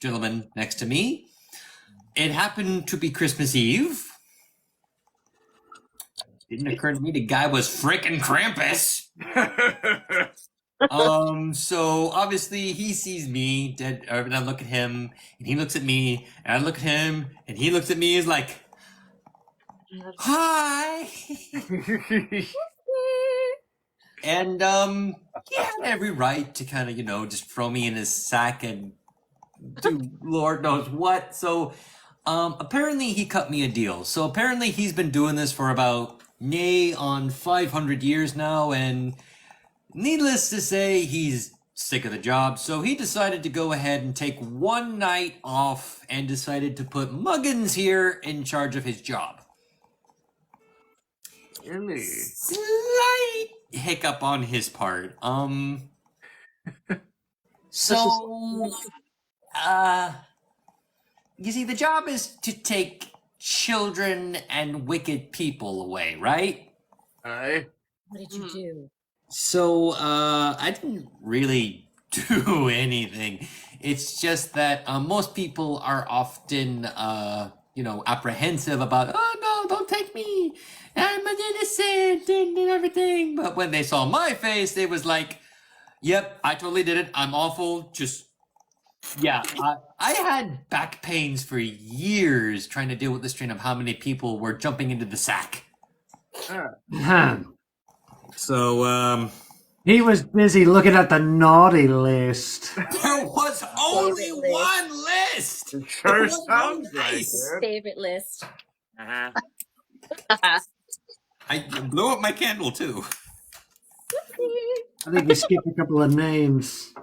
gentleman next to me. It happened to be Christmas Eve. Didn't occur to me the guy was frickin' Krampus. So obviously he sees me dead, and I look at him, and he looks at me, and I look at him, and he looks at me. He's like, "Hi." And he had every right to kind of, just throw me in his sack and do Lord knows what. So apparently he cut me a deal. So apparently he's been doing this for about on 500 years now, and needless to say, he's sick of the job. So he decided to go ahead and take one night off and decided to put Muggins here in charge of his job. Really? Slight hiccup on his part. So, you see, the job is to take children and wicked people away, right? Aye. What did you do? So, I didn't really do anything. It's just that most people are often, apprehensive about, oh no, don't take me. I'm an innocent and everything. But when they saw my face, they was like, yep, I totally did it. I'm awful. Just, yeah. I had back pains for years trying to deal with the strain of how many people were jumping into the sack. So, he was busy looking at the naughty list. There was only one list. It sure sounds like it. Favorite list. I blew up my candle too. I think we skipped a couple of names.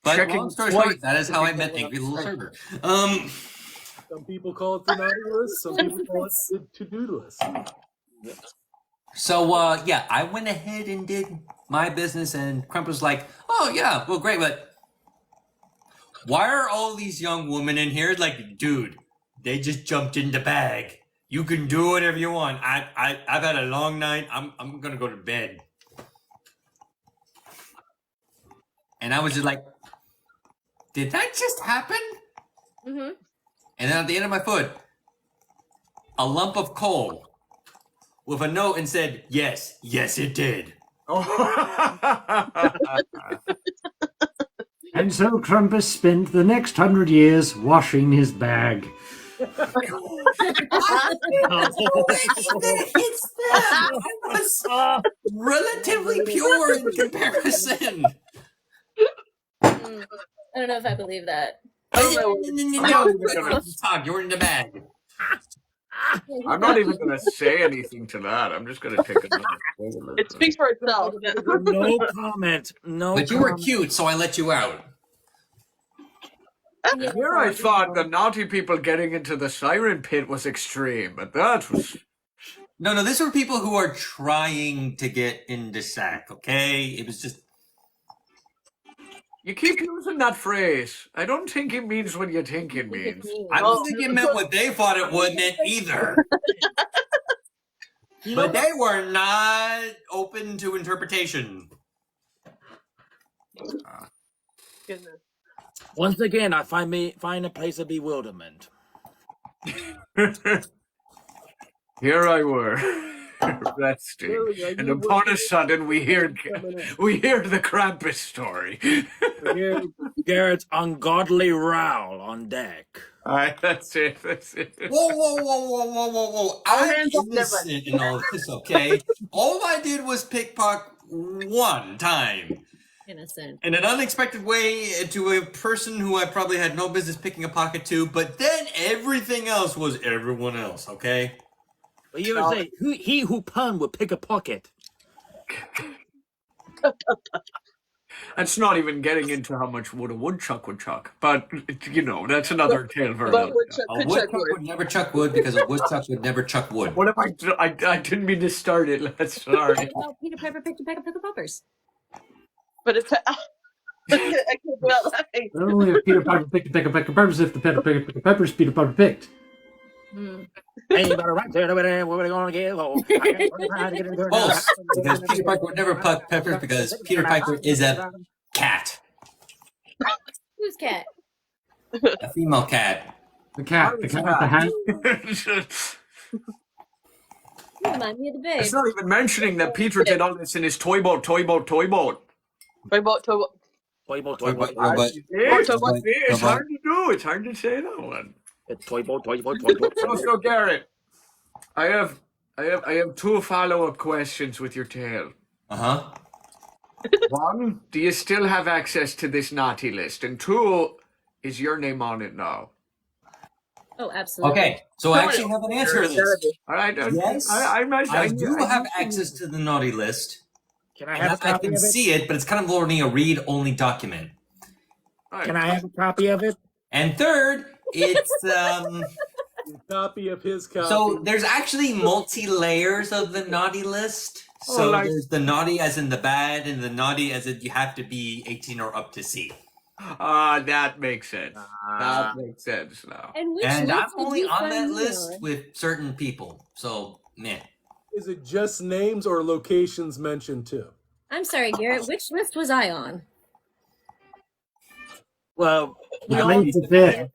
But long story short, that is how I met Angry Little Server. Some people call it the naughty list. Some people call it the to-do list. So, I went ahead and did my business, and Crump was like, oh, yeah, well, great, but why are all these young women in here? Like, dude, they just jumped in the bag. You can do whatever you want. I've had a long night. I'm gonna go to bed. And I was just like, did that just happen? Mm-hmm. And then at the end of my foot, a lump of coal with a note and said, yes, it did. And so Krampus spent the next 100 years washing his bag. I was relatively pure in comparison. I don't know if I believe that. No, you're in the bag. I'm not even going to say anything to that. I'm just going to take another. It speaks for itself. No comment. No. But you were cute, so I let you out. Here I thought the naughty people getting into the siren pit was extreme, but that was... No, these were people who are trying to get into sack, okay? It was just... You keep using that phrase. I don't think it means what you think it means. I don't think it meant what they thought it would meant either. But they were not open to interpretation. Goodness. Once again, I find a place of bewilderment. Here I were, resting, and upon a sudden we hear the Krampus story. Hear Garrett's ungodly row on deck. That's it. Whoa. I'm innocent in all this, okay? All I did was pickpocket one time. Innocent. In an unexpected way to a person who I probably had no business picking a pocket to, but then everything else was everyone else, okay? Well, you would say, he who pun would pick a pocket. That's not even getting into how much wood a woodchuck would chuck. But, you know, that's another tale for But another woodchuck A could chuck woodchuck wood. would never chuck wood because a woodchuck would never chuck wood. What if I didn't mean to start it. That's sorry. Well, Peter Piper picked a peck of pickled peppers. But if I can't do it like Not only if Peter Piper picked a peck of peppers, if the peppers Peter Piper picked. Hey, you better right there. We're going to get low. False, because Peter Piper would never pluck peppers because Peter Piper is a cat, Who's cat? a female cat. The cat with the hat. You remind me of the babe. It's not even mentioning that Peter did all this in his toy boat. toy boat. Toy boat. It's hard to do. It's hard to say that one. Toy boat. So Garrett, I have two follow-up questions with your tale. One, do you still have access to this naughty list? And two, is your name on it now? Oh, absolutely. Okay, so I actually have an answer to this. All right. Yes, I do have access to the naughty list. Can I have a I copy can of it? see it, but it's kind of only a read-only document. Can I have a copy of it? And third, it's A copy of his copy. so there's actually multi-layers of the naughty list. So there's the naughty as in the bad, and the naughty as in you have to be 18 or up to see. That makes sense. That makes sense now. And I'm only on that list with certain people. So, man. Is it just names or locations mentioned too? I'm sorry, Garrett. Which list was I on? Well, we all need to fit.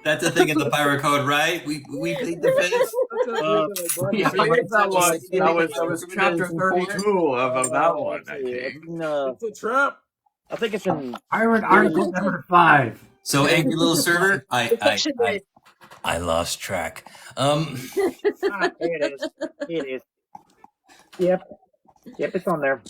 That's a thing in the pirate code, right? We plead the fifth. That was chapter 32 of that one, I think. It's a trap. I think it's in Pirate Article number 5. So, angry little server, I lost track. It is. Yep, it's on there.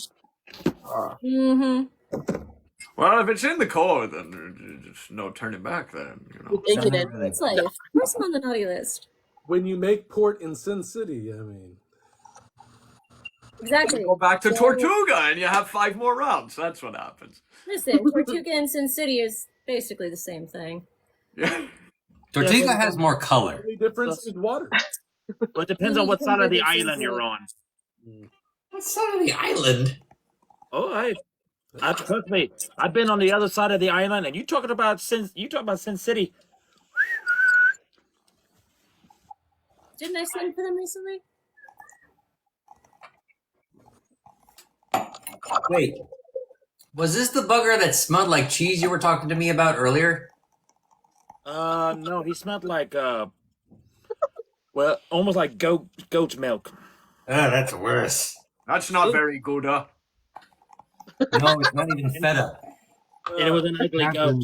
Well, if it's in the code, then there's no turning back then. You know. It's like, of course I'm on the naughty list. When you make port in Sin City, I mean. Exactly. Go back to Tortuga and you have 5 more rounds. That's what happens. Listen, Tortuga and Sin City is basically the same thing. Tortuga has more color. The difference is water. Well, it depends on what side of the island you're on. What side of the island? Oh, trust me. I've been on the other side of the island, and you talking about Sin City. Didn't I sing for them recently? Wait, was this the bugger that smelled like cheese you were talking to me about earlier? No, he smelled like well, almost like goat's milk. That's worse. That's not very good, huh? No, it's not even feta. It was an ugly goat.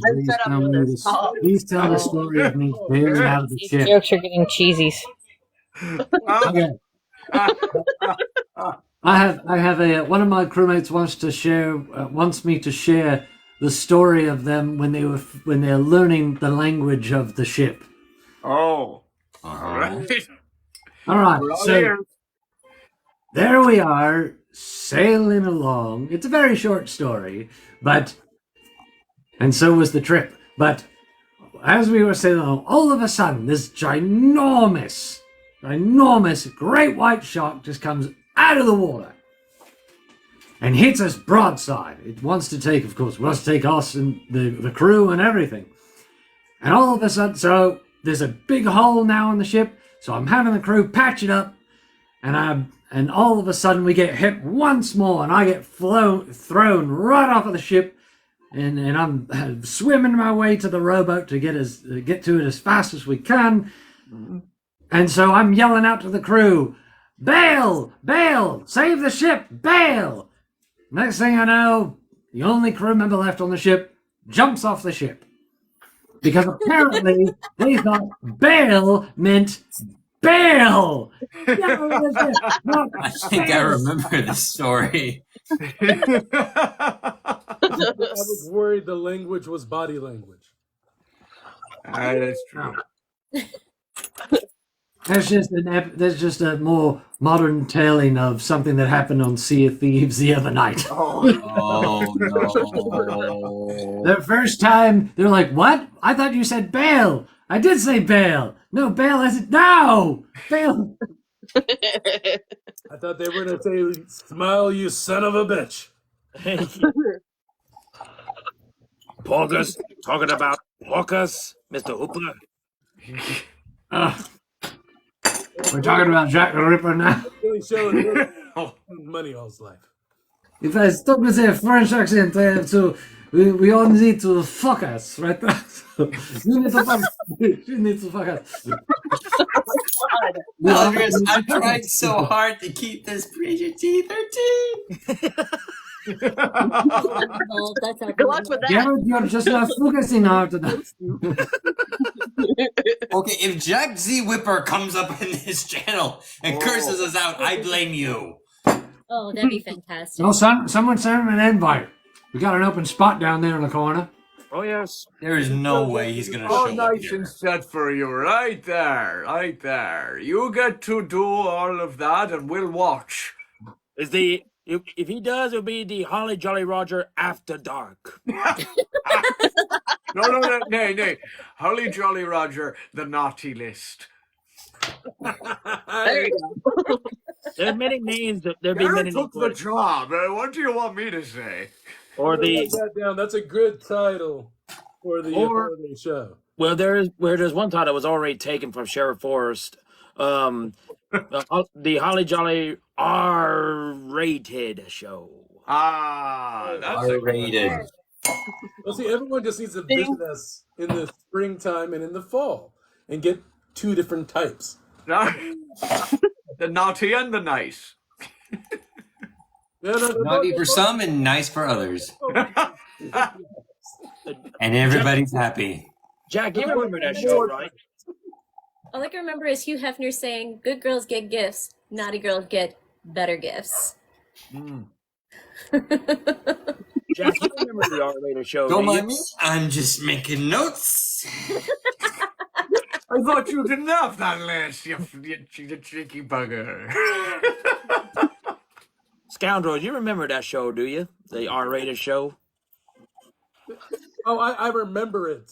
Please tell the story of me bailing out of the ship. Jokes are getting cheesies. Okay. I have one of my crewmates wants me to share the story of them when they're learning the language of the ship. Oh, all right. All right, so there we are sailing along. It's a very short story, and so was the trip. But as we were sailing along, all of a sudden, this ginormous great white shark just comes out of the water and hits us broadside. It wants to take us and the crew and everything. And all of a sudden, so there's a big hole now in the ship, so I'm having the crew patch it up, and all of a sudden we get hit once more, and I get thrown right off of the ship, and I'm swimming my way to the rowboat to get to it as fast as we can. And so I'm yelling out to the crew, "Bail! Bail! Save the ship! Bail!" Next thing I know, the only crew member left on the ship jumps off the ship. Because apparently they thought bail meant bail! I think I remember this story. I was worried the language was body language. That's true. That's just a more modern telling of something that happened on Sea of Thieves the other night. Oh no! The first time they're like, "What? I thought you said bail. I did say bail. No, bail. I said no, bail." I thought they were gonna say, "Smile, you son of a bitch." Porgus, talking about Porgus, Mr. Hooper. We're talking about Jack the Ripper now. Really showing money all his life. If I stop with a French accent, so we all need to fuck us, right? So you need to fuck. You need to fuck us. Maldreis, I'm trying so hard to keep this PG-13. That's Good luck with that. Garrett, you're just not focusing hard enough. Okay, if Jack Z Whipper comes up in this channel and curses us out, I blame you. Oh, that'd be fantastic. No, someone send him an invite. We got an open spot down there in the corner. Oh, yes. There is no way he's going to All show up nice here. and set for you, right there, right there. You get to do all of that, and we'll watch. If he does, it'll be the Holly Jolly Roger After Dark. No, nay. Holly Jolly Roger, the naughty list. There you go. There are many names. There'll be many Garrett took the job. What do you want me to say? Or Write that down. That's a good title for the holiday show. Well, there's one title that was already taken from Sheriff Forrest. The Holly Jolly R-rated show. That's R-rated. Well, see, everyone just needs to visit us in the springtime and in the fall and get two different types. The naughty and the nice. Naughty for some and nice for others. And everybody's happy. Jack, you remember that show, right? All I can remember is Hugh Hefner saying, "Good girls get gifts, naughty girls get better gifts." Jack, you remember the R-rated show? Don't mind me. I'm just making notes. I thought you didn't have that list, you cheeky bugger. Scoundrel, you remember that show, do you? The R-rated show? Oh, I remember it.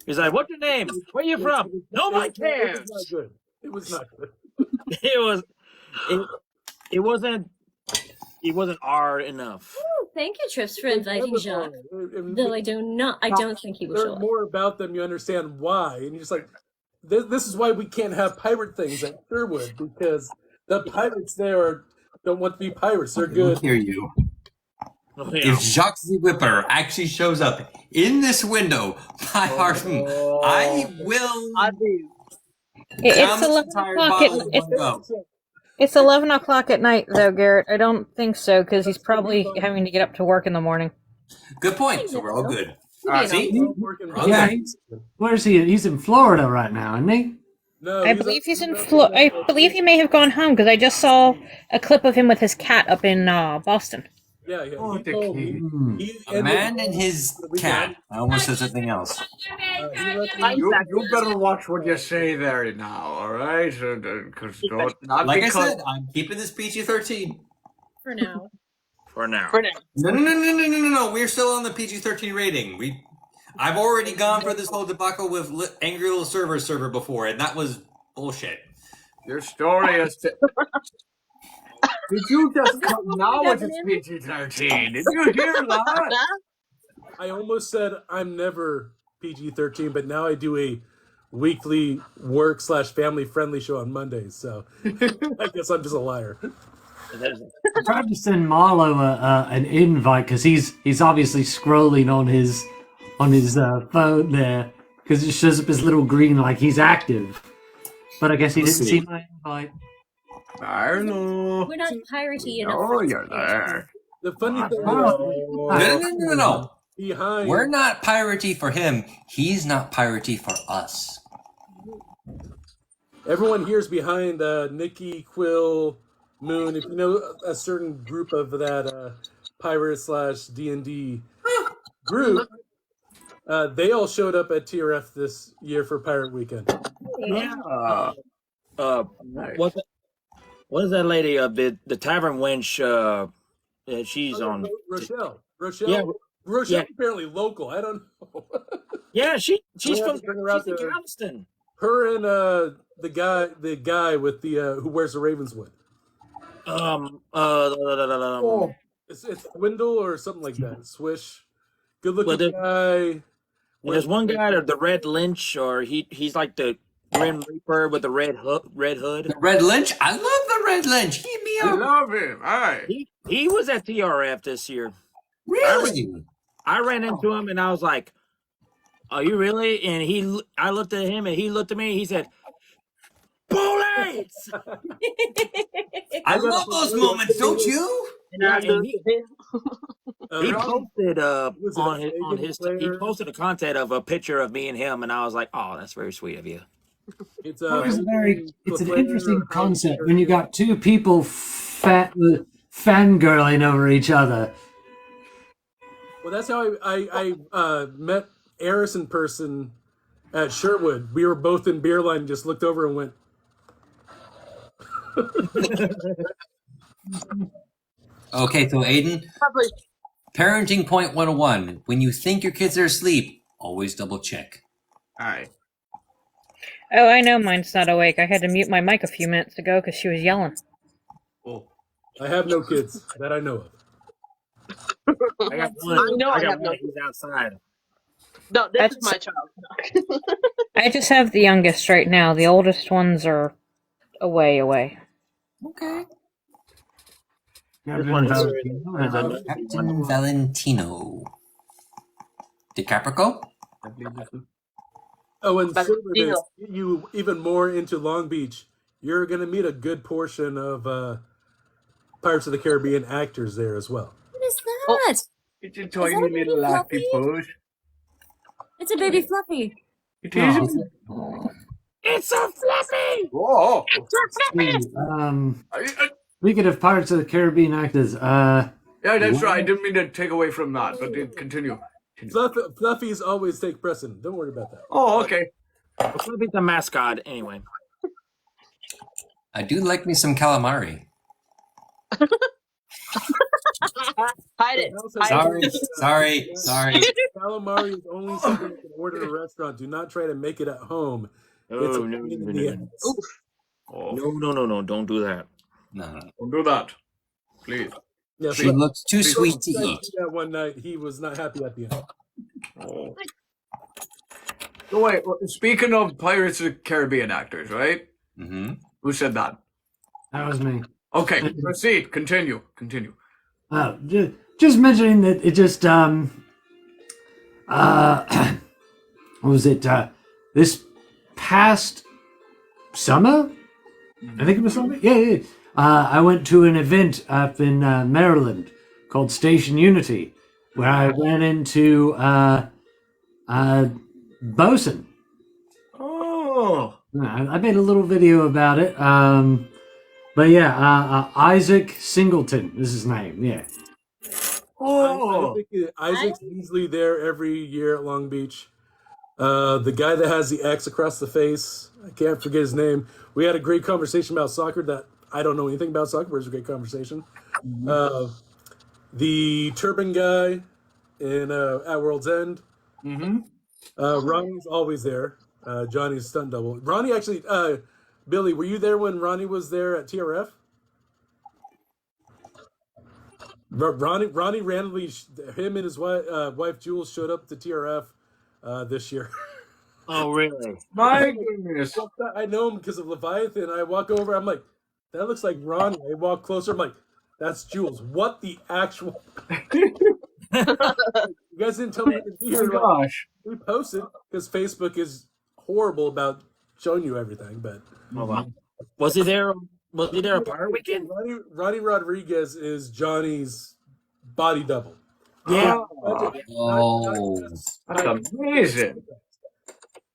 He's like, "What's your name? Where you from?" Nobody cares. It was not good. It wasn't R enough. Oh, thank you, Trips, for inviting Jacques. Though I don't think he will show Learn up. more about them, you understand why, and you're just like, this is why we can't have pirate things at Sherwood, because the pirates there don't want to be pirates. They're good. I hear you. If Jacques the Whipper actually shows up in this window, I will. It's 11 o'clock. It's 11 o'clock at night, though, Garrett. I don't think so, because he's probably having to get up to work in the morning. Good point. So we're all good. See? Yeah, where is he? He's in Florida right now, isn't he? No, I believe he's in I believe he may have gone home, because I just saw a clip of him with his cat up in Boston. Yeah. A man and his cat. I almost said something else. You better watch what you say there now, all right? Like I said, I'm keeping this PG-13. For now. No. We're still on the PG-13 rating. I've already gone for this whole debacle with Angry Little Server before, and that was bullshit. Your story is. Did you just now it's PG-13? Did you hear that? I almost said I'm never PG-13, but now I do a weekly work/family friendly show on Mondays, so I guess I'm just a liar. I tried to send Marlo an invite because he's obviously scrolling on his phone there because it shows up his little green like he's active. But I guess he didn't see my invite. Hello. We're not piratey enough. Oh, you're there. The funny thing No. Behind. We're not piratey for him. He's not piratey for us. Everyone here's behind Nikki, Quill, Moon. If you know a certain group of that pirate/D&D group, they all showed up at TRF this year for Pirate Weekend. Yeah. What what is that lady? The tavern wench. She's on. Rochelle. Yeah, Rochelle's yeah. apparently local. I don't know. Yeah, she's We have from to bring her out she's in to- Galveston. Her and the guy with the who wears the Ravenswood. It's Swindle or something like that. Swish. Good looking guy. There's one guy, the Red Lynch, or he's like the Grim Reaper with the red hood. The Red Lynch? I love the Red Lynch. Keep me I up. love him. Aye. He was at TRF this year. Really? I ran into him and I was like, "Are you really?" And I looked at him and he looked at me. And he said, "Bullets!" I love those moments, don't you? And he posted he posted a content of a picture of me and him, and I was like, "Oh, that's very sweet of you." It's it's an interesting concept when you got two people fangirling over each other. Well, that's how I met Eris in person at Sherwood. We were both in beer line and just looked over and went. Okay, so Aiden, parenting point 101. When you think your kids are asleep, always double check. Aye. Oh, I know mine's not awake. I had to mute my mic a few minutes ago because she was yelling. Oh, I have no kids that I know of. I got one. I got one who's outside. No, this is my child. I just have the youngest right now. The oldest ones are away. Okay. Captain Valentino. DiCaprico? Oh, and Silver, to get you even more into Long Beach, you're going to meet a good portion of Pirates of the Caribbean actors there as well. What is that? It's a tiny little happy push. It's a baby Fluffy. It is. It's a Fluffy. Whoa. Speaking of Pirates of the Caribbean actors, Yeah, that's right. I didn't mean to take away from that, but continue. Fluffy's always take precedent. Don't worry about that. Oh, okay. Fluffy's the mascot anyway. I do like me some calamari. Hide it. Sorry. Calamari is only something you can order at a restaurant. Do not try to make it at home. It's a pain in the ass. No, don't do that. No. Don't do that. Please. Yeah, She looks too sweet to eat. That one night, he was not happy at the end. Oh. So wait, speaking of Pirates of the Caribbean actors, right? Mm-hmm. Who said that? That was me. Okay, proceed. Continue. Just mentioning that it just what was it? This past summer, I think it was summer. Yeah. I went to an event up in Maryland called Station Unity, where I ran into Bosun. Oh. I made a little video about it. But yeah, Isaac Singleton is his name. Yeah. Oh. Isaac's easily there every year at Long Beach. The guy that has the X across the face, I can't forget his name. We had a great conversation about soccer that I don't know anything about soccer, but it was a great conversation. The turban guy in at World's End. Mm-hmm. Ronnie's always there. Johnny's stunt double. Ronnie actually, Billy, were you there when Ronnie was there at TRF? Ronnie randomly, him and his wife Jules showed up to TRF this year. Oh, really? My goodness. I know him because of Leviathan. I walk over, I'm like, that looks like Ronnie. I walk closer, I'm like, that's Jules. What the actual? You guys didn't tell me to be here. Oh, gosh. We posted because Facebook is horrible about showing you everything, but. Oh, wow. Was he there? Was he there a Pirate Weekend? Ronnie Rodriguez is Johnny's body double. Yeah. That's amazing.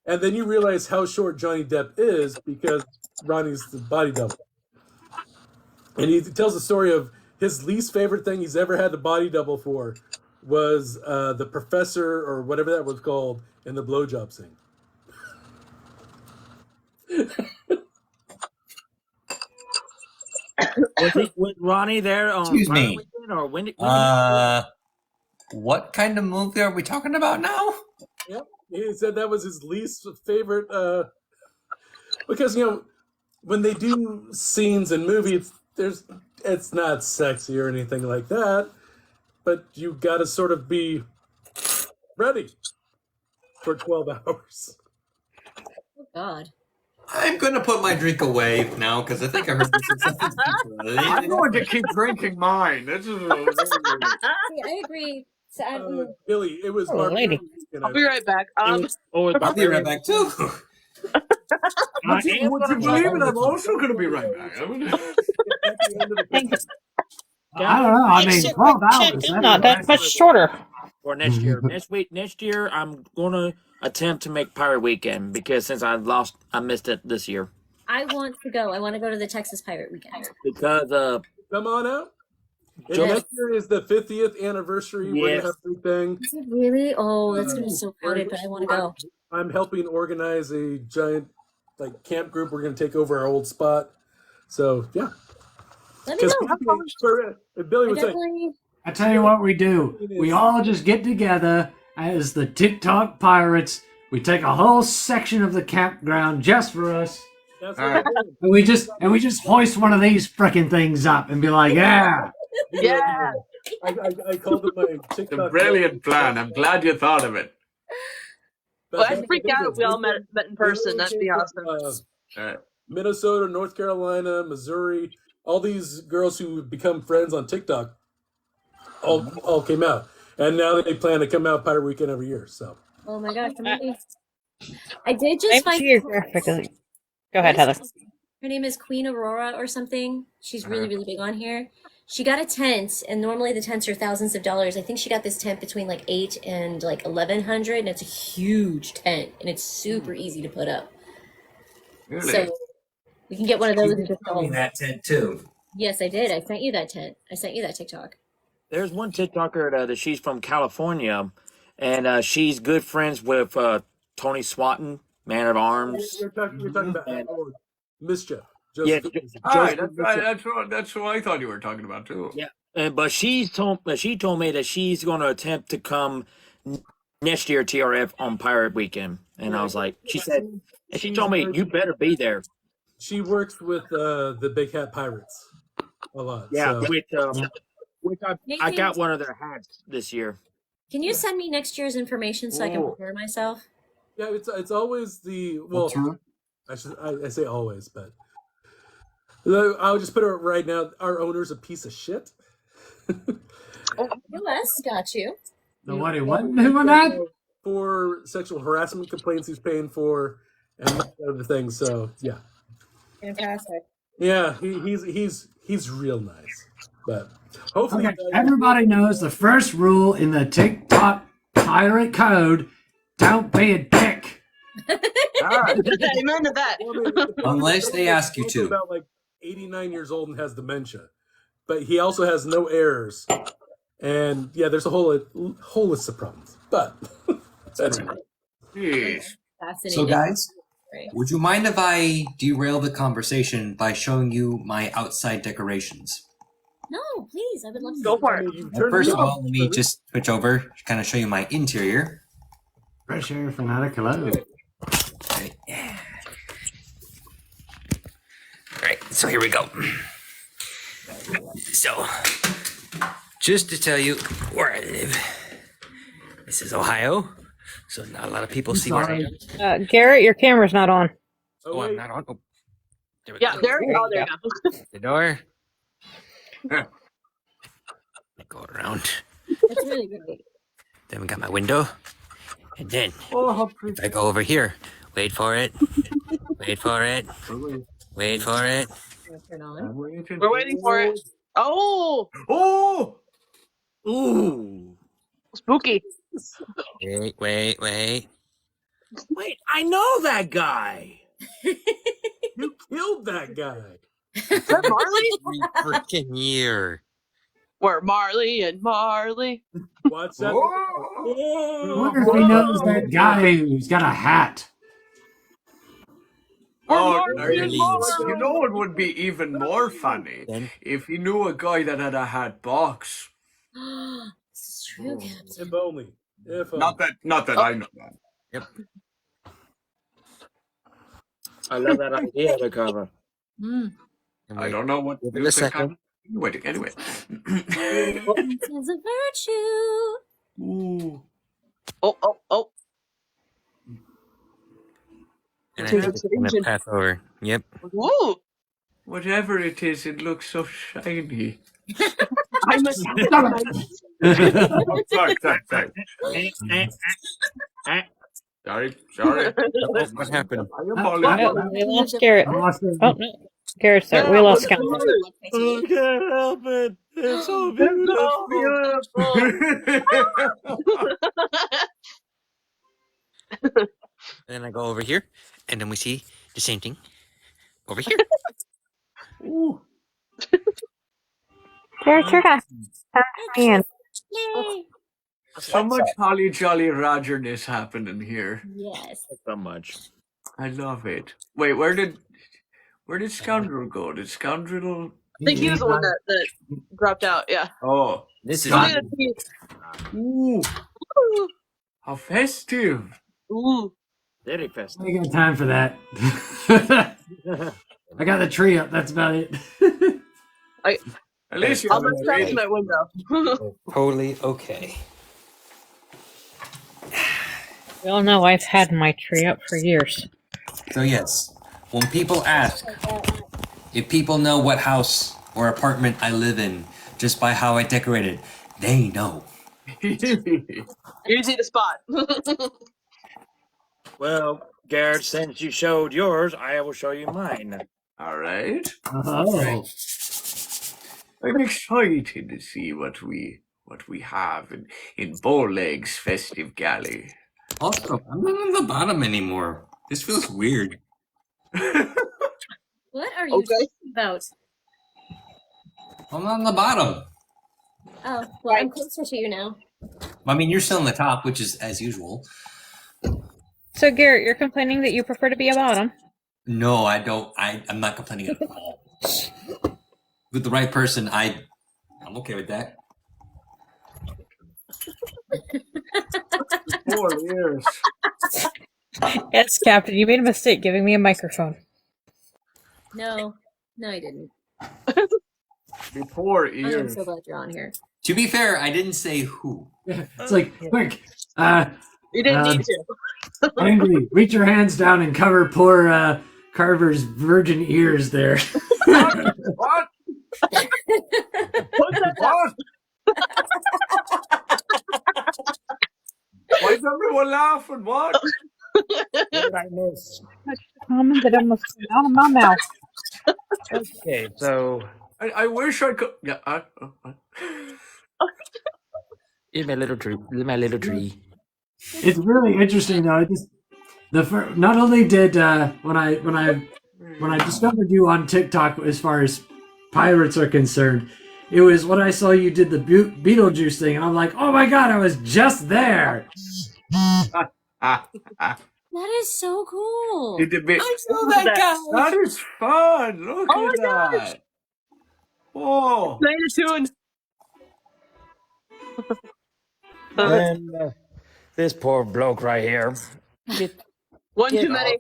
And then you realize how short Johnny Depp is because Ronnie's the body double. And he tells the story of his least favorite thing he's ever had the body double for was the professor or whatever that was called in the blowjob scene. Was Ronnie there on Excuse Pirate me. Weekend, or when did What kind of movie are we talking about now? Yep. He said that was his least favorite because when they do scenes in movies, it's not sexy or anything like that, but you got to sort of be ready for 12 hours. Oh God. I'm going to put my drink away now because I think I heard this. I'm going to keep drinking mine. This is See, I agree. So, Billy, it was lady. I'll be right back. I'll be right back too. Would you believe it? I'm also going to be right back. I don't know. I mean, 12 hours. Not that much shorter. For next year. Next year, I'm going to attempt to make Pirate Weekend because since I missed it this year. I want to go. I want to go to the Texas Pirate Weekend. Because come on out. Next year is the 50th anniversary. We're gonna have a big thing. Is it really? Oh, that's gonna be so crowded, but I want to go. I'm helping organize a giant camp group. We're gonna take over our old spot. So yeah. Let me know. Billy would say. I tell you what we do. We all just get together as the TikTok pirates. We take a whole section of the campground just for us. That's what and we just hoist one of these freaking things up and be like, yeah. Yeah. I called it my TikTok. It's a brilliant plan. I'm glad you thought of it. Well, I'd freak out if we all met in person. That'd be awesome. Minnesota, North Carolina, Missouri, all these girls who become friends on TikTok all came out. And now they plan to come out Pirate Weekend every year. So. Oh my gosh. I did just find... Geographically. Go ahead, Heather. Her name is Queen Aurora or something. She's really, really big on here. She got a tent, and normally the tents are thousands of dollars. I think she got this tent between $800 and $1,100, and it's a huge tent, and it's super easy to put up. Really? So we can get one of those. And just me that tent too. Yes, I did. I sent you that tent. I sent you that TikTok. there's one TikToker that she's from California, and she's good friends with Tony Swatton, Man of Arms. You're talking about Mischief. Yeah, that's who I thought you were talking about too. Yeah, but she told me that she's going to attempt to come next year TRF on Pirate Weekend, and I was like, she told me you better be there. She works with the Big Hat Pirates a lot. Yeah, so. which I got one of their hats this year. Can you send me next year's information so I can prepare myself? Yeah, it's always the I say always, but I'll just put it right now. Our owner's a piece of shit. US got you. Nobody wasn't doing that for sexual harassment complaints. He's paying for and other things. So yeah, fantastic. Yeah, he's real nice. But hopefully, everybody knows the first rule in the TikTok pirate code: don't be a dick. Amen to that. Unless they ask you to. About 89 years old and has dementia, but he also has no errors. And yeah, there's a whole list of problems. But anyway. So guys, would you mind if I derail the conversation by showing you my outside decorations? No, please. I would love to go for it. First of all, let me just switch over, kind of show you my interior. Fresh air fanatic, hello. Right. Yeah. Right, so here we go. So, just to tell you where I live, this is Ohio, so not a lot of people see where I am. Garrett, your camera's not on. Oh, I'm not on. Oh, there we go. There you go. The door. Go around. That's really great. Then we got my window. And then, if I go over here, wait for it. Wait for it. Wait for it. We're waiting for it. Oh! Oh! Ooh! Spooky. Wait. Wait, I know that guy. You killed that guy. Is that Marley? Every freaking year. We're Marley and Marley. Watch that. I wonder if he knows that guy who's got a hat. Oh, more, there you more. go. You know what would be even more funny? If he knew a guy that had a hat box. This is true, Captain. If only. If Not that I know that. Yep. I love that idea, the cover. I don't know what Give it a second. Anyway. Sense of virtue. Ooh. Oh. And I think it's gonna pass over. Yep. Ooh. Whatever it is, it looks so shiny. I'm a Oh, sorry. Sorry. What happened? I apologize. We lost Garrett. I lost him. Oh, no. Garrett's there. We lost Scout. I can't help it. It's so Then I go over here, and then we see the same thing over here. Ooh. Garrett, you're not. Man. Yay! So much holly jolly Rogerness happening here. Yes. So much. I love it. Wait, where did Scoundrel go? Did Scoundrel? I think he was the one that dropped out. Yeah. Oh, This is Ooh, how festive! Ooh. Very festive. I ain't got time for that. I got the tree up. That's about it. At least you I'll have look a back tree. in my window. totally okay. We all know I've had my tree up for years. So yes, when people ask if people know what house or apartment I live in just by how I decorate it, they know. Easy to spot. Well, Garrett, since you showed yours, I will show you mine. All right. Oh. I'm excited to see what we have in Bowleg's festive galley. Also, I'm not on the bottom anymore. This feels weird. What are you talking about? I'm on the bottom. Oh, well, I'm closer to you now. I mean, you're still on the top, which is as usual. So, Garrett, you're complaining that you prefer to be a bottom. No, I don't. I'm not complaining at all. With the right person, I'm okay with that. 4 years. Yes, Captain, you made a mistake giving me a microphone. No, I didn't. Before I am ears. so glad you're on here. To be fair, I didn't say who. It's like, quick. You didn't need to. Angry, reach your hands down and cover poor Carver's virgin ears there. What? Put that What? Why is everyone laughing? What? What did I miss? Comment that almost came out of my mouth. Okay, so I wish I could. Yeah. here's my little tree. Here's my little tree. It's really interesting though. Not only did when I discovered you on TikTok as far as pirates are concerned, it was when I saw you did the Beetlejuice thing, and I'm like, oh my god, I was just there. That is so cool. Did the bit? I saw that guy. That is fun. Look at that. Oh. Play the tune. And this poor bloke right here. One Get too many.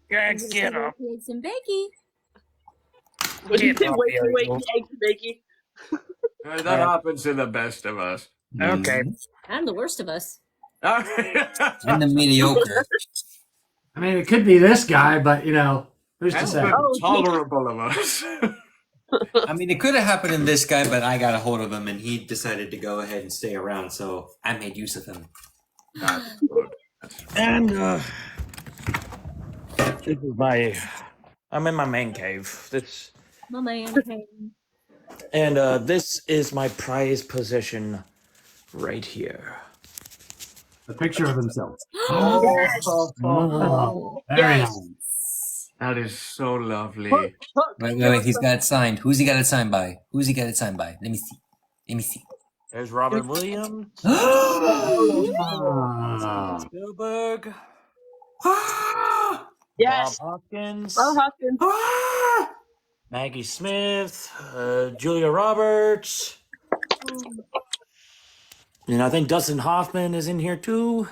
Get up. Eggs and bakey. What did you Get say? up Wakey, here, wakey, eggy, bakey. That happens to the best of us. Okay. I'm the worst of us. And the mediocre. I mean, it could be this guy, but you know, who's to That's say? the tolerable of us. I mean, it could have happened in this guy, but I got a hold of him and he decided to go ahead and stay around, so I made use of him. That's good. And this is I'm in my man cave. My man. And this is my prized position right here. A picture of himself. Oh, Very Yes. nice. that is so lovely. Wait, he's got it signed. Who's he got it signed by? Who's he got it signed by? Let me see. There's Robert Williams. Ah. Spielberg. Yes. Bob Hoskins, Bob Hoskins. Maggie Smith, Julia Roberts. And I think Dustin Hoffman is in here too.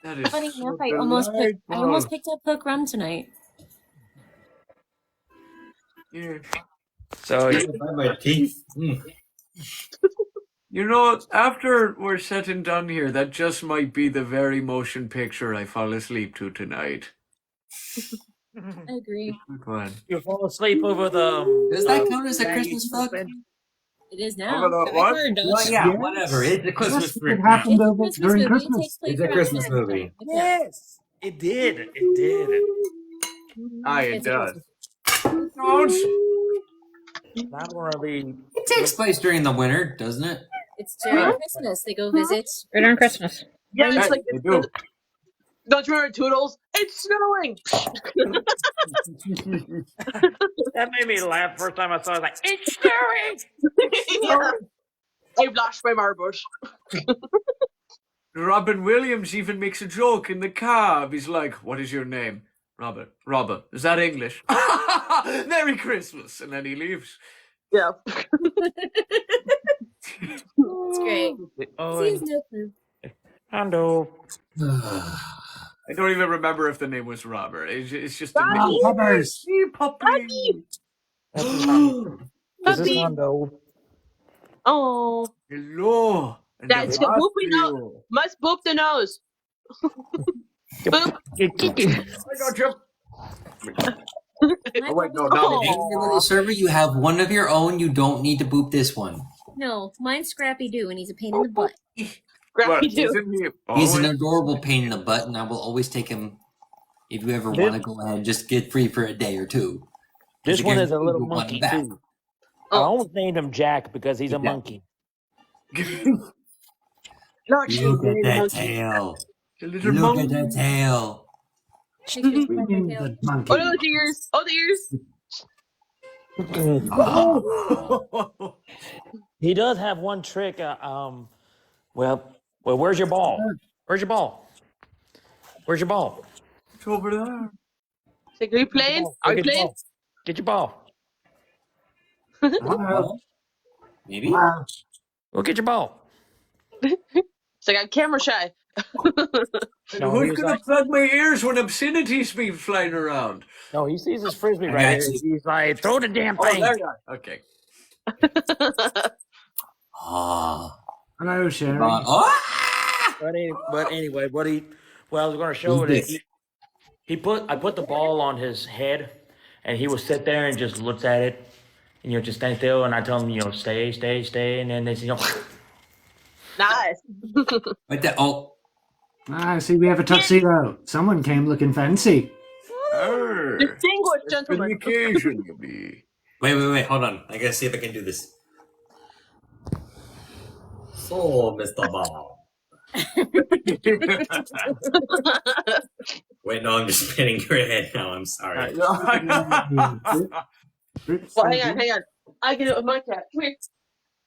That is Funny so enough, I almost delightful. picked up Hook Rum tonight. Yeah. So My teeth. You know, after we're said and done here, that just might be the very motion picture I fall asleep to tonight. I agree. Good one. you fall asleep over the. Does that count as a Christmas book? It is now. Over the what? I've heard Well, us. yeah, Yes. whatever. It's a Christmas Yes, movie. it happened It's a over Christmas during movie. It takes Christmas. place It's a around Christmas Christmas movie. time. Yeah. Yes, it did. It did. Aye, it It's a does. Christmas. Don't. Not one of the. It takes place during the winter, doesn't it? It's during Christmas. They go visit. Right on Christmas. Yeah, it's Hey, like they do. don't you remember Toodles? It's snowing. That made me laugh first time I saw it. Like, it's snowing! Yeah. I've lost my marbles. Robin Williams even makes a joke in the cab. He's like, "What is your name?" Robert. Robert. Is that English? Merry Christmas. And then he leaves. Yeah. It's great. Oh, See, no clue. Hondo. I don't even remember if the name was Robert. It's just a Bobby! name. Puppers. Hey, puppy. This is Puppy. Hondo. Oh. Hello. And That's a boopy nose. Must boop the nose. Boop. I got you. Oh, wait, no, not Oh. me. Hey, little server, you have one of your own. You don't need to boop this one. No, mine's Scrappy Doo, and he's a pain in the butt. Scrappy What, Doo. isn't he He's an always- adorable pain in the butt, and I will always take him if you ever want to go ahead and just get free for a day or two. This one is a Guaranteed little you'll want monkey, him back. too. I almost named him Jack because he's a monkey. Not Look at that monkey. tail. The little Look monkey. at that tail. The monkey. Oh, the ears. Oh, the ears. He does have one trick. Well, where's your ball? Where's your ball? Where's your ball? It's over there. Like, are you playing? Are you Get your playing? ball. Get your ball. Hello. Maybe. Wow. Go get your ball. It's like I'm camera shy. No, Who's he's gonna like- plug my ears when obscenity's being flying around? No, he sees his frisbee I right got here. you. He's like, throw the damn Oh, thing. there you are. Okay. Ah. Hello, Sherry. Oh! But anyway, what he I was gonna show Who's that this? I put the ball on his head, and he will sit there and just looks at it, and just stand still. And I tell him, stay, and then they say, Nice. Right there. Oh, Ah, see, we have a tuxedo. Someone came looking fancy. Distinguished For the gentleman. occasion, you be. wait. Hold on. I gotta see if I can do this. So, Mr. Ball. Wait, no, I'm just spinning your head now. I'm sorry. Well, hang on. I get it with my cat. Come here.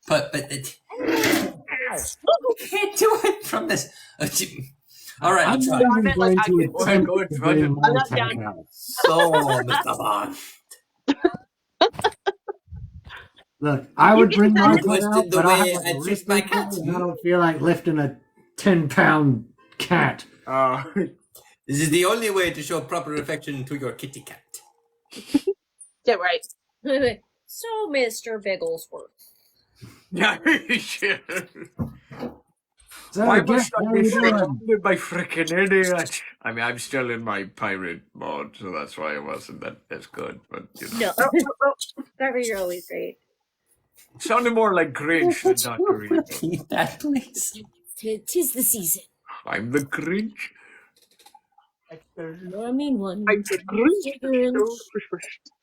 But can't do it from this. All right, I'll I'm try. not even going I to can- attempt Go to ahead, try bring it. my I'm not tank down. out. So, Mr. Bond. Look, I would bring my You foot out, twisted the but I way have I a twist wrist my ankle, cat. and I don't feel like lifting a 10-pound cat. This is the only way to show proper affection to your kitty cat. Yeah, right. So, Mr. Bigglesworth. Yeah, So, Why Jeff, must I how be you doing? surrounded by frickin' idiot? I mean, I'm still in my pirate mode, so that's why it wasn't as good. But No. Trevor, you're always great. It sounded more like Grinch than Dr. Evil. Repeat that, please. Tis the season. I'm the Grinch. You're a mean one. I'm the Grinch.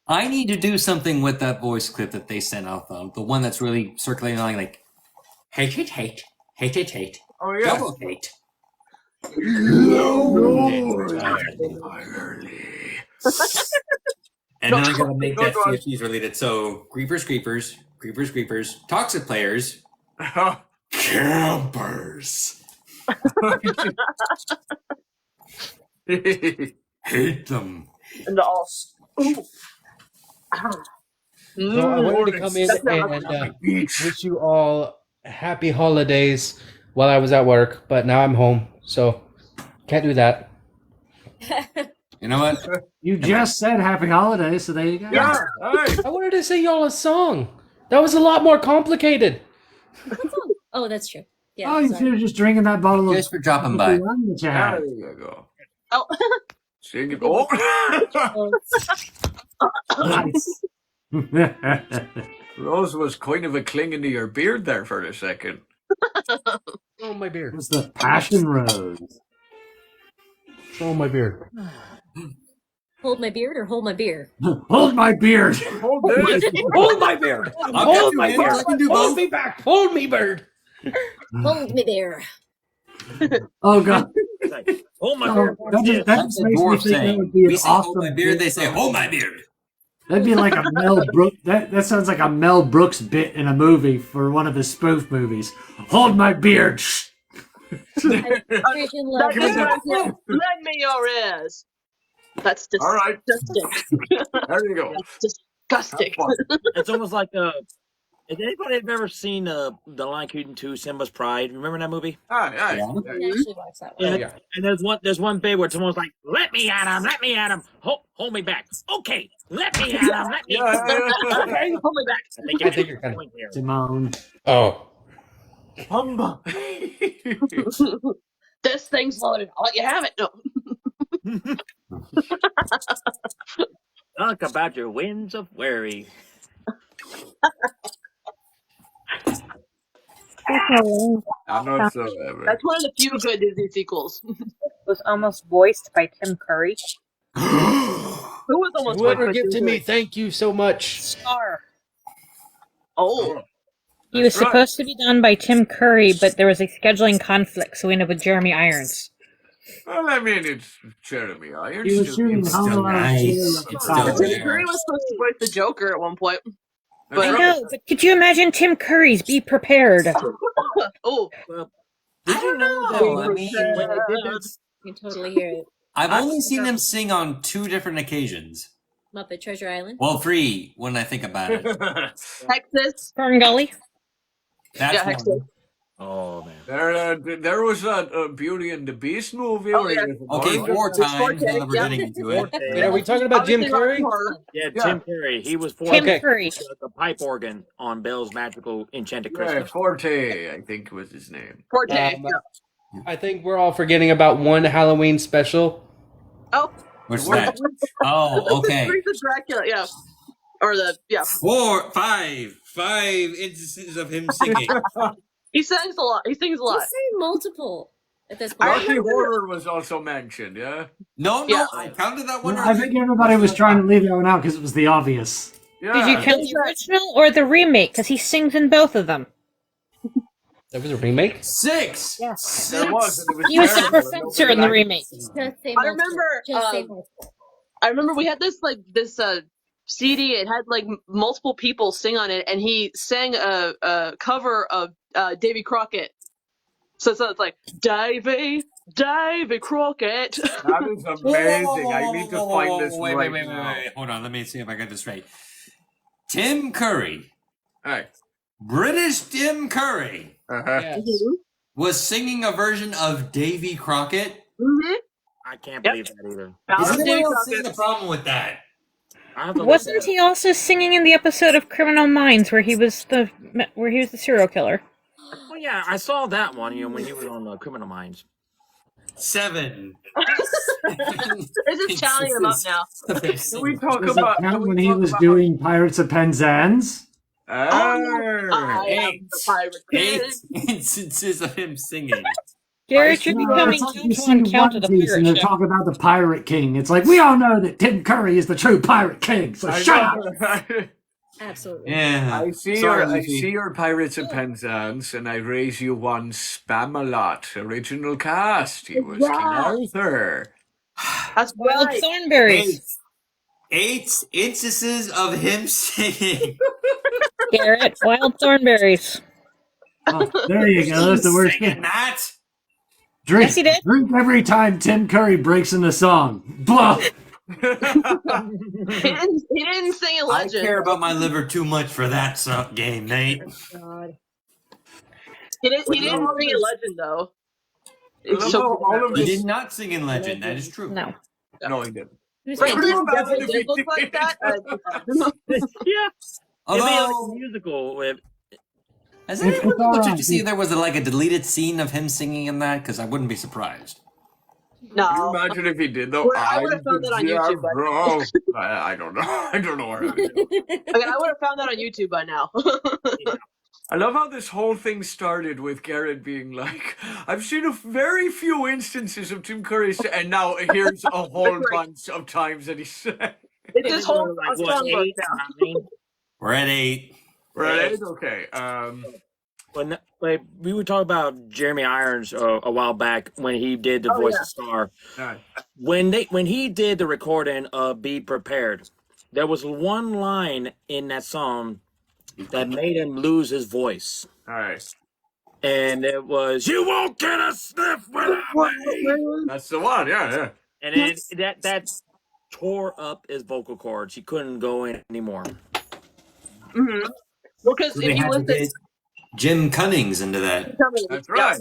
I need to do something with that voice clip that they sent out, though. The one that's really circulating on, like, hate. Oh, yeah. Double hate. And then I'm gonna make that CFCs related. So creepers, toxic players, campers. Hate them. And all. Ooh. So I wanted to come in That's not and beach. wish you all happy holidays while I was at work, but now I'm home, so can't do that. You know what? You just said happy holidays, so there you go. Yeah. Hey. I wanted to sing y'all a song. That was a lot more complicated. Oh, that's true. Yeah. Oh, you sorry. should have just drinking that bottle of Just for dropping by. wine that you had. There you go. Oh. Sing it. Oh. Nice. Rose was kind of a clinging to your beard there for a second. Oh, my beard. It was the passion rose. Oh, my beard. Hold my beard or hold my beer? Hold my beard. Hold this. Hold my beard. Hold my beard. I can do Hold both. me back. Hold me, bird. Hold me there. Oh god. Oh my Oh, God. that just That's a makes me dwarf think that saying. would be an We say hold awesome my beard, they bit. say hold my beard. That'd be like a Mel Brooks. That sounds like a Mel Brooks bit in a movie for one of his spoof movies. Hold my beard. Freaking love That's that. Lend me your ears. That's All right. disgusting. There you go. That's disgusting. It's almost like has anybody ever seen the Lion King 2 Simba's Pride? Remember that movie? Aye, aye. Yeah. I actually watched that one. And, yeah. and there's one bit where someone's like, "Let me at him, hold me back." Okay, let me at him, let me. Okay, hold me back. I I think you're kind of. point there. Simone. Oh. Humba. This thing's loaded. I'll let you have it. No. Talk about your winds of worry. I'm not so ever. That's one of the few good Disney sequels. Was almost voiced by Tim Curry. Who was almost Whoever voiced by gifted Tim me, Curry? thank you so much. Star. Oh. He was That's right. supposed to be done by Tim Curry, but there was a scheduling conflict, so we ended up with Jeremy Irons. Well, I mean, it's Jeremy Irons. He was shooting It's Home still Alone nice. 2 It's at the still time. Tim there. Curry was supposed to voice the Joker at one point. That's I right. know, but could you imagine Tim Curry's Be Prepared? Oh. Well, I don't know. I mean, when they did that, You can totally hear it. I've only seen him sing on 2 different occasions. Muppet Treasure Island. Well, 3 when I think about it. Texas. Fern Gully? That's Yeah, one. Texas. oh man, There was a Beauty and the Beast movie. Oh, where yeah. he was Okay, born. 4 times Forte, now that we're yeah. getting into it. Wait, are we talking about Jim Obviously, Curry? Rocky Horror. yeah, Yeah. Tim Curry. He was for Tim Okay. Curry. the pipe organ on Bell's Magical Enchanted Yeah, Christmas. Forte, I think was his name. Forte. Um, I think we're all forgetting about one Halloween special. Oh. What's What? that? Oh, okay. Princess Dracula, yeah. Or the, yeah. 5 instances of him singing. He sings a lot. He sings a lot. He's saying multiple at this point. Rocky Horror was also mentioned, yeah? No, Yeah. I counted that one. I think everybody was trying to leave that one out because it was the obvious. Yeah. Did you count the original or the remake? Because he sings in both of them. That was a remake? 6. Yes. There was, and it was He was the terrible, and professor nobody in the liked it. remake. Just say I multiple. remember, Just say multiple. I remember we had this CD. It had like multiple people sing on it, and he sang a cover of Davy Crockett. So it's like Davy Crockett. That is amazing. I need to find this Wait, right wait. now. Hold on, let me see if I got this right. Tim Curry, Hey. British Tim Curry, Uh-huh. Yes. was singing a version of Davy Crockett. Mm-hmm. I can't Yep. believe that either. Is anyone Davy else seeing Crockett. the problem with that? I have to look Wasn't that up. he also singing in the episode of Criminal Minds where he was the serial killer? Oh yeah, I saw that one. When he was on Criminal Minds. 7. They're just tallying them up now. Can we talk Does it about count when he was doing Pirates of Penzance? I Eight. am the pirate king. 8 instances of him singing. Garrett, you're No, becoming it's like too you see on count One of the Piece and pirate they're ship. talking about the Pirate King. It's like, we all know that Tim Curry is the true Pirate King, so shut up! Absolutely. Yeah. I see Sorry, your Lucy. Pirates of Penzance, and I raise you one Spamalot original cast. He was King Arthur. That's Wild right. Thornberries. 8 instances of him singing. Garrett, Wild Thornberries. Oh, there you go. That's the worst Singing thing. that. Drink, Yes, he did. drink every time Tim Curry breaks in a song. Bluff. He didn't sing in I Legend. care about my liver too much for that game, Nate. God. He didn't sing in Legend though. It's so cool. He did not sing in Legend. That is true. No. No, he didn't. Right, Could you if it imagine if did he look like that. Yeah. It'd be like Although, a musical with. has It's anyone all looked to right. see if there was a deleted scene of him singing in that? Because I wouldn't be surprised. No. Can you imagine if he did though? Well, I would have found that on YouTube by now. I don't know. I don't know where. Again, I would have found that on YouTube by now. I love how this whole thing started with Garrett being like, "I've seen a very few instances of Tim Curry," and now here's a whole bunch of times that he said. It's his whole Like, what, songbook 8, now. 9? We're at 8. We're at 8? Okay. When like we were talking about Jeremy Irons a while back when he did the voice of Star. Right. When he did the recording of "Be Prepared," there was one line in that song that made him lose his voice. All right. And it was, "You won't get a sniff without me." That's the one. Yeah. And then that tore up his vocal cords. He couldn't go in anymore. Mm-hmm. Well, because So if they you had to listen, get Jim Cummings into that. That's right.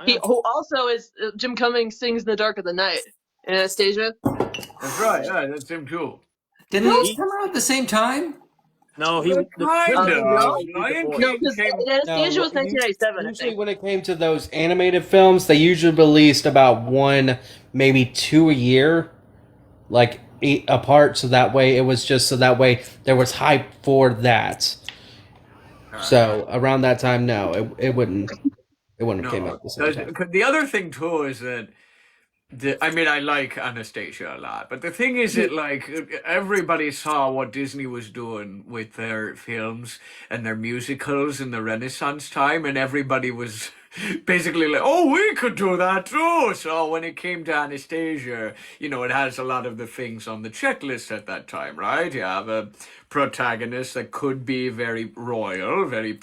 Yeah. who also is Jim Cummings sings in the dark of the night in Anastasia. That's right. Yeah, that's him too. Did those come out at the same time? No, he Kind of. Lion King came. Anastasia was No, 1997. I Usually, think. when it came to those animated films, they usually released about 1, maybe 2 a year, like 8 apart. So that way, there was hype for that. So around that time, no, it wouldn't have came out at the same time. The other thing too is that I like Anastasia a lot, but the thing is that like everybody saw what Disney was doing with their films and their musicals in the Renaissance time, and everybody was basically like, "Oh, we could do that too." So when it came to Anastasia, it has a lot of the things on the checklist at that time, right? You have a protagonist that could be very royal, very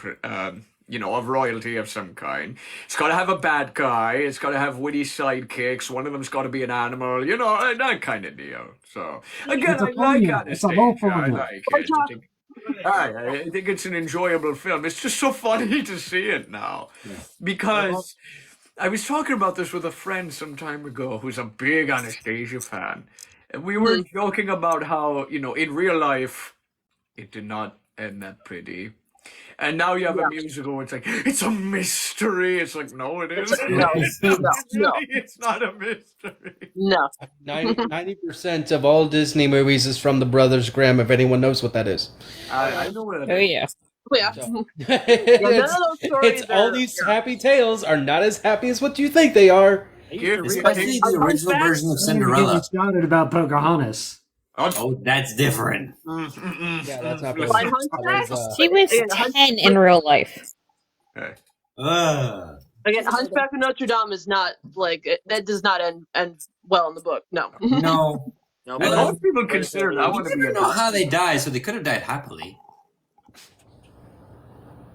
of royalty of some kind. It's got to have a bad guy. It's got to have witty sidekicks. One of them's got to be an animal, that kind of deal. So, again, I like Anastasia. I like it. I think it's an enjoyable film. It's just so funny to see it now. Because I was talking about this with a friend some time ago who's a big Anastasia fan. And we were joking about how, in real life, it did not end that pretty. And now you have a musical where it's like, it's a mystery. It's like, no, it isn't. No. It's not a mystery. No. 90% of all Disney movies is from the Brothers Grimm, if anyone knows what that is. I know what that Oh is. yeah. Yeah. None of those stories all these happy tales are not as happy as what you think they are. Especially the original version of Cinderella. Started about Pocahontas. Oh, that's different. Yeah, that's not By Hunchback? She was 10 in real life. Again, Hunchback of Notre Dame is not that does not end well in the book. No. No. Most people consider that one to be I don't know how they died, so they could have died happily.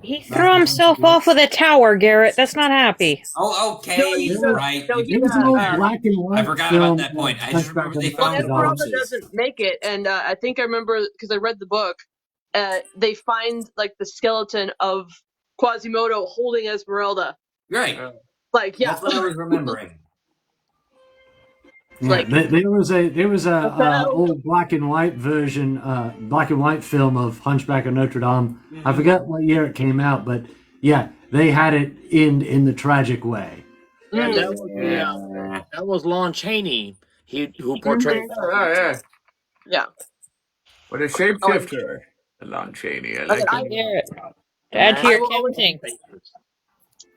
He threw himself off of the tower, Garrett. That's not happy. Oh, okay, right. Black and white I forgot film about that point. I just remember they Well, found the Esmeralda corpses. doesn't make it, and I think I remember because I read the book. They find the skeleton of Quasimodo holding Esmeralda. Right. That's what I was remembering. Yeah, there was a old black and white version, black and white film of Hunchback of Notre Dame. I forget what year it came out, but yeah, they had it in the tragic way. And that was Lon Chaney, who portrayed. Yeah. What a shapeshifter, Lon Chaney. I like it. Garrett. Add to your counting.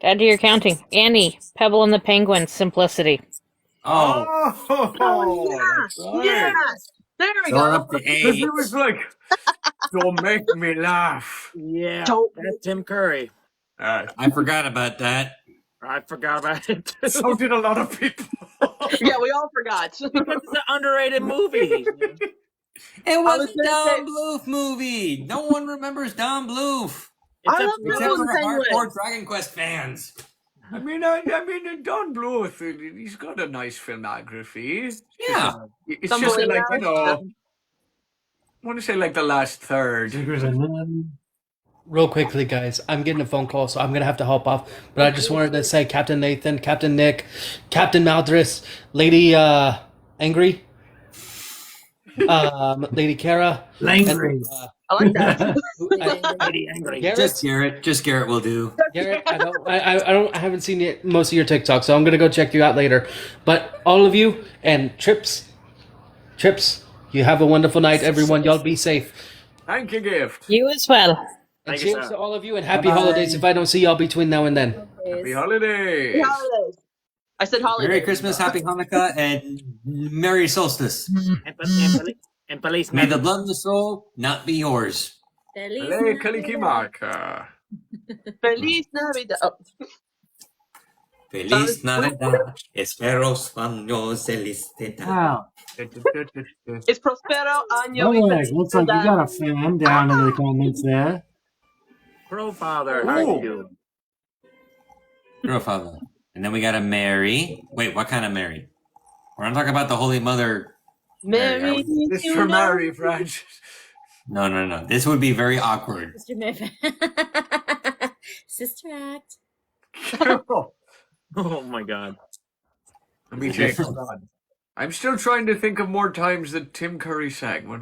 Add to your counting. Annie, Pebble and the Penguin, Simplicity. That's right. Yes. There we Going go. up to Because 8. it was like, don't make me laugh. Yeah, Don't- that's Tim Curry. I forgot about that. I forgot about it too. So did a lot of people. Yeah, we all forgot. It's an underrated movie. It was was a gonna say- Don Bluth movie. No one remembers Don Bluth. I love Except Pebble and for the Penguin. hardcore Dragon Quest fans. I mean, Don Bluth, he's got a nice filmography. Yeah. It's just Thumbelina. like, I want to say like the last third. Real quickly, guys, I'm getting a phone call, so I'm gonna have to hop off. But I just wanted to say, Captain Nathan, Captain Nick, Captain Maldreis, Lady Angry, Lady Kara, Langry. I like that. Lady Angry. Garrett. Just Garrett will do. Garrett, I haven't seen most of your TikTok, so I'm gonna go check you out later. But all of you and Trips, you have a wonderful night, everyone. Y'all be safe. Thank you, Gift. You as well. And Thank you, cheers sir. to all of you, and happy holidays if I don't see y'all between now and then. Happy holidays. Holidays. I said holidays. Merry Christmas, Happy Hanukkah, and Merry Solstice. And police. May the blood of the soul not be yours. Feliz Hey, Navidad. Kalikimaka. Feliz Navidad. Oh. Feliz Navidad. Esperos años felicidad. Wow. It's Prospero Año y Oleg, looks like you Felicidad. got a fan down in the comments there. Crowfather, how you doing? Grandfather. And then we got a Mary. Wait, what kind of Mary? We're not talking about the Holy Mother. Mary, It's for Mary, Francis. No. This would be very awkward. Sister Mary. Sister Act. Oh my God. Let me check. Hold on. I'm still trying to think of more times that Tim Curry sang. What?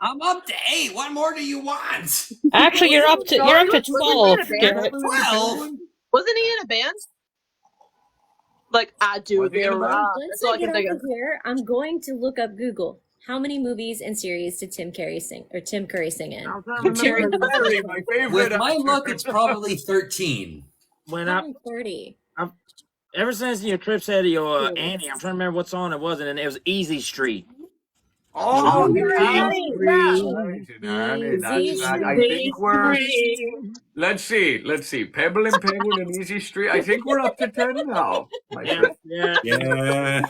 I'm up to 8. What more do you want? Actually, you're up to 12, Garrett. 12? Wasn't he in a band? Like, I do Was he in a the band? rock. Once That's all I I can get think off of. of here, I'm going to look up Google. How many movies and series did Tim Curry sing in? Terry Curry, my favorite. With my luck, it's probably 13. When I, Probably 30. ever since your trip said your Annie, I'm trying to remember what song it was, and it was Easy Street. Oh, right, I think we're. Let's see. Pebble and Penguin and Easy Street. I think we're up to 10 now. My friend. Yeah.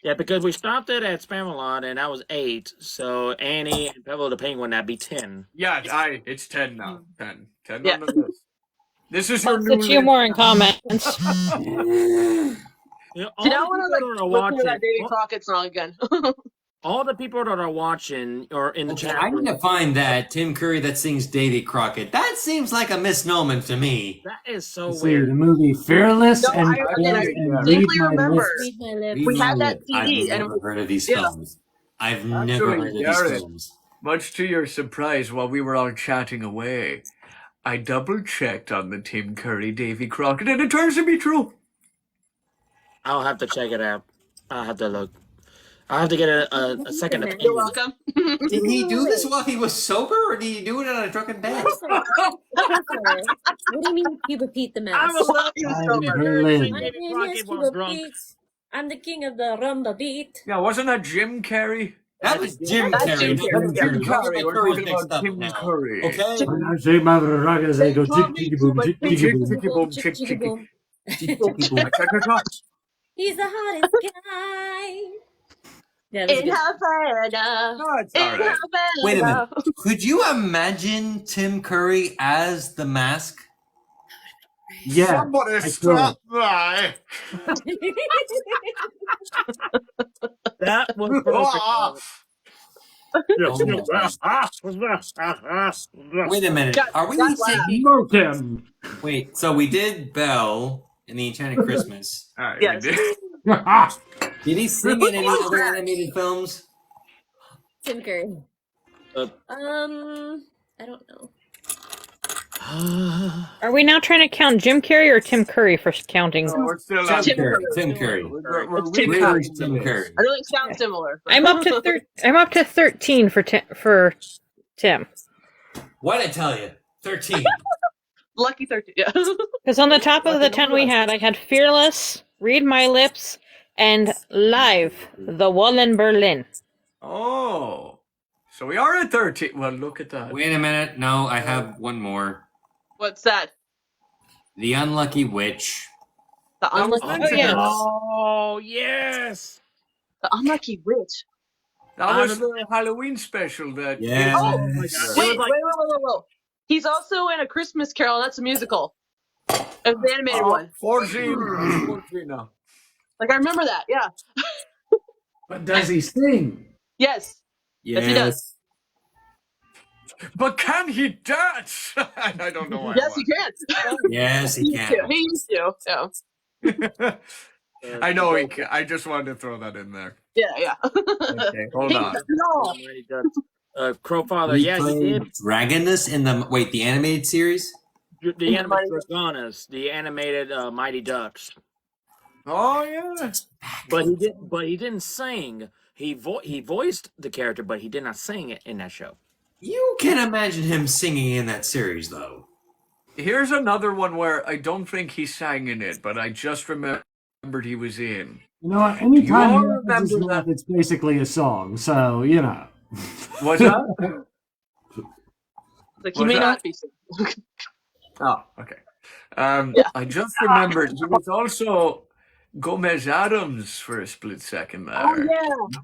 Yeah, because we stopped it at Spamalot, and that was 8. So Annie and Pebble the Penguin, that'd be 10. Yeah, it's 10 now. 10 Yeah. on the list. This is your Let's new get you more in comments. You know, Do you all want the to people that are listen to that Davy watching, Crockett song again? all the people that are watching or in the chat I need to find that Tim Curry that sings Davy Crockett. That seems like a misnomer to me. That is so Let's see, weird. the movie Fearless No, and, I and distinctly Read My remember. Lips. Read my lips. We had that I've CD, and never heard of these yeah. films. I've never Actually, heard of these Garrett, films. much to your surprise, while we were all chatting away, I double-checked on the Tim Curry Davy Crockett, and it turns to be true. I'll have to check it out. I'll have to look. I'll have to get a second You're opinion. welcome. Did he do this while he was sober, or did he do it on a drunken bed? What do you mean Cuba Pete the Mouse? I was lucky I'm Tim Curry sang Berlin. My Davy name is Crockett while Cuba drunk. Pete. I'm the king of the rumba beat. Yeah, wasn't that Jim Carrey? That was Jim That's Carrey. Jim That's Jim Curry. Carrey. We're Curry's talking mixed about up Tim now. Curry. Okay? When I say my ragas, I go chick chicky boom, chick chicky boom. Chicky boom, chick Chicky chicky. boom. Chicky boom. He's the hottest guy. Yeah, that's In good. Havana. No, it's In all right. Havana. Wait a minute. Could you imagine Tim Curry as the Mask? Yeah, Somebody I stop by. That was perfect. Wait a minute. Are we taking... Smoke him. Wait, so we did Belle in The Enchanted Christmas. All right, Yes. we did. Did he sing in any other animated films? Tim Curry. Uh, I don't know. Are we now trying to count Jim Carrey or Tim Curry for counting? No, we're still Tim on. Curry. Tim Curry. We're It's Tim Really, recapping Tim the list. Curry. I know it sounds similar. but- I'm up to 13 for Tim. What'd I tell you? 13. Lucky 13. Yeah. Because on the top of the 10 we had, I had Fearless, Read My Lips, and Live, The Wall in Berlin. Oh, so we are at 13. Well, look at that. Wait a minute. No, I have one more. What's that? The Unlucky Witch. The Unlucky Oh, Witch. yes. Oh, yes. The Unlucky Witch. That was the Halloween special that. Yeah. Oh, my God. wait. He's also in A Christmas Carol. That's a musical. It's the animated one. 14. 14 now. Like I remember that. Yeah. But does he sing? Yes. Yes, he does. But can he dance? I don't know why. Yes, he can. Yes, he can. He used to. Yeah. I know he can. I just wanted to throw that in there. Yeah. Okay, hold on. Crowfather, He yeah, he played did. Dragonus in the animated series. The animated Dragonus, the animated Mighty Ducks. Oh yeah. But he didn't sing. He voiced the character, but he did not sing it in that show. You can imagine him singing in that series, though. Here's another one where I don't think he sang in it, but I just remembered he was in. You know what? Anytime all he opens his remember mouth, it's basically a song. So you know. What's that? Like he may not be. Oh, okay. I just remembered he was also Gomez Adams for a split second there. Oh yeah.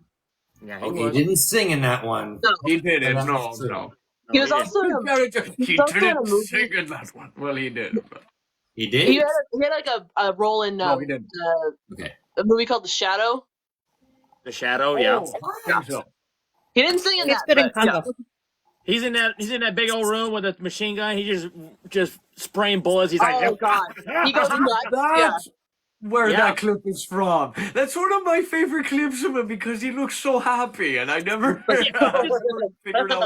Yeah, he didn't sing in that one. No. He didn't. No. He was also He also in a didn't movie. sing in that one. Well, he did. But... He did? He had like a role in No, he didn't. Okay. a movie called The Shadow. The Shadow, yeah. I think so. He didn't sing in It's that. good in But, yeah. context. He's in that big old room with a machine gun. He just spraying bullets. He's like, Oh god, he goes nuts. Yeah. That's where Yeah. that clip is from. That's one of my favorite clips of him because he looks so happy, and I never figured out what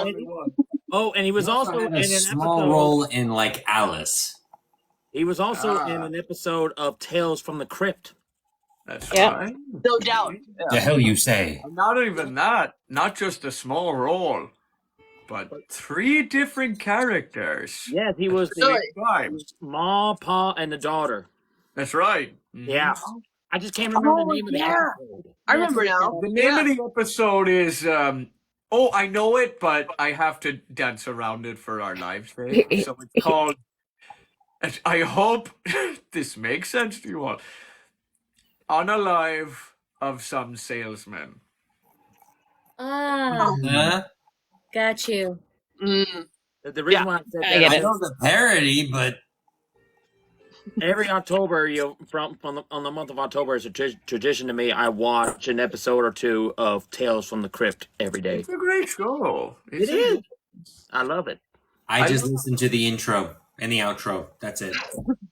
it was. Oh, and he was also had in a an small episode. role in like Alice. He was also in an episode of Tales from the Crypt. That's Yeah. right. No doubt. Yeah. The hell you say? And not even that. Not just a small role, but 3 different characters. Yes, he was Really? the Right. Ma, Pa, and the daughter. That's right. Mhm. Yeah. I just can't remember the Oh, name of the yeah. episode. I remember now. The name of the episode is oh, I know it, but I have to dance around it for our live stream. So it's called, I hope this makes sense to you all, On a Live of Some Salesmen. Ah, Huh? got you. Mm. The reason Yeah. why I said I that, get I it. know the parody, but every October, on the month of October, it's a tradition to me. I watch an episode or 2 of Tales from the Crypt every day. It's a great show. It is. I love it. I just listened to the intro and the outro. That's it.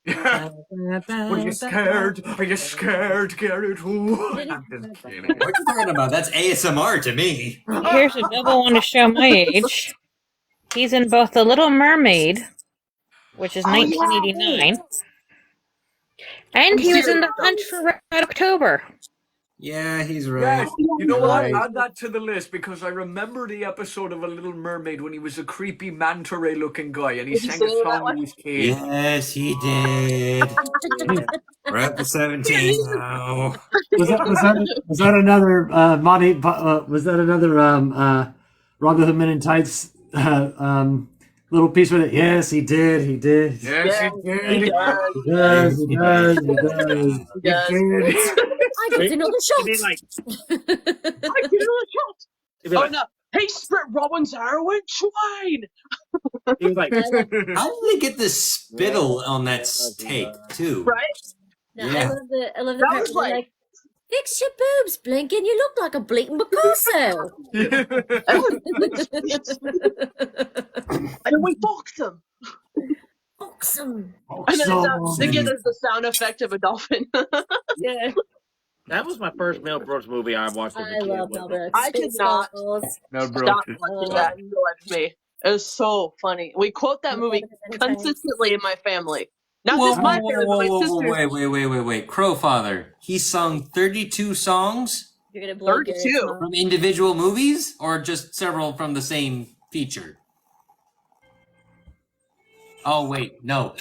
Are you scared? Are you scared, Garrett? Ooh. I'm just kidding. What are you talking about? That's ASMR to me. Here's a double one to show my age. He's in both The Little Mermaid, which is 1989, and he was in The Hunt for Red October. Yeah, he's Yeah, right. you know what? Right. Add that to the list because I remember the episode of A Little Mermaid when he was a creepy manta ray looking guy and he Did you sang sing a that song one? with his kid. Yes, he did. We're up to 17 now. Was that another Monty? Was that another Robin Hood Men in Tights little piece with it? Yes, he did. He did. Yes, he did. He does. He does. He does. He does. I get another shot. It'd be like, I get another shot. it'd be Oh like, no! Hey, Sprit Robin's heroin swine. he was like, How did they get the spittle on that steak, too? Right? No, Yeah. I love the That part was where they're like- like, fix your boobs, Blinken. You look like a bleating Picasso. And we boxed him. Awesome. And then they give us the sound effect of a dolphin. Yeah. that was my first Mel Brooks movie I watched as a I kid. love Mel Brooks. I could not Spaceballs. No, bro. stop watching that in real life to me. It was so funny. We quote that movie consistently in my family. Not Whoa, just my whoa, family, whoa, but my whoa, whoa, sister's. wait. Crowfather, he sung 32 songs You're gonna blow 32. Garrett's mind. from individual movies or just several from the same feature? Oh, wait, no.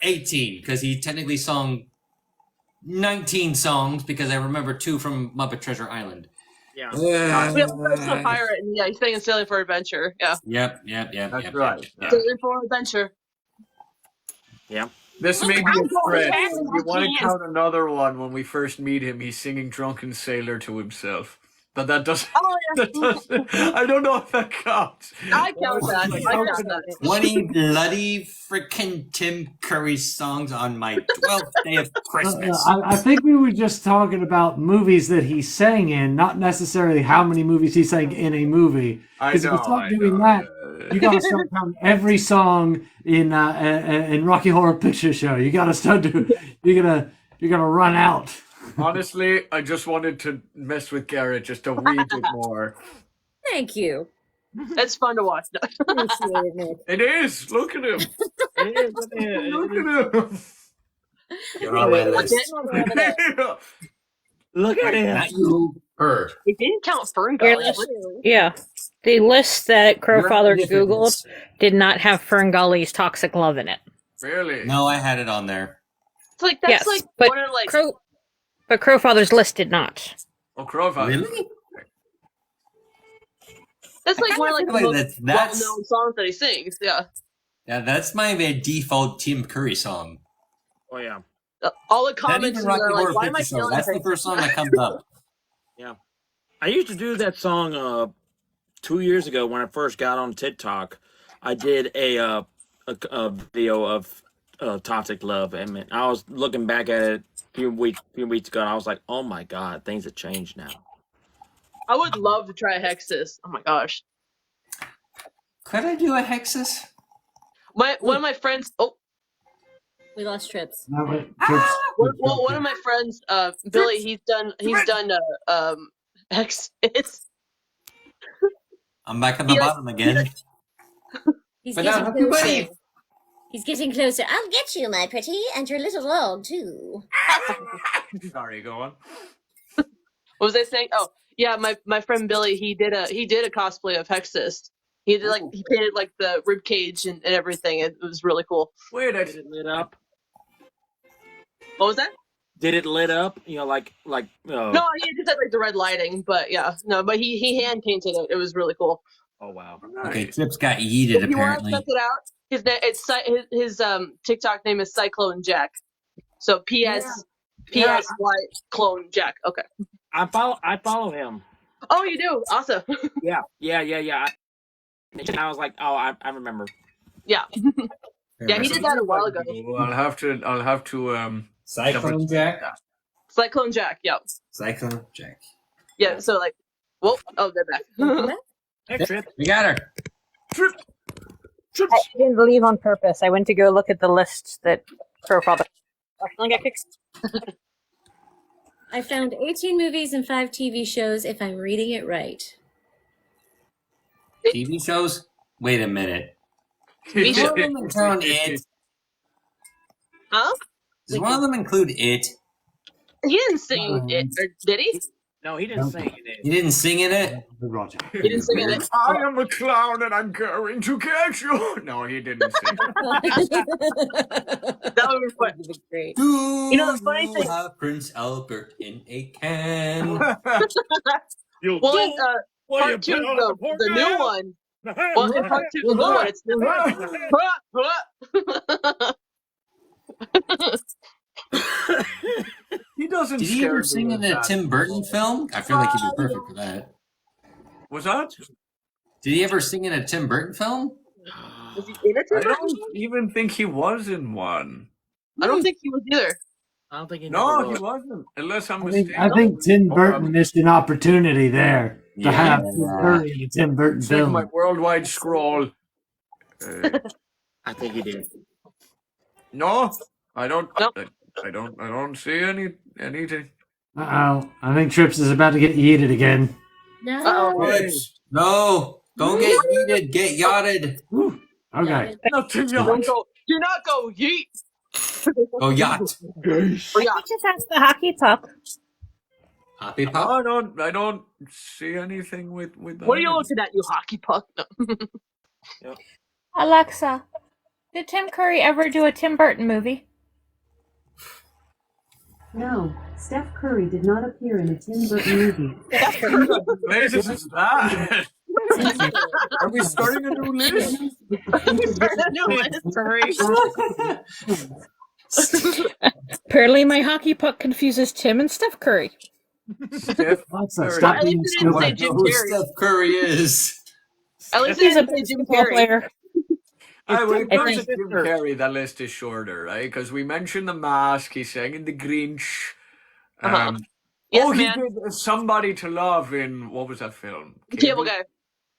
18, because he technically sung 19 songs because I remember 2 from Muppet Treasure Island. Yeah. We have a pirate, and yeah, he's singing "Sailing for Adventure." Yeah, Yep. right. Yeah. "Sailing for Adventure." Yeah. This may be I'm a going stretch. fast If you as I want can. to count another one, when we first meet him, he's singing Drunken Sailor to himself. But that doesn't. Oh yeah. That doesn't. I don't know if that counts. I count that. I count that. 20 bloody freaking Tim Curry songs on my 12th day of Christmas. I think we were just talking about movies that he sang in, not necessarily how many movies he sang in a movie. Because if you start doing that, you gotta start counting every song in Rocky Horror Picture Show. You gotta start doing. You're gonna run out. Honestly, I just wanted to mess with Garrett just a wee bit more. Thank you. It's fun to watch. Appreciate it. It is. Look at him. Look at him. You're on my list. Look at him. Not you, her. It didn't count Fern Your Gully. list- yeah. The list that Crowfather Googled did not have Ferngully's Toxic Love in it. Really? No, I had it on there. It's like that's Yes, like but one of like But Crowfather's list did not. Oh, Crowfather. Really? that's like one of like the Wait, most that's- well-known songs that he sings. Yeah. Yeah, that's my default Tim Curry song. Oh yeah. All the Not comments even Rocky are like, Horror "Why am I Picture Show. feeling That's the crazy?" first song that comes up. Yeah. I used to do that song 2 years ago when I first got on TikTok. I did a video of Toxic Love, and I was looking back at it a few weeks ago, and I was like, oh my god, things have changed now. I would love to try Hexus. Oh my gosh. Could I do a Hexus? One of my friends. Oh, We lost Trips. one of my friends, Billy. He's done Hexus. I'm back on the bottom again. He's But getting now, happy closer. buddy. He's getting closer. I'll get you, my pretty, and your little dog too. Sorry, go on. What was I saying? Oh, yeah, my friend Billy. He did a cosplay of Hexus. He did he painted like the rib cage and everything. It was really cool. Wait, Did it lit up? What was that? Did it lit up? You know, like. No, he just had like the red lighting, but yeah, no, but he hand painted it. It was really cool. Oh wow. Okay, Trips got yeeted If you want to apparently. check it out, his TikTok name is Cyclone Jack. So P.S. P.S.Y. Clone Jack. Okay. I follow him. Oh, you do? Awesome. Yeah. I was like, oh, I remember. Yeah. Yeah, he did that a while ago. I'll have to. Cyclone Jack. Cyclone Jack. Yep. Cyclone Jack. Yeah. So like, whoa. Oh, they're back. Hey, Trip. We got her. I didn't leave on purpose. I went to go look at the list that Crowfather got fixed. I found 18 movies and 5 TV shows, if I'm reading it right. TV shows? Wait a minute. TV Does one of them include it? Huh? Does one of them include it? He didn't sing it, or did he? No, he didn't sing it. You didn't sing in it? Roger. He didn't sing it. I am a clown and I'm going to catch you. No, he didn't sing. That would be fun. Great. Do You know, the funny thing. have Prince Albert in a can? Well, in part 2, the new one. Well, in part 2, the new one, it's He doesn't. Did he ever sing in a Tim Burton film? I feel like he'd be perfect for that. Was that? Did he ever sing in a Tim Burton film? Was he in it? I don't even think he was in one. I don't think he was either. I don't think he. No, he wasn't. Unless I'm I think, mistaken. I think Tim Burton missed an opportunity there to Yeah. have Tim Curry in a Tim Burton Check film. my worldwide scroll. I think he did. No, I don't. Nope. I don't see anything. Uh-oh. I think Trips is about to get yeeted again. No. No, don't get yeeted, get yachted. Whew. Okay. Nothing Do not go yeet. Go yacht. Or yacht. Just ask the hockey puck. Hoppy pop. I don't see anything with that. What are you looking at, you hockey puck? No. Alexa, did Tim Curry ever do a Tim Burton movie? No, Steph Curry did not appear in a Tim Burton movie. What is that? Are we starting a new list? Apparently my hockey puck confuses Tim and Steph Curry. Steph Curry. At least they didn't say Jim Who Carrey. Steph Curry is. At least they He's a didn't say Jim basketball Carrey. player. When it I comes to think. Jim Carrey, the list is shorter, right? Because we mentioned The Mask, he sang in The Grinch. Yes, he man. did Somebody to Love in, what was that film? Cable Guy.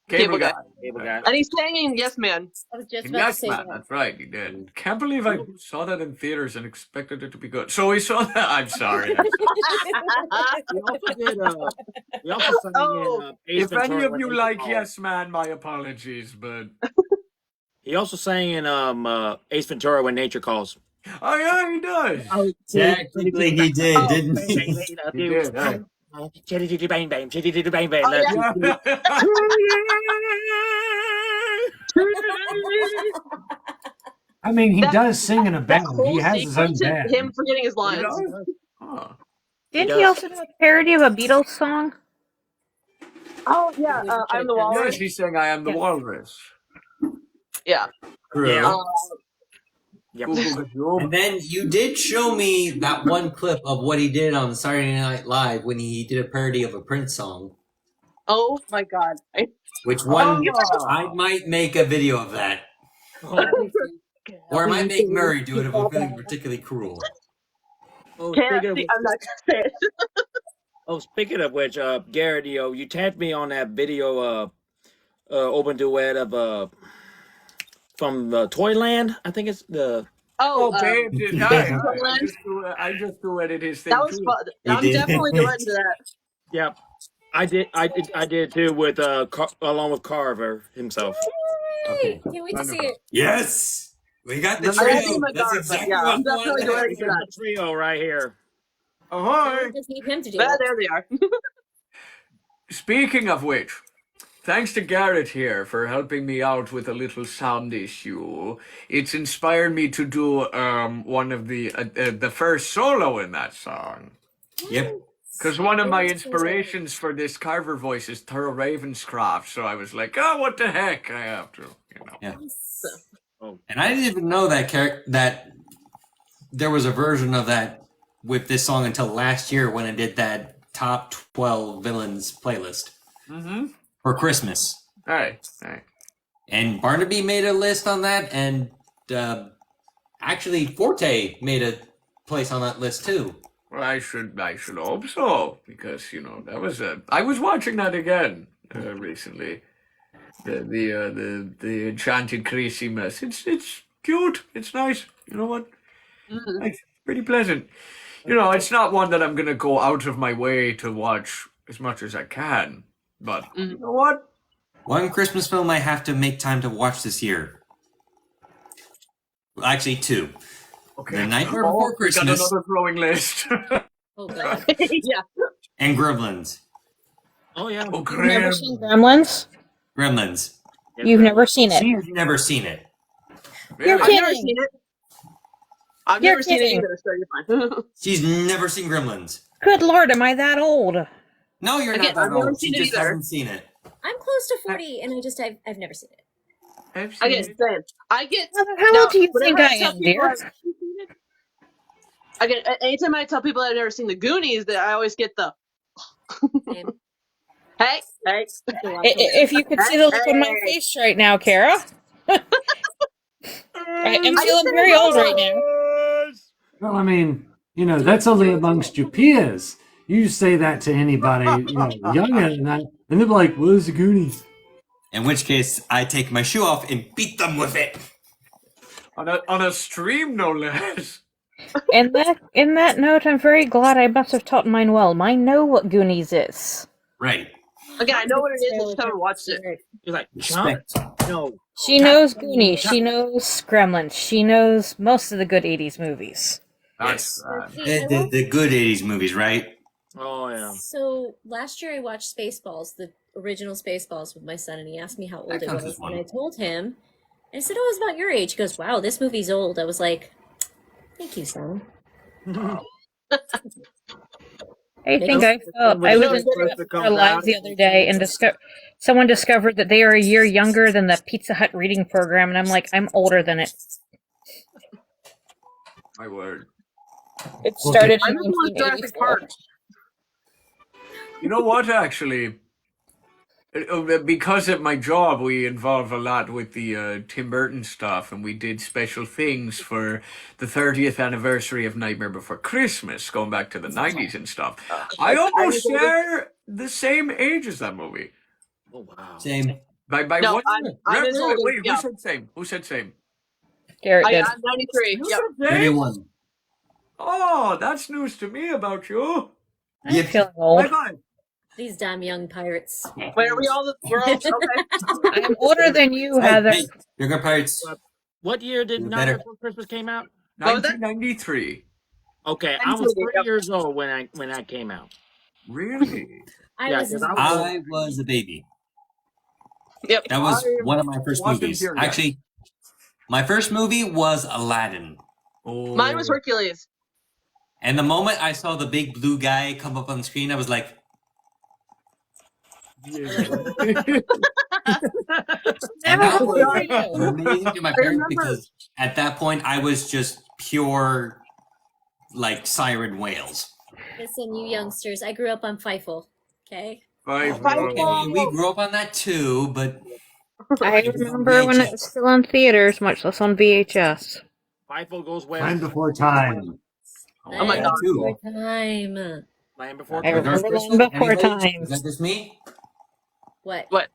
Cable Guy. Cable Guy. And he's singing Yes Man. I was just And about to yes, say man, that. that's right, he did. Can't believe I saw that in theaters and expected it to be good. So we saw that. I'm sorry. We also did. We also sang in Ace If any Ventura of when you Nature like Calls. Yes Man, my apologies, but He also sang in Ace Ventura when Nature Calls. oh yeah, he does. Technically, he did, didn't he? He did. Huh? Chitty chitty bang bang, chitty chitty bang bang. Oh, Let's yeah. I mean, he does sing in a That band. whole He has his own sequence band. is him forgetting his lines. Didn't he also do a parody of a Beatles song? Oh yeah, I'm the Walrus. Yes, he's saying I am the walrus. Yeah. True. Yep. And then you did show me that one clip of what he did on Saturday Night Live when he did a parody of a Prince song. Oh my God. Which one? I might make a video of that. Or I might make Murray do it if I'm feeling particularly cruel. Oh, Can't speaking of see, which, I'm not gonna say it. speaking of which, Garrett, you tagged me on that video, open duet of from Toyland. I think it's the. Oh, babe, did I Toyland? I just duetted his thing That was too. fun. I'm definitely duetting to that. Yep, I did too with along with Carver himself. Yay! Can't wait to see it. Yes! We got the I gotta see trio. my That's guard, exactly but yeah, what I'm I wanted definitely to duetting to happen. that. Trio right here. Ahoy! Just need him to do Well, it. there they are. Speaking of which, thanks to Garrett here for helping me out with a little sound issue. It's inspired me to do one of the first solo in that song. Yep. Because one of my inspirations for this Carver voice is Thurl Ravenscroft, so I was like, oh, what the heck, I have to, you know. Yeah. And I didn't even know that there was a version of that with this song until last year when I did that top 12 villains playlist for Christmas. Hey. And Barnaby made a list on that, and actually Forte made a place on that list too. Well, I should hope so, because, you know, that was I was watching that again recently. The Enchanted Christmas. It's cute. It's nice. You know what? It's pretty pleasant. You know, it's not one that I'm gonna go out of my way to watch as much as I can. But you know what? One Christmas film I have to make time to watch this year. Well, actually, two. Okay. The Nightmare Before We Christmas got another growing list. Oh God. Yeah. and Gremlins. Oh yeah. Oh, You've never Graham. seen Gremlins? Gremlins. You've never seen it. She's never seen it. You're I've never kidding. seen it. I've You're never seen it kidding. either, so you're fine. She's never seen Gremlins. Good Lord, am I that old? No, you're Again, not that I've never old. She seen it just either. hasn't seen it. I'm close to 40, and I've never seen it. I've seen Again, it. same. I get. How old do you whenever think I tell am, people dear? Again, anytime I tell people I've never seen the Goonies, that I always get the. Same. Hey. If you could see the look on my face right now, Kara. I'm feeling very old right now. Well, I mean, you know, that's only amongst your peers. You say that to anybody, you know, younger than that, and they're like, "Where's the Goonies?" In which case, I take my shoe off and beat them with it. On a stream, no less. In that note, I'm very glad I must have taught mine well. Mine know what Goonies is. Right. Again, I know what it is. I just haven't watched it. You're like, Respect. no. She knows Goonies. She knows Gremlins. She knows most of the good 80s movies. Yes. See, The good 80s movies, right? Oh yeah. So last year I watched Spaceballs, the original Spaceballs, with my son, and he asked me how old That it counts was, as one. and I told him, and I said, "Oh, it's about your age." He goes, "Wow, this movie's old." I was like, "Thank you, son." I think I felt I was in our lives the other day and someone discovered that they are a year younger than the Pizza Hut reading program, and I'm like, I'm older than it. My word. It started I in remember when Jurassic 1984. Park. You know what? Actually, because at my job we involve a lot with the Tim Burton stuff, and we did special things for the 30th anniversary of Nightmare Before Christmas, going back to the 90s and stuff. I almost share the same age as that movie. Oh wow. Same. By No, what? I'm as old as Wait, yeah. who said same? Who said same? Garrett did. I'm 93. You Yep. said same? 31. Oh, that's news to me about you. I'm feeling old. High five. These damn young pirates. Wait, are we all? We're all okay. I'm older than you, Heather. Hey, Younger Pirates. What year did You're Nightmare better. Before Christmas came out? 1993. Okay, I was 3 years old when that came out. Really? Yeah, I was a baby. Yep. That was one of my first wasn't movies. here yet. Actually, my first movie was Aladdin. Oh. Mine was Hercules. And the moment I saw the big blue guy come up on the screen, I was like, Yeah. and that was you. amazing to my parents because at that point I was just pure like siren whales. Listen, you youngsters, I grew up on Fievel. Okay. Okay, we grew up on that too, but I remember when it was still on theaters, much less on VHS. Fievel goes west. Land Before Time. Oh my god. Before time. Land Before I remember Land Before Time. Is that just me? What? What?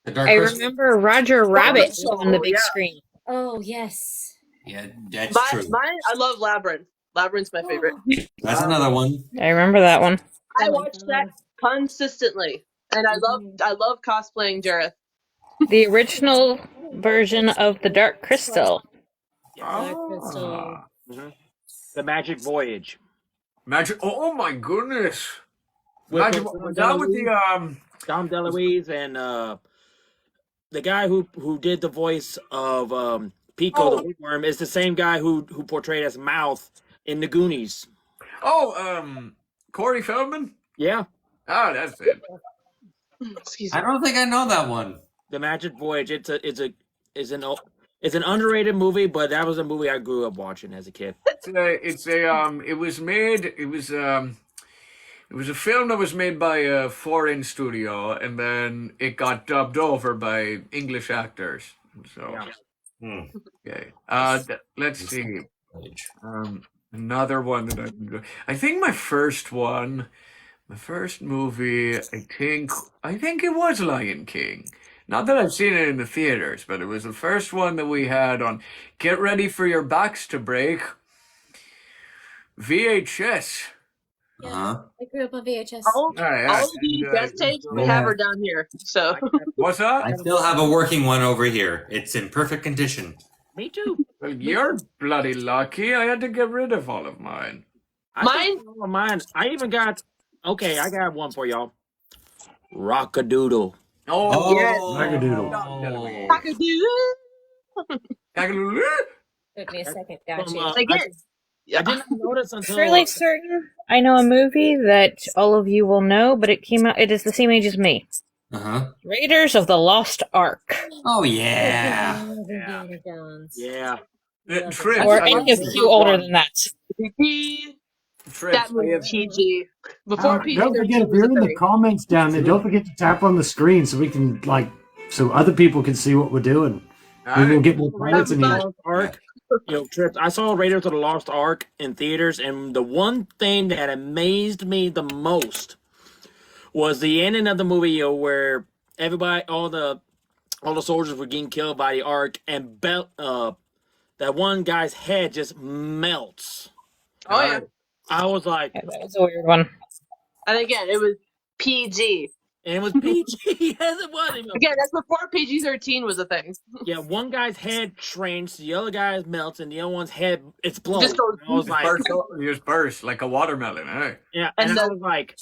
The Dark I Crystal? remember Roger Rabbit on the big yeah. screen. Oh yes. Yeah, that's Mine, true. I love Labyrinth. Labyrinth's my favorite. That's another one. I remember that one. I watch that consistently, and I love cosplaying Jareth. The original version of the Dark Crystal. Dark Crystal. Mhm. The Magic Voyage. Magic. Oh my goodness. With Magic. That with the Dom DeLuise and the guy who did the voice of Pico the Wigworm is the same guy who portrayed as Mouth in the Goonies. Corey Feldman. Yeah. Ah, that's it. Excuse I don't think I know that one. The Magic Voyage. It's an underrated movie, but that was a movie I grew up watching as a kid. It was a film that was made by a foreign studio, and then it got dubbed over by English actors. So, okay. Let's see. Another one that I think my first movie, I think it was Lion King. Not that I've seen it in the theaters, but it was the first one that we had on Get Ready for Your Backs to Break VHS. Yeah, I grew up on VHS. All the best tapes we have are down here. So what's that? I still have a working one over here. It's in perfect condition. Me too. Well, you're bloody lucky. I had to get rid of all of mine. Mine. I even got. Okay, I got one for y'all. Rockadoodle. Oh, yes. Rockadoodle. Took me a second. Gotcha. I didn't notice until Fairly certain I know a movie that all of you will know, but it came out. It is the same age as me. Raiders of the Lost Ark. Oh yeah. Yeah. Or any of you older than that. That movie PG. Before PG. Don't forget, if you're in the comments down there, don't forget to tap on the screen so we can so other people can see what we're doing. Maybe we'll get more pirates in here. Ark. Trips. I saw Raiders of the Lost Ark in theaters, and the one thing that amazed me the most was the ending of the movie, where everybody, all the soldiers were getting killed by the Ark, and that one guy's head just melts. Oh yeah. I was like, that was a weird one. And again, it was PG. And it was PG. Yes, it was. Again, that's before PG-13 was a thing. Yeah, one guy's head shrinks, the other guy's melts, and the other one's head explodes. Just goes, I was like, just burst like a watermelon, eh? Yeah, and I was like,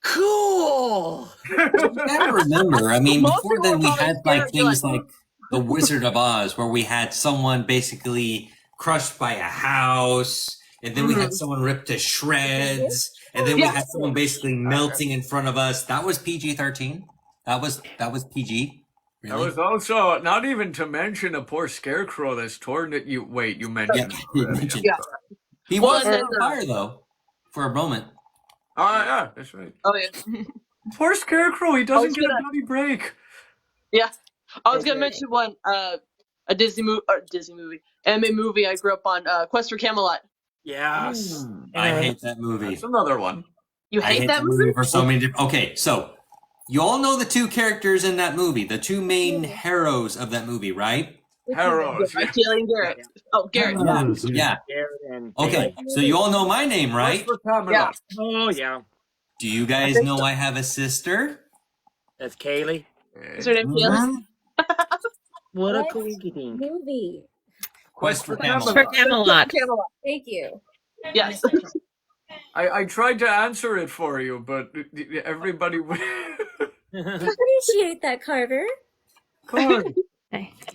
cool. You gotta remember, I mean, before then we had things like The Wizard of Oz, where we had someone basically crushed by a house, and then we had someone ripped to shreds, and then we had someone basically melting in front of us. That was PG-13. That was PG. Really? That was also, not even to mention a poor scarecrow that's torn it. You mentioned. Yeah. He was on fire though, for a moment. Oh yeah, that's right. Oh yeah. Poor Scarecrow, he doesn't get a bloody break. Yeah, I was gonna mention one, a Disney movie, anime movie I grew up on, Quest for Camelot. Yes. I hate that movie. That's another one. You I hate hate that movie? for so many different. Okay, so you all know the two characters in that movie, the two main heroes of that movie, right? Heroes. Yeah, Kelly and Garrett. Oh, Garrett. Yeah. Garrett and Okay, so you all know my name, right? Yeah. Oh yeah. Do you guys know I have a sister? That's Kaylee. Is her name Kaylee? What a What coincidence. movie? Quest for Camelot. Camelot. Thank you. Yes. I tried to answer it for you, but everybody would. Appreciate that, Carver.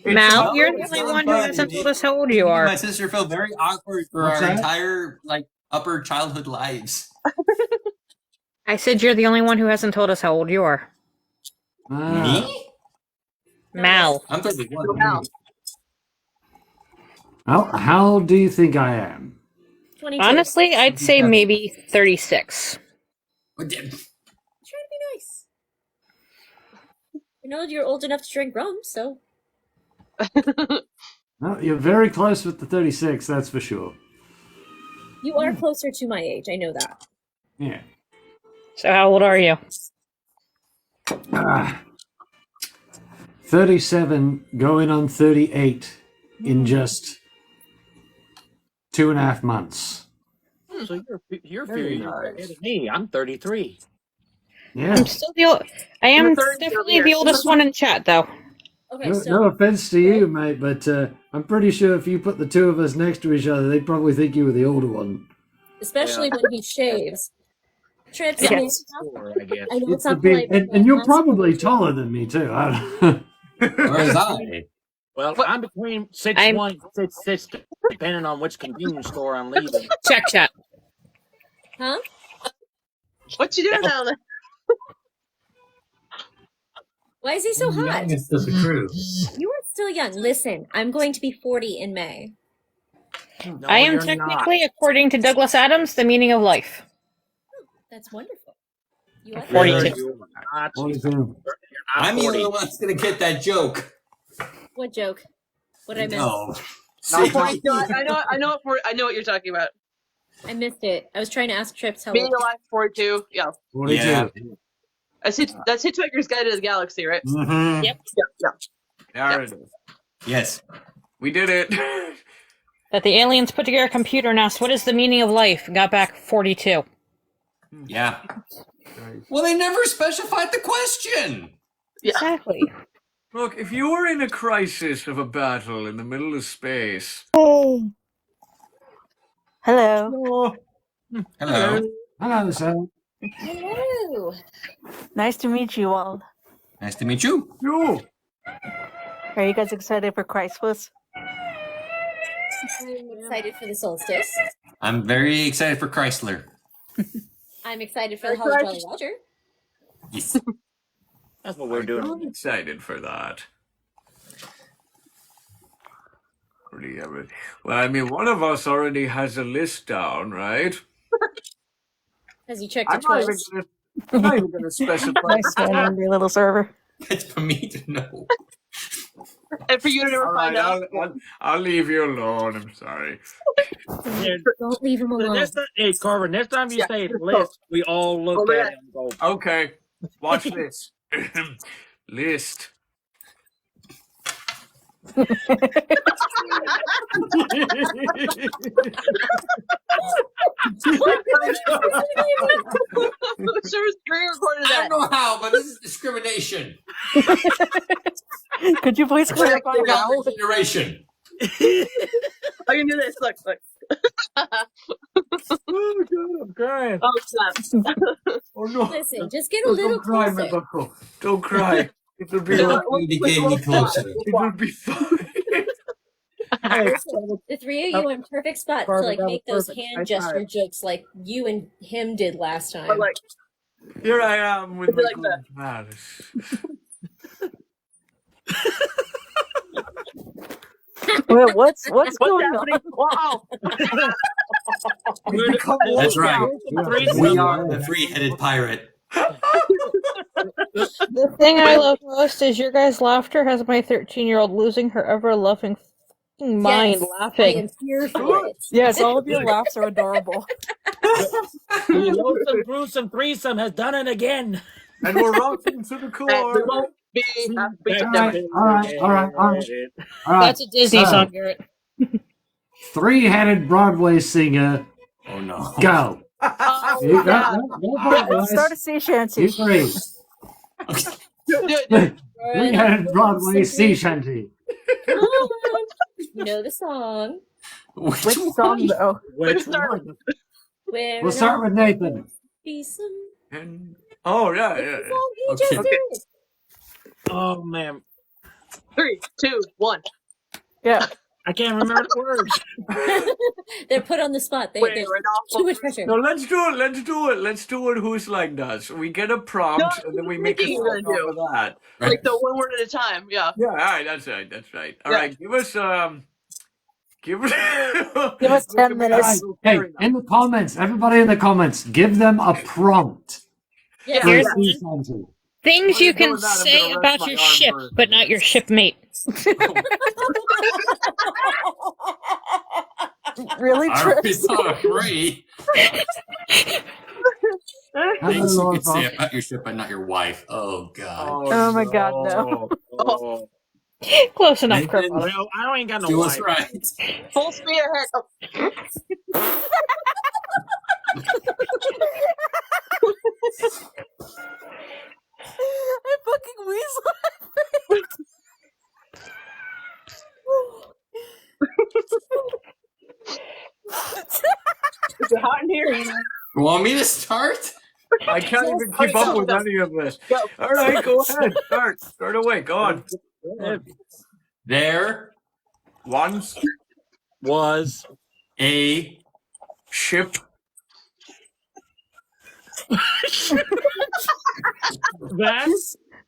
Mal, you're the only one who hasn't told us how old you are. My sister felt very awkward for What's our that? entire upper childhood lives. I said you're the only one who hasn't told us how old you are. Me? Mal. I'm 31. How do you think I am? 22. Honestly, I'd say maybe 36. Try to be nice. You know you're old enough to drink rum, so. Well, you're very close with the 36, that's for sure. You are closer to my age, I know that. Yeah. So how old are you? 37 going on 38 in just 2.5 months. So you're Very few ahead of me. I'm 33. Yeah. I'm still I am definitely the oldest one in chat, though. Okay, No offense to you, mate, but I'm pretty sure if you put the two of us next to each other, they'd probably think you were the older one. Especially when he shaves. Trips, Yes. I know It's it's the not big, polite, and you're probably taller than me too. Whereas I. Well, I'm between 6'1" and 6'6", depending on which convenience store I'm leaving. Check chat. Huh? What you doing down there? Why is he so hot? Youngest of the crew. You are still young. Listen, I'm going to be 40 in May. I am technically, according to Douglas Adams, the meaning of life. That's wonderful. You are 42. I'm the only one that's going to get that joke. What joke? What did I miss? No. No, 42. I know what you're talking about. I missed it. I was trying to ask Trips how Being old. alive, 42. Yeah. 42. Yeah. That's Hitchhiker's Guide to the Galaxy, right? Mm-hmm. Yep. There it is. Yes. We did it. That the aliens put together a computer and asked, what is the meaning of life? And got back 42. Yeah. Well, they never specified the question. Exactly. Look, if you were in a crisis of a battle in the middle of space. Hey. Hello. Hello. Hello, sir. Hello. Nice to meet you all. Nice to meet you. You. Are you guys excited for Christmas? I'm excited for the solstice. I'm very excited for Chrysler. I'm excited for the Holly Jolly Roger. Yes. That's what we're doing. I'm excited for that. Well, I mean, one of us already has a list down, right? Has he checked it I'm not twice? even going to specify. Nice to have your little server. It's for me to know. And for you to never All find right, out. I'll leave you alone. I'm sorry. Don't leave him alone. Hey, Carver, next time you say list, we all look at it and go, Okay, watch this. List. Sure, screen recorded I that. don't know how, but this is discrimination. Could you please clarify how? Generation. Oh, you do this. Look. oh, God, I'm crying. Oh, snap. Oh, no. Listen, just get a little Don't cry, closer. my bucko. Don't cry. It will be You became me closer. It will be fine. The three of you in perfect spot to Carver, like that was make those perfect. hand High gesture five. jokes like you and him did last time. Or like, Here I am with my like that. good malice. Wait, what's going happening? on? Wow. That's right. We are the three-headed pirate. The thing I love most is your guys' laughter has my 13-year-old losing her ever-loving fucking mind Yes, I laughing. am here for it. Yes, all of your laughs are adorable. The lonesome gruesome threesome has done it again. And we're rocking to the core. We won't be happy All right, all right. All right. That's a Disney so, song, Garrett. Three-headed Broadway singer. Oh no. Go. Oh, You, yeah. no problem, Start a guys. sea shanty. You three. Three-headed Broadway sea shanty. Come on. You know the song. Which song, though? Which one? Where We'll start with Nathan. be some Oh, yeah. song he Okay. just did. Oh man, 3, 2, 1. Yeah. I can't remember the words. They're put on the spot. There's too much pressure. No, let's do it. Let's do it. Who's like does? We get a prompt and then we make a Thinking song you're gonna off of that. Like the one word at a time. Yeah. Yeah, all right. That's right. All Yeah. right, give us give us Give us 10 All minutes. right. Hey, in the comments, everybody in the comments, give them a prompt. Yeah. for a Here's sea one. shanty. Things you doing can that, I'm say gonna about rest your my arm ship, for- but not your shipmate. Really, I already Trips? thought of three. Things you could say about your ship, but not your wife. Oh God. Oh my God, no. Oh, Close enough, Nathan, Kermit. well, I don't ain't got no do wife. us right. Full speed ahead. Oh. I fucking weasel. Is it hot in here? You want me to start? I can't even keep up with any of this. Go. All right, go ahead. Start away. Go on. There Once Was a ship that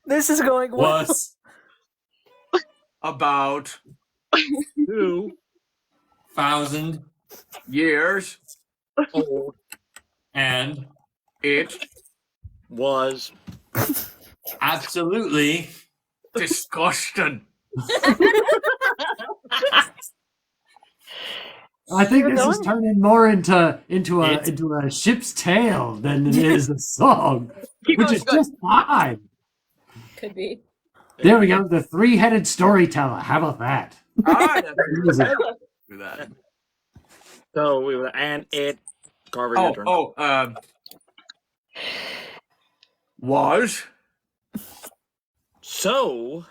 This is going well. was about 2,000 years old and it was absolutely disgusting. I think Keep it this is going. turning more into a ship's tale than it is a song, Keep which going, is go. just fine. Could be. There we go, the three-headed storyteller. How about that? Ah, that's Easy. do that. so we were and it Carver your turn. Was So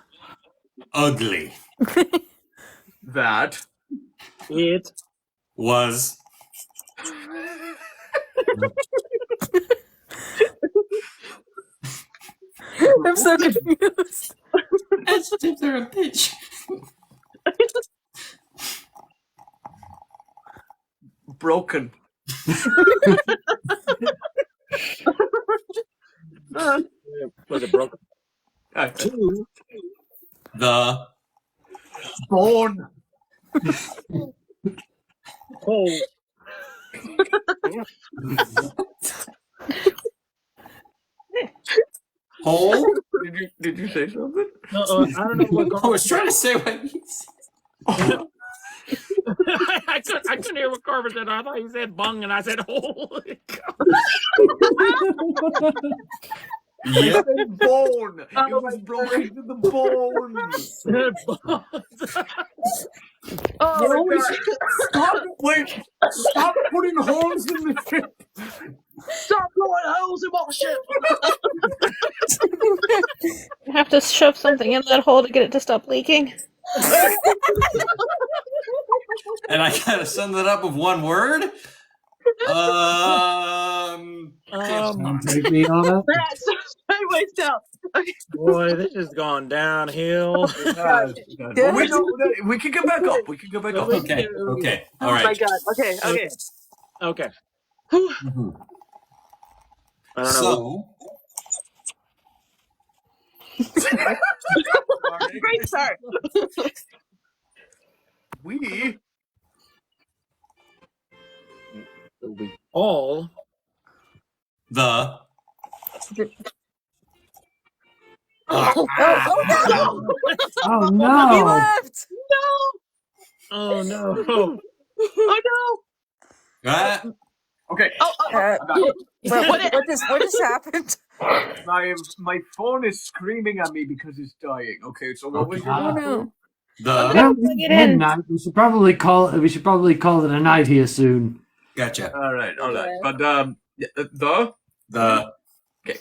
ugly. that it Was I'm so confused. as if they're a bitch. broken. was it broken? To The bone. Oh, hole. Did you say something? I don't know what I Carver was trying to say what he said. I couldn't hear what Carver said. I thought he said bung, and I said holy cow. Yep. Bone. It was broken to the bone. Oh my God. Stop! Wait! Stop putting holes in the ship. Stop blowing holes in my ship. You have to shove something in that hole to get it to stop leaking. And I gotta sum that up with one word. Take me on it. That's sideways down. Okay. Boy, this has gone downhill. We can get back up. We can get back up. Okay. Okay. All Oh right. my God. Okay. Okay. Okay. Mhm. I don't know. So Great start. We all the Oh no! Oh He no! left. Oh no! Oh no! Ah, Okay. What just happened? My phone is screaming at me because it's dying. Okay, so what was your Oh name? no! Well, it's midnight. We should probably call it a night here soon. gotcha. All right. Yeah. But The okay.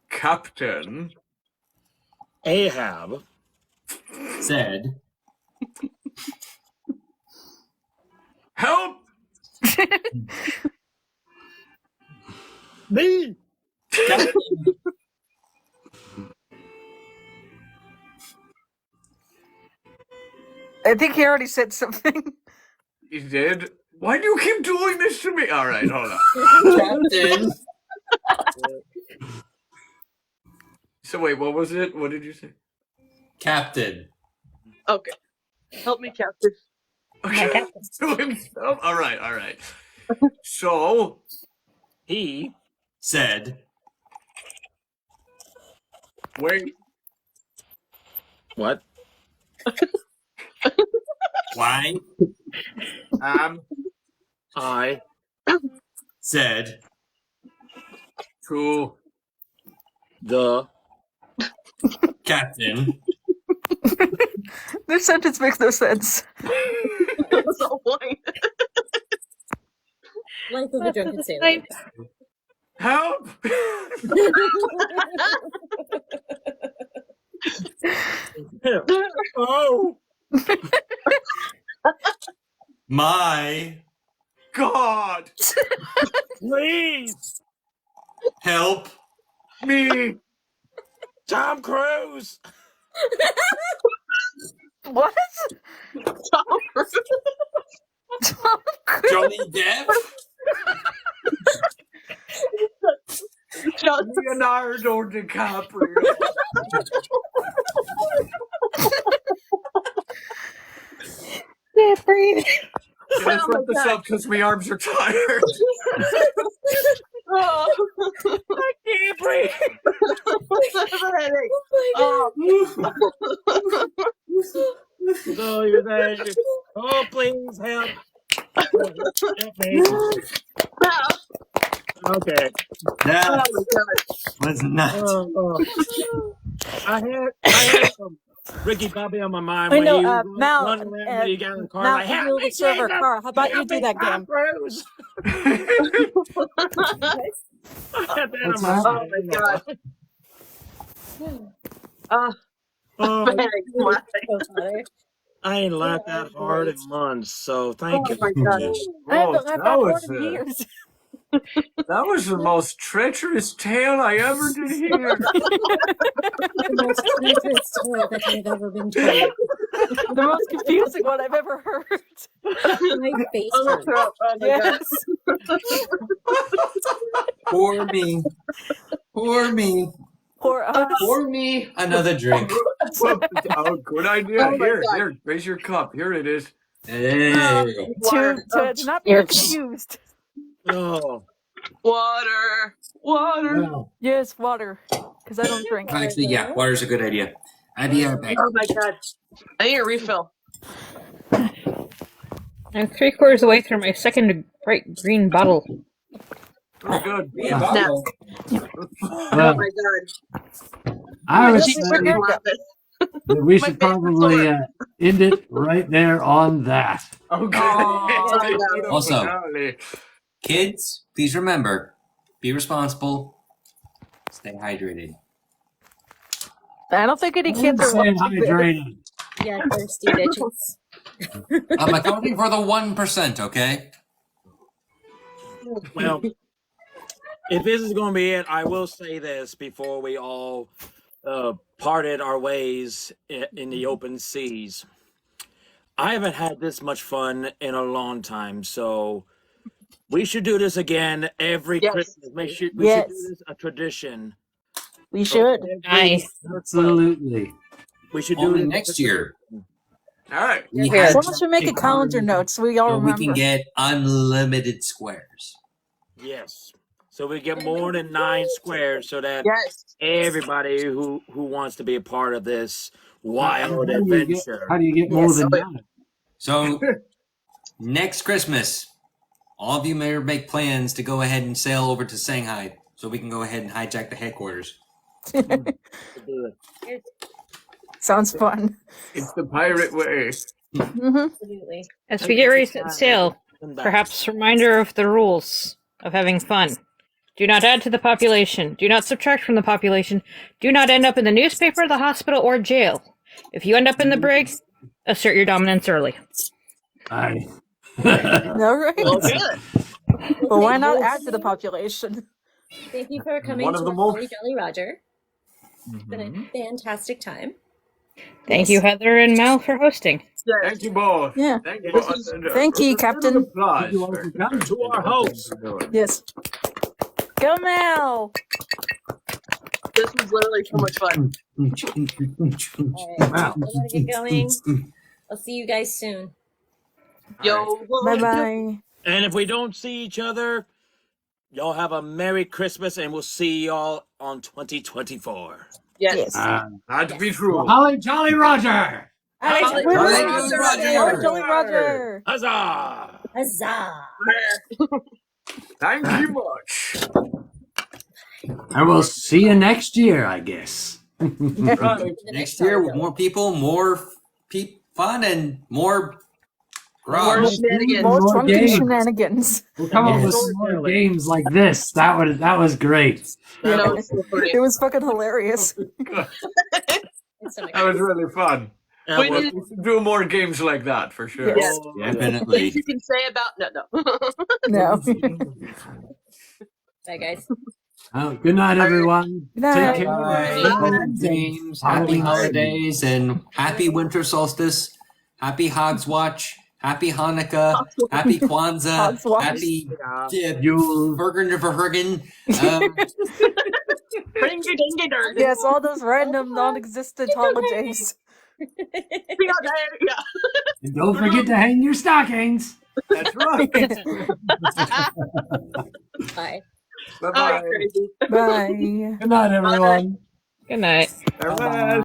Captain Ahab said, help me. I think he already said something. He did. Why do you keep doing this to me? All right, hold on. Captain. So wait, what was it? What did you say? Captain. Okay. Help me, Captain. Okay. To himself. All right. So He said, wait. what? why? I Said, To the Captain. This sentence makes no sense. That's the point. Life of a drunken sailor. help. Oh My God, please, help me. Tom Cruise. What? Tom Cruise. Tom Cruise. Johnny Depp. Leonardo DiCaprio. Can't breathe. Okay, let's wrap this up because my arms are tired. Oh. I can't breathe. So you're there. Oh, please help. Help me. Okay. That was nuts. I had Ricky Bobby on my mind I when know, he was Mal, running around when you got in the car Mal, like, can help you me, serve a Jesus! car? How about you Help do me, that Tom game? Cruise! I had that on What's my that? mind. Oh, Oh, I ain't laughed that hard in months, so thank you. my God. I haven't laughed that that was hard in years. that was the most treacherous tale I ever did hear. The most treacherous tale that I've ever been told. The most confusing one I've ever heard. My face hurts. Oh my God. Yes. Pour me. Pour me. Poor us. Pour me another drink. Oh, good idea. Oh my Here, God. here, raise your cup. Here it is. Hey. To not be You're- confused. Oh, Water. Well, Yes, water. Because I don't drink. Actually, yeah, water's a good idea. I'll be right back. Oh my God. I need a refill. I'm 3/4 of the way through my second bright green bottle. Oh, good. Yeah, Snap. bottle. Oh well, my God. I would Cheeks say are flapping. that we My should face is probably sore. end it right there on that. Okay. Oh, Also, Finale. kids, please remember, be responsible, stay hydrated. I don't think any kids are Stay watching this. hydrated. Yeah, thirsty bitches. I'm accounting for the 1%, okay? well, if this is going to be it, I will say this before we all parted our ways in the open seas. I haven't had this much fun in a long time, so we should do this again every Christmas. We should do this a tradition. We should. Absolutely. We should do Only it next year. All right. We had Someone should make a calendar note so we all so we remember. can get unlimited squares. Yes. so we get more than 9 squares, so that everybody who wants to be a part of this wild adventure. How do you get more than that? So, next Christmas, all of you may make plans to go ahead and sail over to Shanghai so we can go ahead and hijack the headquarters. Sounds fun. It's the pirate way. Absolutely. As we get ready to set sail, perhaps a reminder of the rules of having fun. Do not add to the population. Do not subtract from the population. Do not end up in the newspaper, the hospital, or jail. If you end up in the brig, assert your dominance early. Aye. All right. Well, good. But why not add to the population? Thank you for coming One to of the our most- Jolly Jolly Roger. It's been a fantastic time. Thank you, Heather and Mel, for hosting. Thank you both. Yeah. Thank you. Thank you, Captain. Applause You all for- for coming. To our host. Yes. Go Mel! This was literally so much fun. All right, I gotta get going. I'll see you guys soon. Yo, Bye bye. And if we don't see each other, y'all have a Merry Christmas, and we'll see y'all on 2024. Yes. Not be true. Holly Jolly Roger! Holly Jolly Roger! Huzzah! Huzzah! Thank you much. And we'll see you next year, I guess. Right. Next year with more people, more fun, and more More grog. shenanigans. More More funky games. shenanigans. We'll come up with some more games like this. That was great. You know, it's so funny. It was fucking hilarious. That was really fun. We We need- should do more games like that for sure. Yes. Definitely. Things you can say about no. No. Bye, guys. Oh, good night, everyone. Good night. Take care. Bye, James. Happy holidays and happy winter solstice. Happy Hogs Watch. Happy Hanukkah. Happy Kwanzaa. Hogs Watch. Happy Yule. Bergen. Yes, all those random non-existent holidays. Yeah. And don't forget to hang your stockings. That's right. Bye. Bye-bye. Crazy. Bye. Good night, everyone. Good night. Bye-bye.